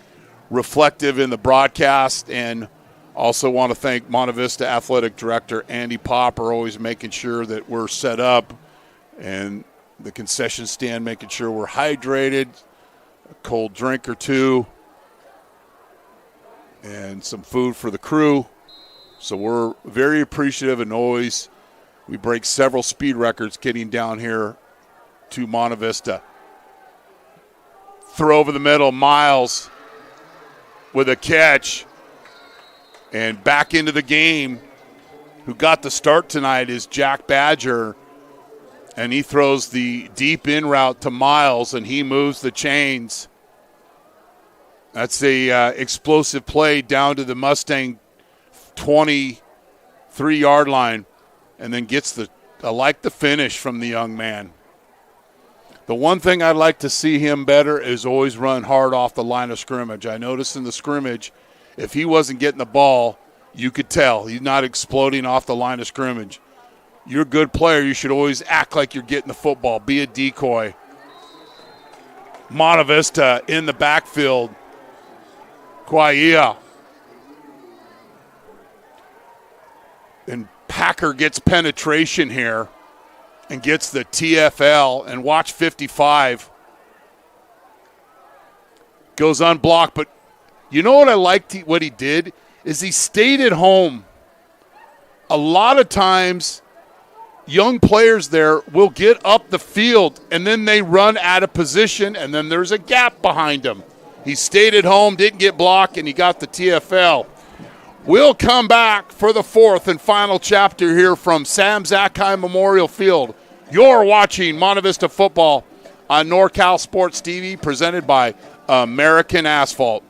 reflective in the broadcast. And also want to thank Monte Vista Athletic Director Andy Popper, always making sure that we're set up, and the concession stand making sure we're hydrated, a cold drink or two, and some food for the crew. So we're very appreciative, and always we break several speed records getting down here to Monte Vista. Throw over the middle, Miles with a catch. And back into the game, who got the start tonight is Jack Badger. And he throws the deep in route to Miles, and he moves the chains. That's a explosive play down to the Mustang 23-yard line, and then gets I like the finish from the young man. The one thing I'd like to see him better is always run hard off the line of scrimmage. I noticed in the scrimmage, if he wasn't getting the ball, you could tell he's not exploding off the line of scrimmage. You're a good player. You should always act like you're getting the football. Be a decoy. Monte Vista in the backfield. Quaia. And Packer gets penetration here and gets the TFL. And watch 55. Goes unblocked, but you know what I liked what he did is he stayed at home. A lot of times young players there will get up the field and then they run out of position and then there's a gap behind them. He stayed at home, didn't get blocked, and he got the TFL. We'll come back for the 4th and final chapter here from Sam Zackheim Memorial Field. You're watching Monte Vista Football on NorCal Sports TV, presented by American Asphalt.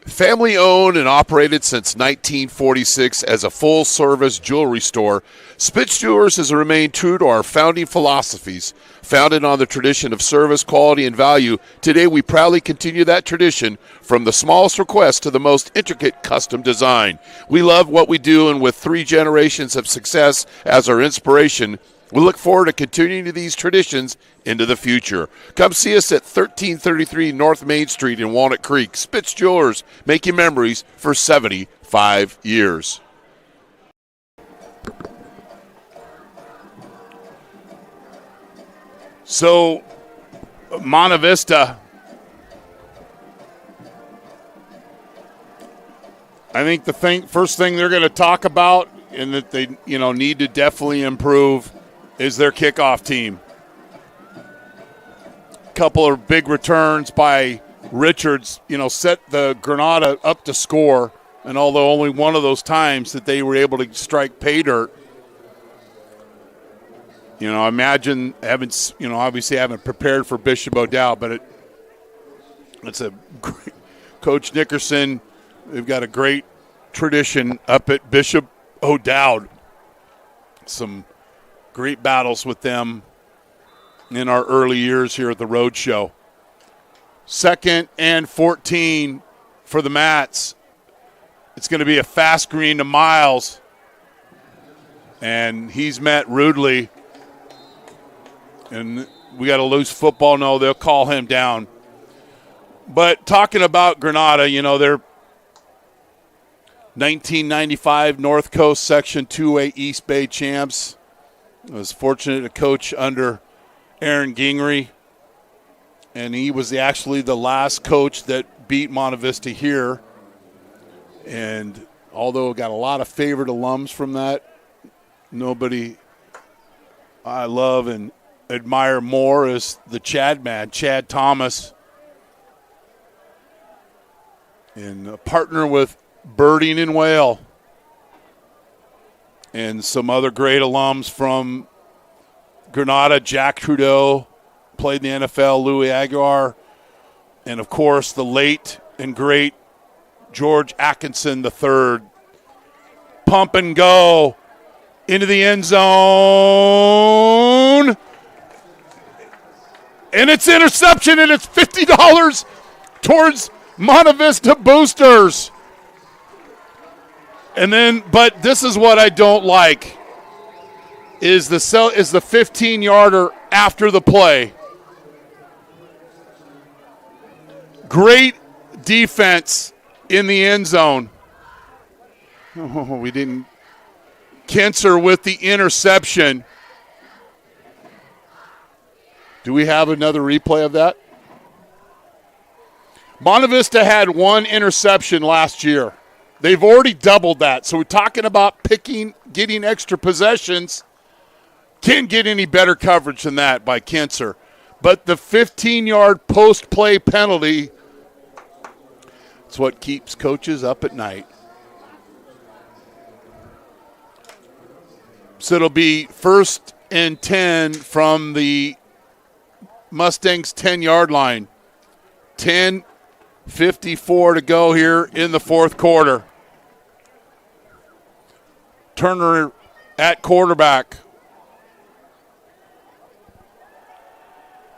Family owned and operated since 1946 as a full-service jewelry store, Spitz Jewelers has remained true to our founding philosophies. Founded on the tradition of service, quality, and value, today we proudly continue that tradition from the smallest request to the most intricate custom design. We love what we do, and with 3 generations of success as our inspiration, we look forward to continuing these traditions into the future. Come see us at 1333 North Main Street in Walnut Creek. Spitz Jewelers, making memories for 75 years. So, Monte Vista, I think the first thing they're going to talk about, and that they need to definitely improve, is their kickoff team. Couple of big returns by Richards, set the Granada up to score, and although only one of those times that they were able to strike pay dirt, I imagine obviously haven't prepared for Bishop O'Dowd, but it's a great, Coach Nickerson, they've got a great tradition up at Bishop O'Dowd. Some great battles with them in our early years here at the Road Show. 2nd and 14 for the Mats. It's going to be a fast green to Miles, and he's met rudely. And we got a loose football. No, they'll call him down. But talking about Granada, they're 1995 North Coast Section 2A East Bay champs. I was fortunate to coach under Aaron Gingrey, and he was actually the last coach that beat Monte Vista here. And although got a lot of favorite alums from that, nobody I love and admire more is the Chad man, Chad Thomas, and a partner with Birding and Whale, and some other great alums from Granada. Jack Trudeau played in the NFL, Louis Aguilar, and, of course, the late and great George Atkinson III. Pump and go into the end zone. And it's interception, and it's $50 towards Monte Vista boosters. And then, but this is what I don't like, is the 15-yarder after the play. Great defense in the end zone. Oh, we didn't. Kinser with the interception. Do we have another replay of that? Monte Vista had 1 interception last year. They've already doubled that. So we're talking about getting extra possessions. Can't get any better coverage than that by Kinser. But the 15-yard post-play penalty, it's what keeps coaches up at night. So it'll be 1st and 10 from the Mustangs 10-yard line. 10:54 to go here in the 4th quarter. Turner at quarterback.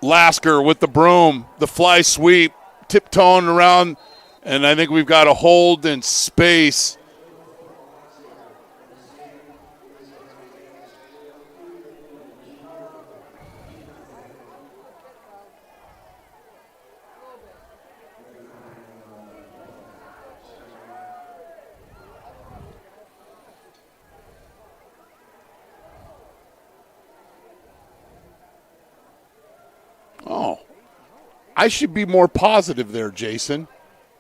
Lasker with the broom, the fly sweep, tiptoeing around, and I think we've got a hold in space. Oh, I should be more positive there, Jason.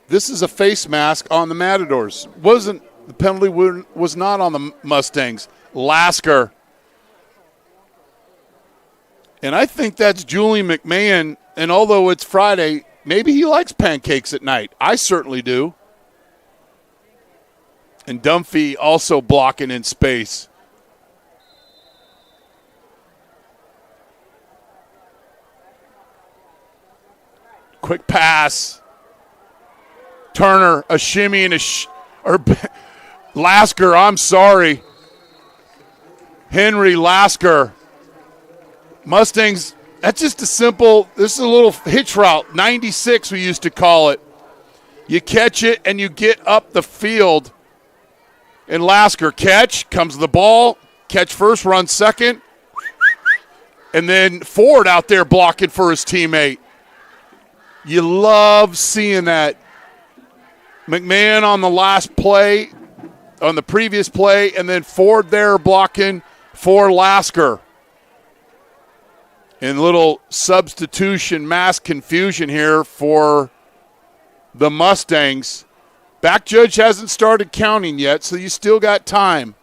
This is a face mask on the Matadors. The penalty was not on the Mustangs. Lasker. And I think that's Julian McMahon, and although it's Friday, maybe he likes pancakes at night. I certainly do. And Dunphy also blocking in space. Quick pass. Turner, a shimmy and Lasker, I'm sorry. Henry Lasker. Mustangs, that's just this is a little hitch route. 96 we used to call it. You catch it and you get up the field. And Lasker comes the ball, catch first, run second. And then Ford out there blocking for his teammate. You love seeing that. McMahon on the last play, on the previous play, and then Ford there blocking for Lasker. And little substitution mass confusion here for the Mustangs. Back judge hasn't started counting yet, so you still got time.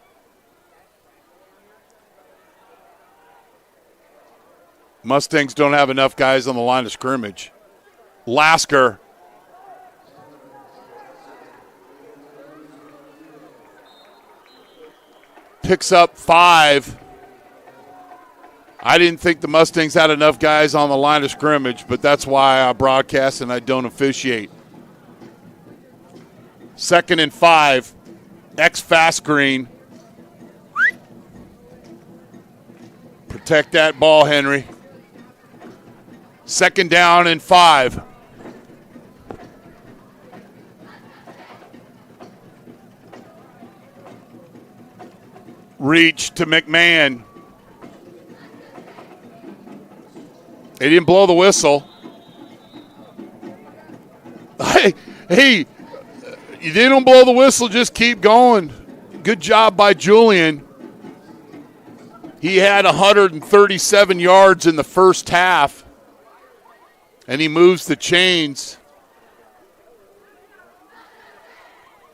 Mustangs don't have enough guys on the line of scrimmage. Lasker. Picks up 5. I didn't think the Mustangs had enough guys on the line of scrimmage, but that's why I broadcast and I don't officiate. 2nd and 5. Fast green. Protect that ball, Henry. 2nd down and 5. Reach to McMahon. They didn't blow the whistle. Hey, you didn't blow the whistle, just keep going. Good job by Julian. He had 137 yards in the first half, and he moves the chains.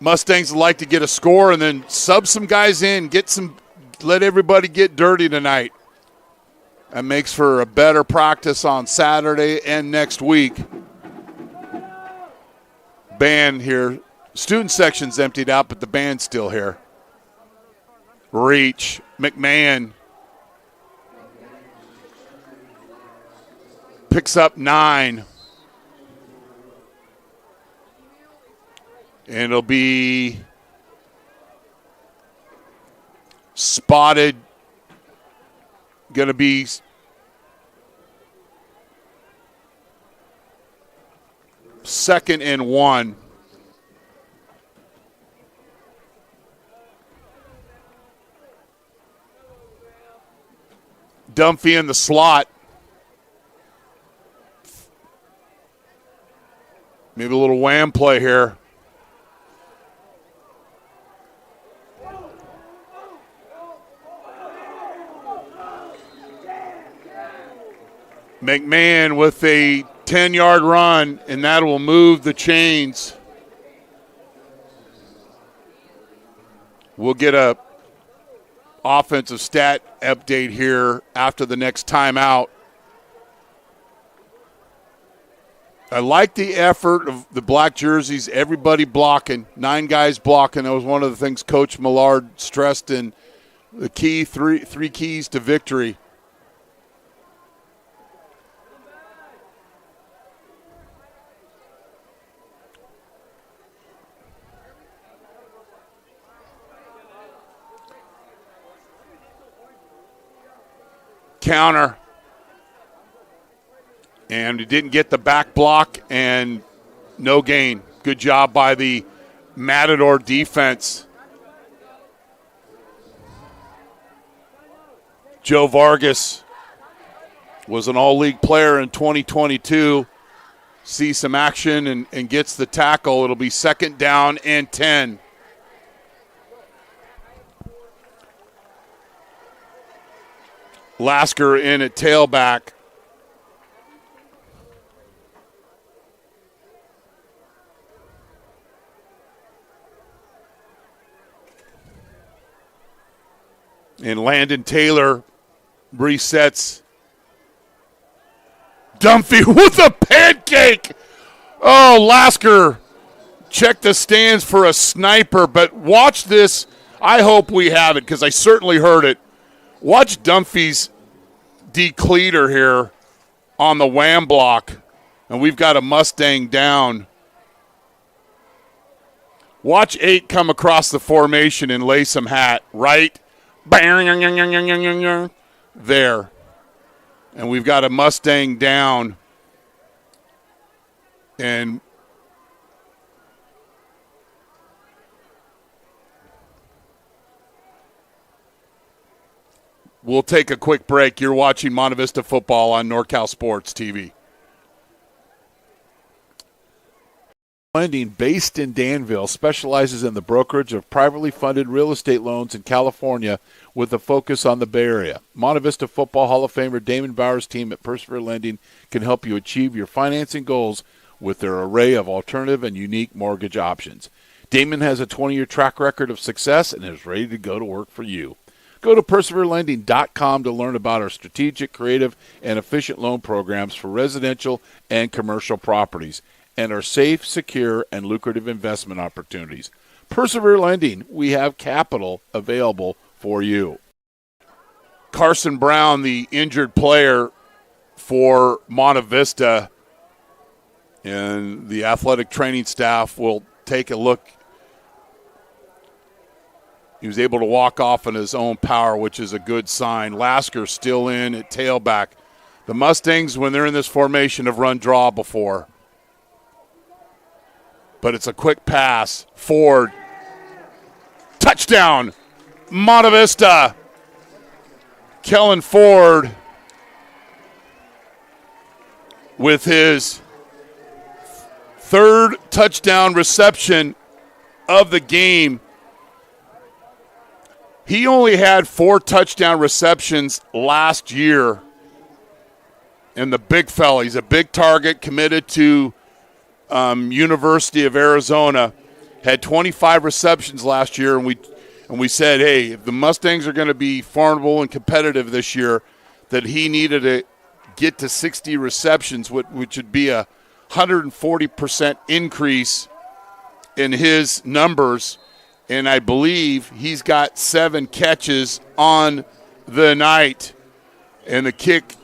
Mustangs would like to get a score and then sub some guys in, let everybody get dirty tonight. That makes for a better practice on Saturday and next week. Band here. Student section's emptied out, but the band's still here. Reach. McMahon. Picks up 9. And it'll be spotted. Going to be second and 1. Dunphy in the slot. Maybe a little wham play here. McMahon with a 10-yard run, and that will move the chains. We'll get a offensive stat update here after the next timeout. I like the effort of the black jerseys, everybody blocking, 9 guys blocking. That was one of the things Coach Millard stressed in the key, three keys to victory. Counter. And he didn't get the back block and no gain. Good job by the Matador defense. Joe Vargas was an all-league player in 2022. Sees some action and gets the tackle. It'll be 2nd down and 10. Lasker in at tailback. And Landon Taylor resets. Dunphy with a pancake. Oh, Lasker check the stands for a sniper, but watch this. I hope we have it because I certainly heard it. Watch Dunphy's decleater here on the wham block. And we've got a Mustang down. Watch 8 come across the formation and lay some hat right there. And we've got a Mustang down. And we'll take a quick break. You're watching Monte Vista football on NorCal Sports TV. Lending, based in Danville, specializes in the brokerage of privately funded real estate loans in California with a focus on the Bay Area. Monte Vista Football Hall of Famer Damon Bauer's team at Persevere Lending can help you achieve your financing goals with their array of alternative and unique mortgage options. Damon has a 20-year track record of success and is ready to go to work for you. Go to perseverelending.com to learn about our strategic, creative, and efficient loan programs for residential and commercial properties and our safe, secure, and lucrative investment opportunities. Persevere Lending, we have capital available for you. Carson Brown, the injured player for Monte Vista, and the athletic training staff will take a look. He was able to walk off on his own power, which is a good sign. Lasker still in at tailback. The Mustangs, when they're in this formation, have run draw before. But it's a quick pass. Ford. Touchdown. Monte Vista. Kellen Ford with his third touchdown reception of the game. He only had 4 touchdown receptions last year. And the big fella, he's a big target, committed to University of Arizona, had 25 receptions last year, and we said, hey, if the Mustangs are going to be formidable and competitive this year, that he needed to get to 60 receptions, which would be a 140% increase in his numbers. And I believe he's got 7 catches on the night. And the kick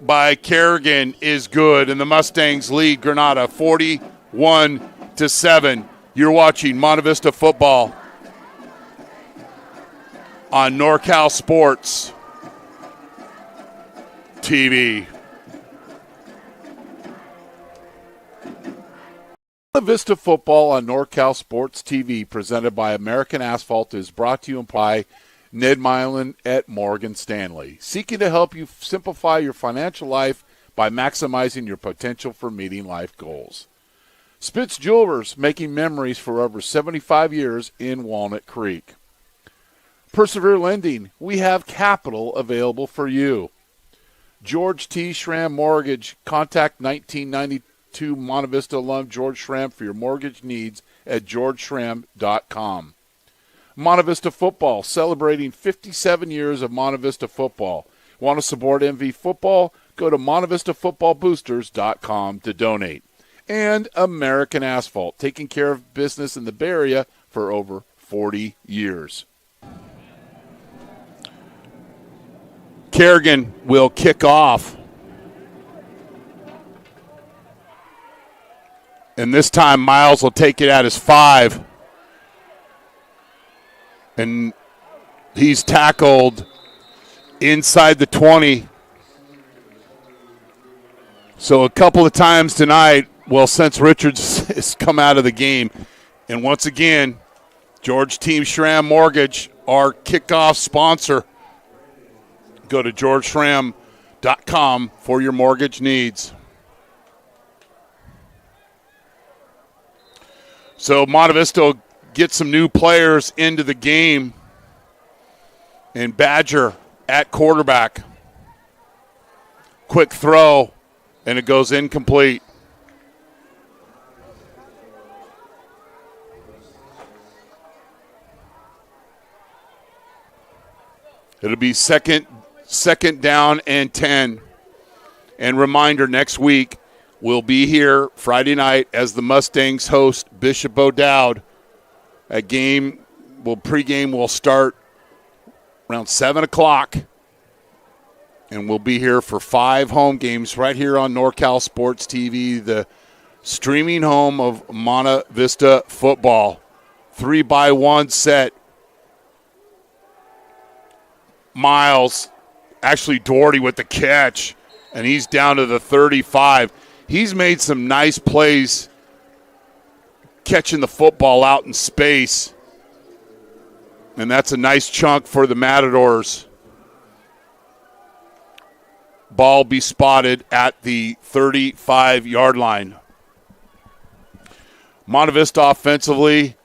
by Kerrigan is good, and the Mustangs lead Granada 41-7. You're watching Monte Vista football on NorCal Sports TV. Monte Vista football on NorCal Sports TV, presented by American Asphalt, is brought to you by Ned Milin at Morgan Stanley, seeking to help you simplify your financial life by maximizing your potential for meeting life goals. Spitz Jewelers, making memories for over 75 years in Walnut Creek. Persevere Lending, we have capital available for you. George T. Schramm Mortgage, contact 1992 Monte Vista alum George Schramm for your mortgage needs at georgeschramm.com. Monte Vista football, celebrating 57 years of Monte Vista football. Want to support MV football? Go to MonteVistaFootballBoosters.com to donate. And American Asphalt, taking care of business in the Bay Area for over 40 years. Kerrigan will kick off. And this time Miles will take it at his 5. And he's tackled inside the 20. So a couple of times tonight, well, since Richards has come out of the game. And once again, George Team Schramm Mortgage, our kickoff sponsor. Go to georgeschramm.com for your mortgage needs. So Monte Vista will get some new players into the game. And Badger at quarterback. Quick throw, and it goes incomplete. It'll be second down and 10. And reminder, next week we'll be here Friday night as the Mustangs host Bishop O'Dowd. Pregame will start around 7 o'clock And we'll be here for 5 home games right here on NorCal Sports TV, the streaming home of Monte Vista football. 3-by-1 set. Miles, actually Doherty with the catch, and he's down to the 35. He's made some nice plays catching the football out in space. And that's a nice chunk for the Matadors. Ball be spotted at the 35-yard line. Monte Vista offensively,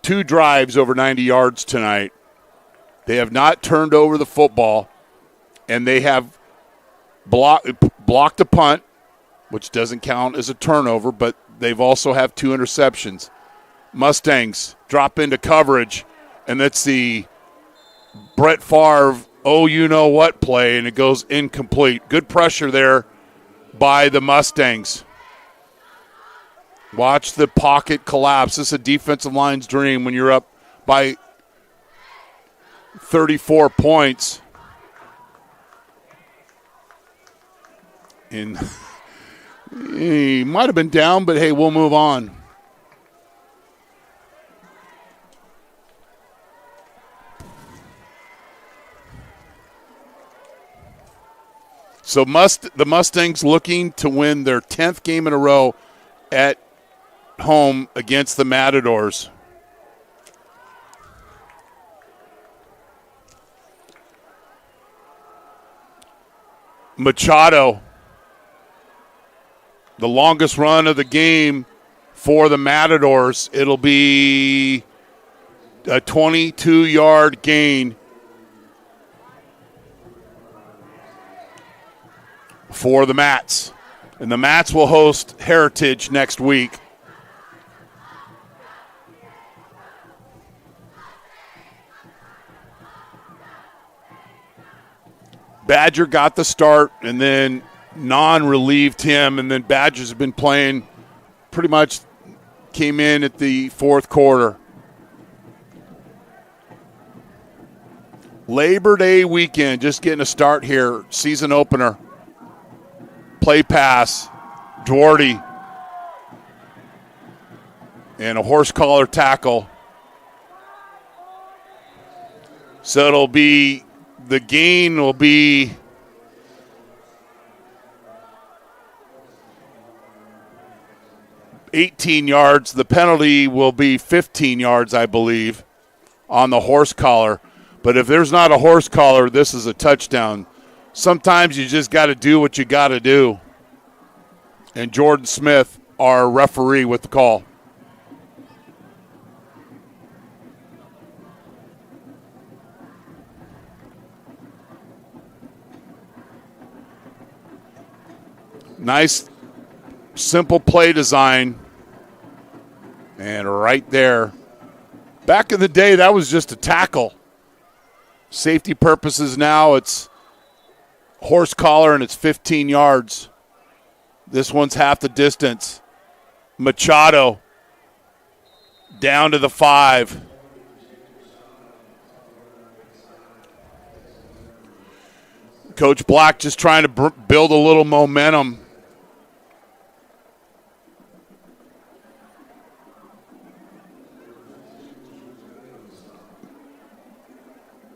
2 drives over 90 yards tonight. They have not turned over the football, and they have blocked a punt, which doesn't count as a turnover, but they've also have 2 interceptions. Mustangs drop into coverage, and that's the Brett Favre you-know-what play, and it goes incomplete. Good pressure there by the Mustangs. Watch the pocket collapse. This is a defensive line's dream when you're up by 34 points. And he might have been down, but hey, we'll move on. So the Mustangs looking to win their 10th game in a row at home against the Matadors. Machado, the longest run of the game for the Matadors. It'll be a 22-yard gain for the Mats. And the Mats will host Heritage next week. Badger got the start, and then non-relieved him, and then Badgers have been playing pretty much came in at the 4th quarter. Labor Day weekend, just getting a start here. Season opener. Play pass, Doherty, and a horse collar tackle. So it'll be, the gain will be $18 yards. The penalty will be 15 yards, I believe, on the horse collar. But if there's not a horse collar, this is a touchdown. Sometimes you just got to do what you got to do. And Jordan Smith, our referee, with the call. Nice, simple play design. And right there. Back in the day, that was just a tackle. Safety purposes now, it's horse collar, and it's 15 yards. This one's half the distance. Machado down to the 5. Coach Black just trying to build a little momentum.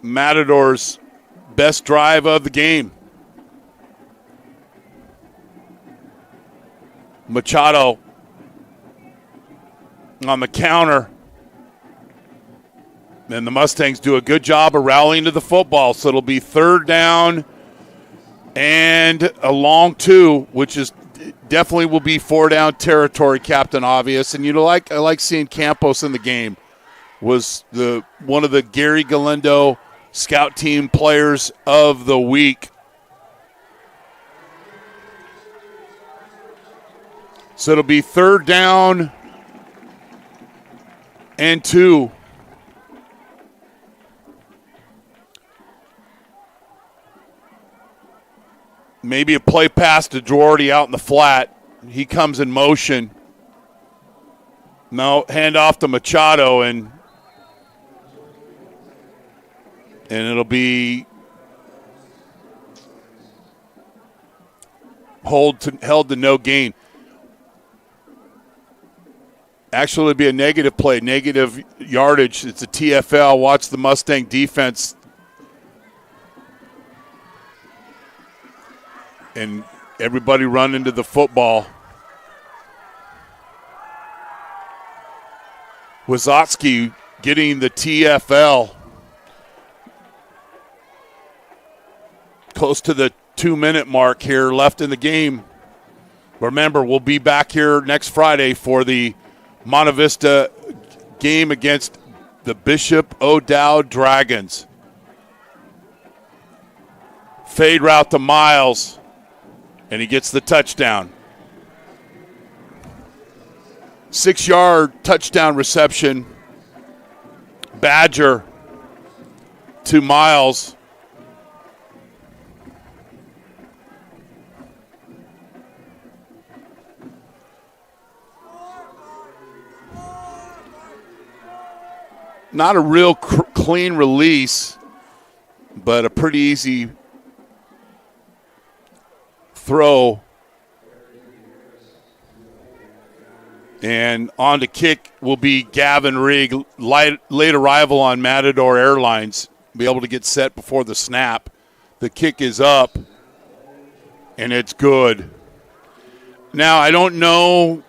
Matadors' best drive of the game. Machado on the counter. And the Mustangs do a good job of rallying to the football. So it'll be 3rd down and a long 2, which is definitely will be 4-down territory, Captain Obvious. And I like seeing Campos in the game. Was one of the Gary Galindo Scout Team Players of the Week. So it'll be 3rd down and 2. Maybe a play pass to Doherty out in the flat. He comes in motion. No, hand off to Machado, and it'll be held to no gain. Actually, it'd be a negative play, negative yardage. It's a TFL. Watch the Mustang defense. And everybody run into the football. Wazotsky getting the TFL. Close to the 2-minute mark here left in the game. Remember, we'll be back here next Friday for the Monte Vista game against the Bishop O'Dowd Dragons. Fade route to Miles, and he gets the touchdown. 6-yard touchdown reception. Badger to Miles. Not a real clean release, but a pretty easy throw. And on to kick will be Gavin Rigg, late arrival on Matador Airlines. Be able to get set before the snap. The kick is up, and it's good. Now, I don't know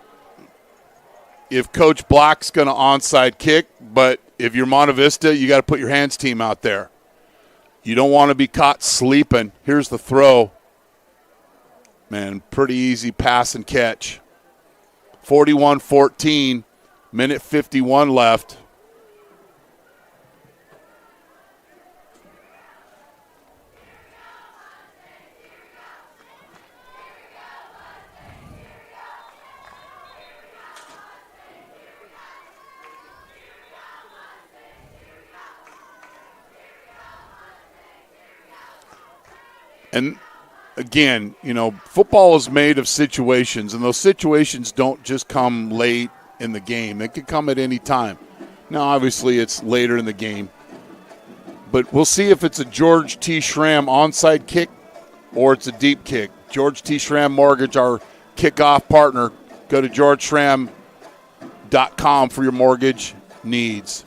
if Coach Black's going to onside kick, but if you're Monte Vista, you got to put your hands team out there. You don't want to be caught sleeping. Here's the throw. Man, pretty easy pass and catch. 41-14, minute 51 left. And again, you know, football is made of situations, and those situations don't just come late in the game. They could come at any time. Now, obviously, it's later in the game. But we'll see if it's a George T. Schramm onside kick or it's a deep kick. George T. Schramm Mortgage, our kickoff partner. Go to georgeschramm.com for your mortgage needs.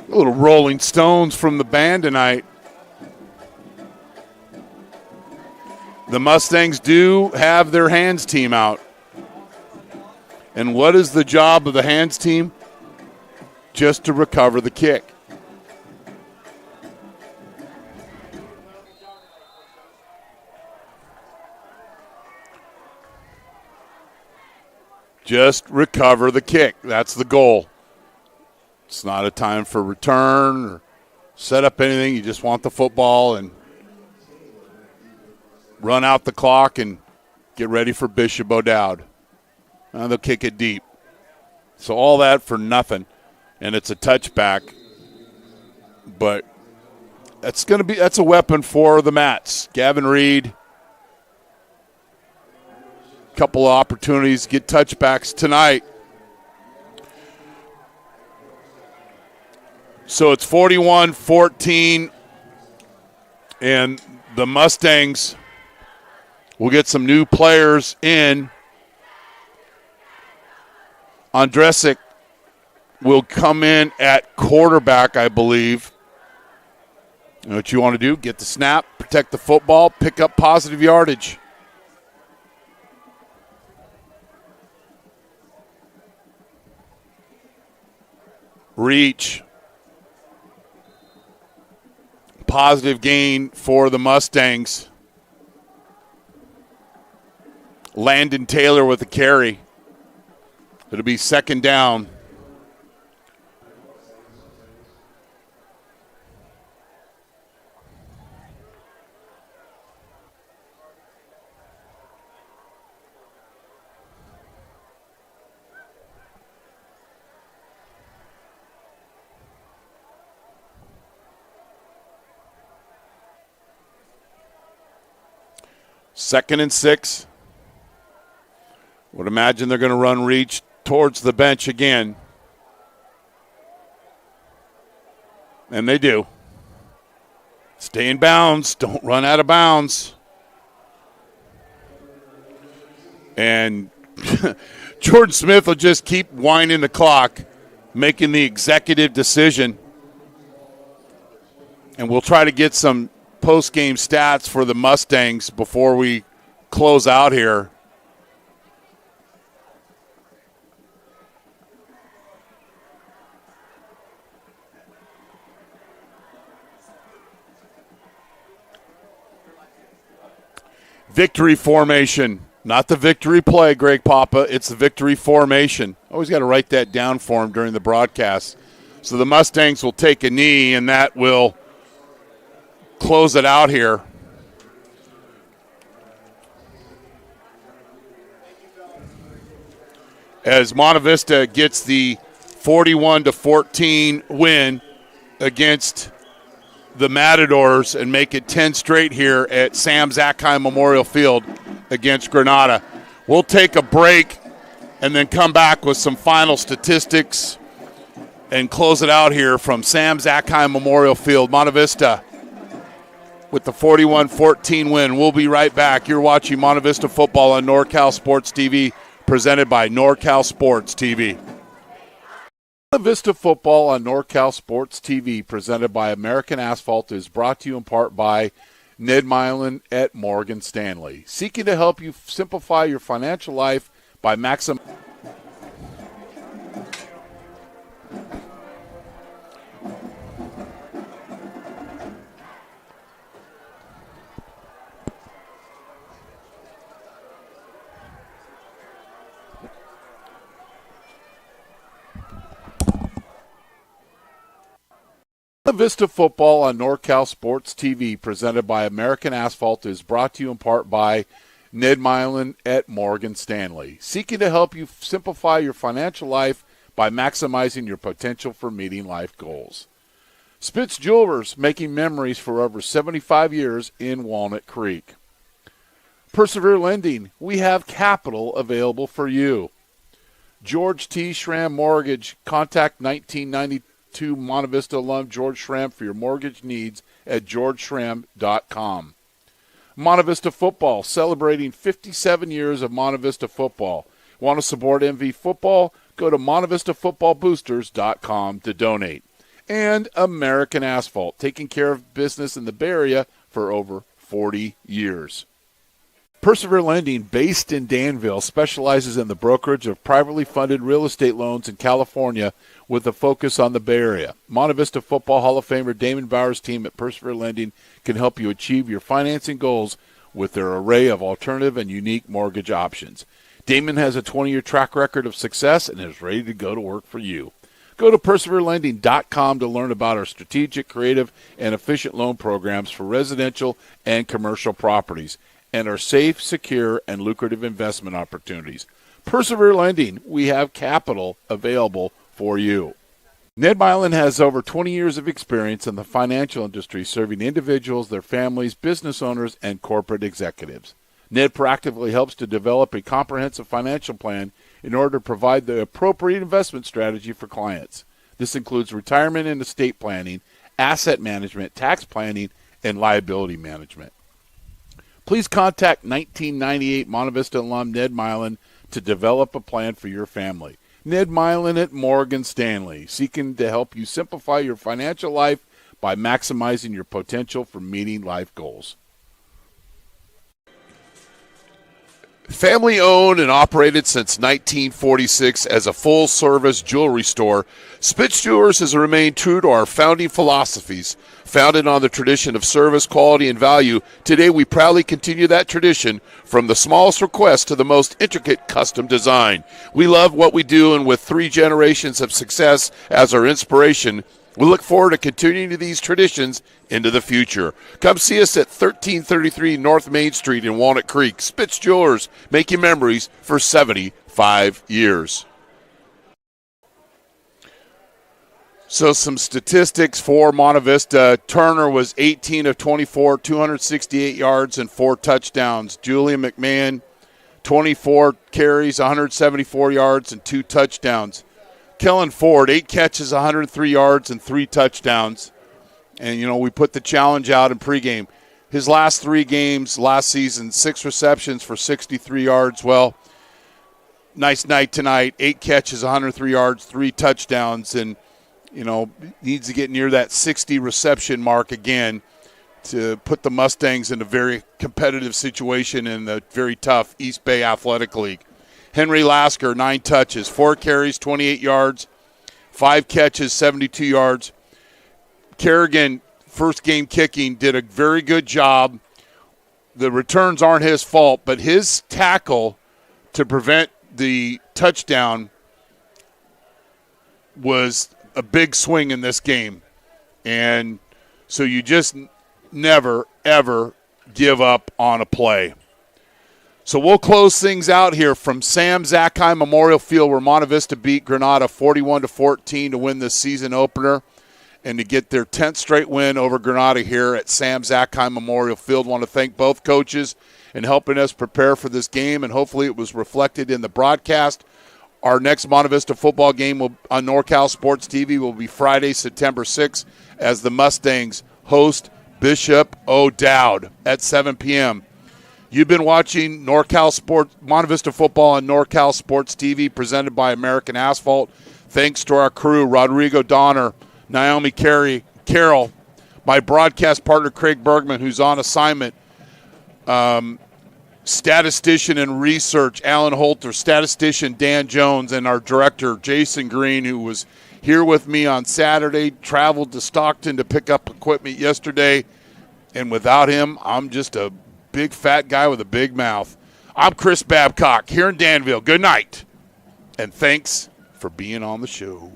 A little Rolling Stones from the band tonight. The Mustangs do have their hands team out. And what is the job of the hands team? Just to recover the kick. Just recover the kick. That's the goal. It's not a time for return or set up anything. You just want the football and run out the clock and get ready for Bishop O'Dowd. And they'll kick it deep. So all that for nothing. And it's a touchback. But that's a weapon for the Mats. Gavin Reed. Couple of opportunities to get touchbacks tonight. So it's 41-14, and the Mustangs will get some new players in. Andresic will come in at quarterback, I believe. You know what you want to do? Get the snap, protect the football, pick up positive yardage. Reach. Positive gain for the Mustangs. Landon Taylor with the carry. It'll be second down. Second and 6. Would imagine they're going to run reach towards the bench again. And they do. Stay in bounds. Don't run out of bounds. And Jordan Smith will just keep winding the clock, making the executive decision. And we'll try to get some post-game stats for the Mustangs before we close out here. Victory formation. Not the victory play, Greg Papa. It's the victory formation. Always got to write that down for him during the broadcast. So the Mustangs will take a knee, and that will close it out here. As Monte Vista gets the 41-14 win against the Matadors and make it 10 straight here at Sam Zackheim Memorial Field against Granada. We'll take a break and then come back with some final statistics and close it out here from Sam Zackheim Memorial Field. Monte Vista with the 41-14 win. We'll be right back. You're watching Monte Vista football on NorCal Sports TV, presented by NorCal Sports TV. Monte Vista football on NorCal Sports TV, presented by American Asphalt, is brought to you in part by Ned Milin at Morgan Stanley, seeking to help you simplify your financial life by maximizing. Vista football on NorCal Sports TV, presented by American Asphalt, is brought to you in part by Ned Milin at Morgan Stanley, seeking to help you simplify your financial life by maximizing your potential for meeting life goals. Spitz Jewelers, making memories for over 75 years in Walnut Creek. Persevere Lending, we have capital available for you. George T. Schramm Mortgage, contact 1992 Monte Vista alum George Schramm for your mortgage needs at georgeschramm.com. Monte Vista football, celebrating 57 years of Monte Vista football. Want to support MV football? Go to montevistafootballboosters.com to donate. And American Asphalt, taking care of business in the Bay Area for over 40 years. Persevere Lending, based in Danville, specializes in the brokerage of privately funded real estate loans in California with a focus on the Bay Area. Monte Vista Football Hall of Famer Damon Bauer's team at Persevere Lending can help you achieve your financing goals with their array of alternative and unique mortgage options. Damon has a 20-year track record of success and is ready to go to work for you. Go to perseverelending.com to learn about our strategic, creative, and efficient loan programs for residential and commercial properties, and our safe, secure, and lucrative investment opportunities. Persevere Lending, we have capital available for you. Ned Milin has over 20 years of experience in the financial industry, serving individuals, their families, business owners, and corporate executives. Ned proactively helps to develop a comprehensive financial plan in order to provide the appropriate investment strategy for clients. This includes retirement and estate planning, asset management, tax planning, and liability management. Please contact 1998 Monte Vista alum Ned Milin to develop a plan for your family. Ned Milin at Morgan Stanley, seeking to help you simplify your financial life by maximizing your potential for meeting life goals. Family owned and operated since 1946 as a full-service jewelry store, Spitz Jewelers has remained true to our founding philosophies. Founded on the tradition of service, quality, and value, today we proudly continue that tradition from the smallest request to the most intricate custom design. We love what we do, and with 3 generations of success as our inspiration, we look forward to continuing these traditions into the future. Come see us at 1333 North Main Street in Walnut Creek. Spitz Jewelers, making memories for 75 years. So some statistics for Monte Vista. Turner was 18 of 24, 268 yards and 4 touchdowns. Julian McMahon, 24 carries, 174 yards, and 2 touchdowns. Kellen Ford, 8 catches, 103 yards, and 3 touchdowns. And, we put the challenge out in pregame. His last 3 games last season, 6 receptions for 63 yards. Well, nice night tonight, 8 catches, 103 yards, 3 touchdowns, and, needs to get near that 60 reception mark again to put the Mustangs in a very competitive situation in the very tough East Bay Athletic League. Henry Lasker, 9 touches, 4 carries, 28 yards, 5 catches, 72 yards. Kerrigan, first game kicking, did a very good job. The returns aren't his fault, but his tackle to prevent the touchdown was a big swing in this game. And so you just never, ever give up on a play. So we'll close things out here from Sam Zackheim Memorial Field, where Monte Vista beat Granada 41-14 to win the season opener and to get their 10th straight win over Granada here at Sam Zackheim Memorial Field. Want to thank both coaches in helping us prepare for this game, and hopefully it was reflected in the broadcast. Our next Monte Vista football game on NorCal Sports TV will be Friday, September 6th, as the Mustangs host Bishop O'Dowd at 7 p.m. You've been watching NorCal Sports, Monte Vista football on NorCal Sports TV, presented by American Asphalt. Thanks to our crew, Rodrigo Donner, Naomi Carroll, my broadcast partner, Craig Bergman, who's on assignment, statistician and research, Alan Holter, statistician, Dan Jones, and our director, Jason Green, who was here with me on Saturday, traveled to Stockton to pick up equipment yesterday, and without him, I'm just a big fat guy with a big mouth. I'm Chris Babcock here in Danville. Good night, and thanks for being on the show.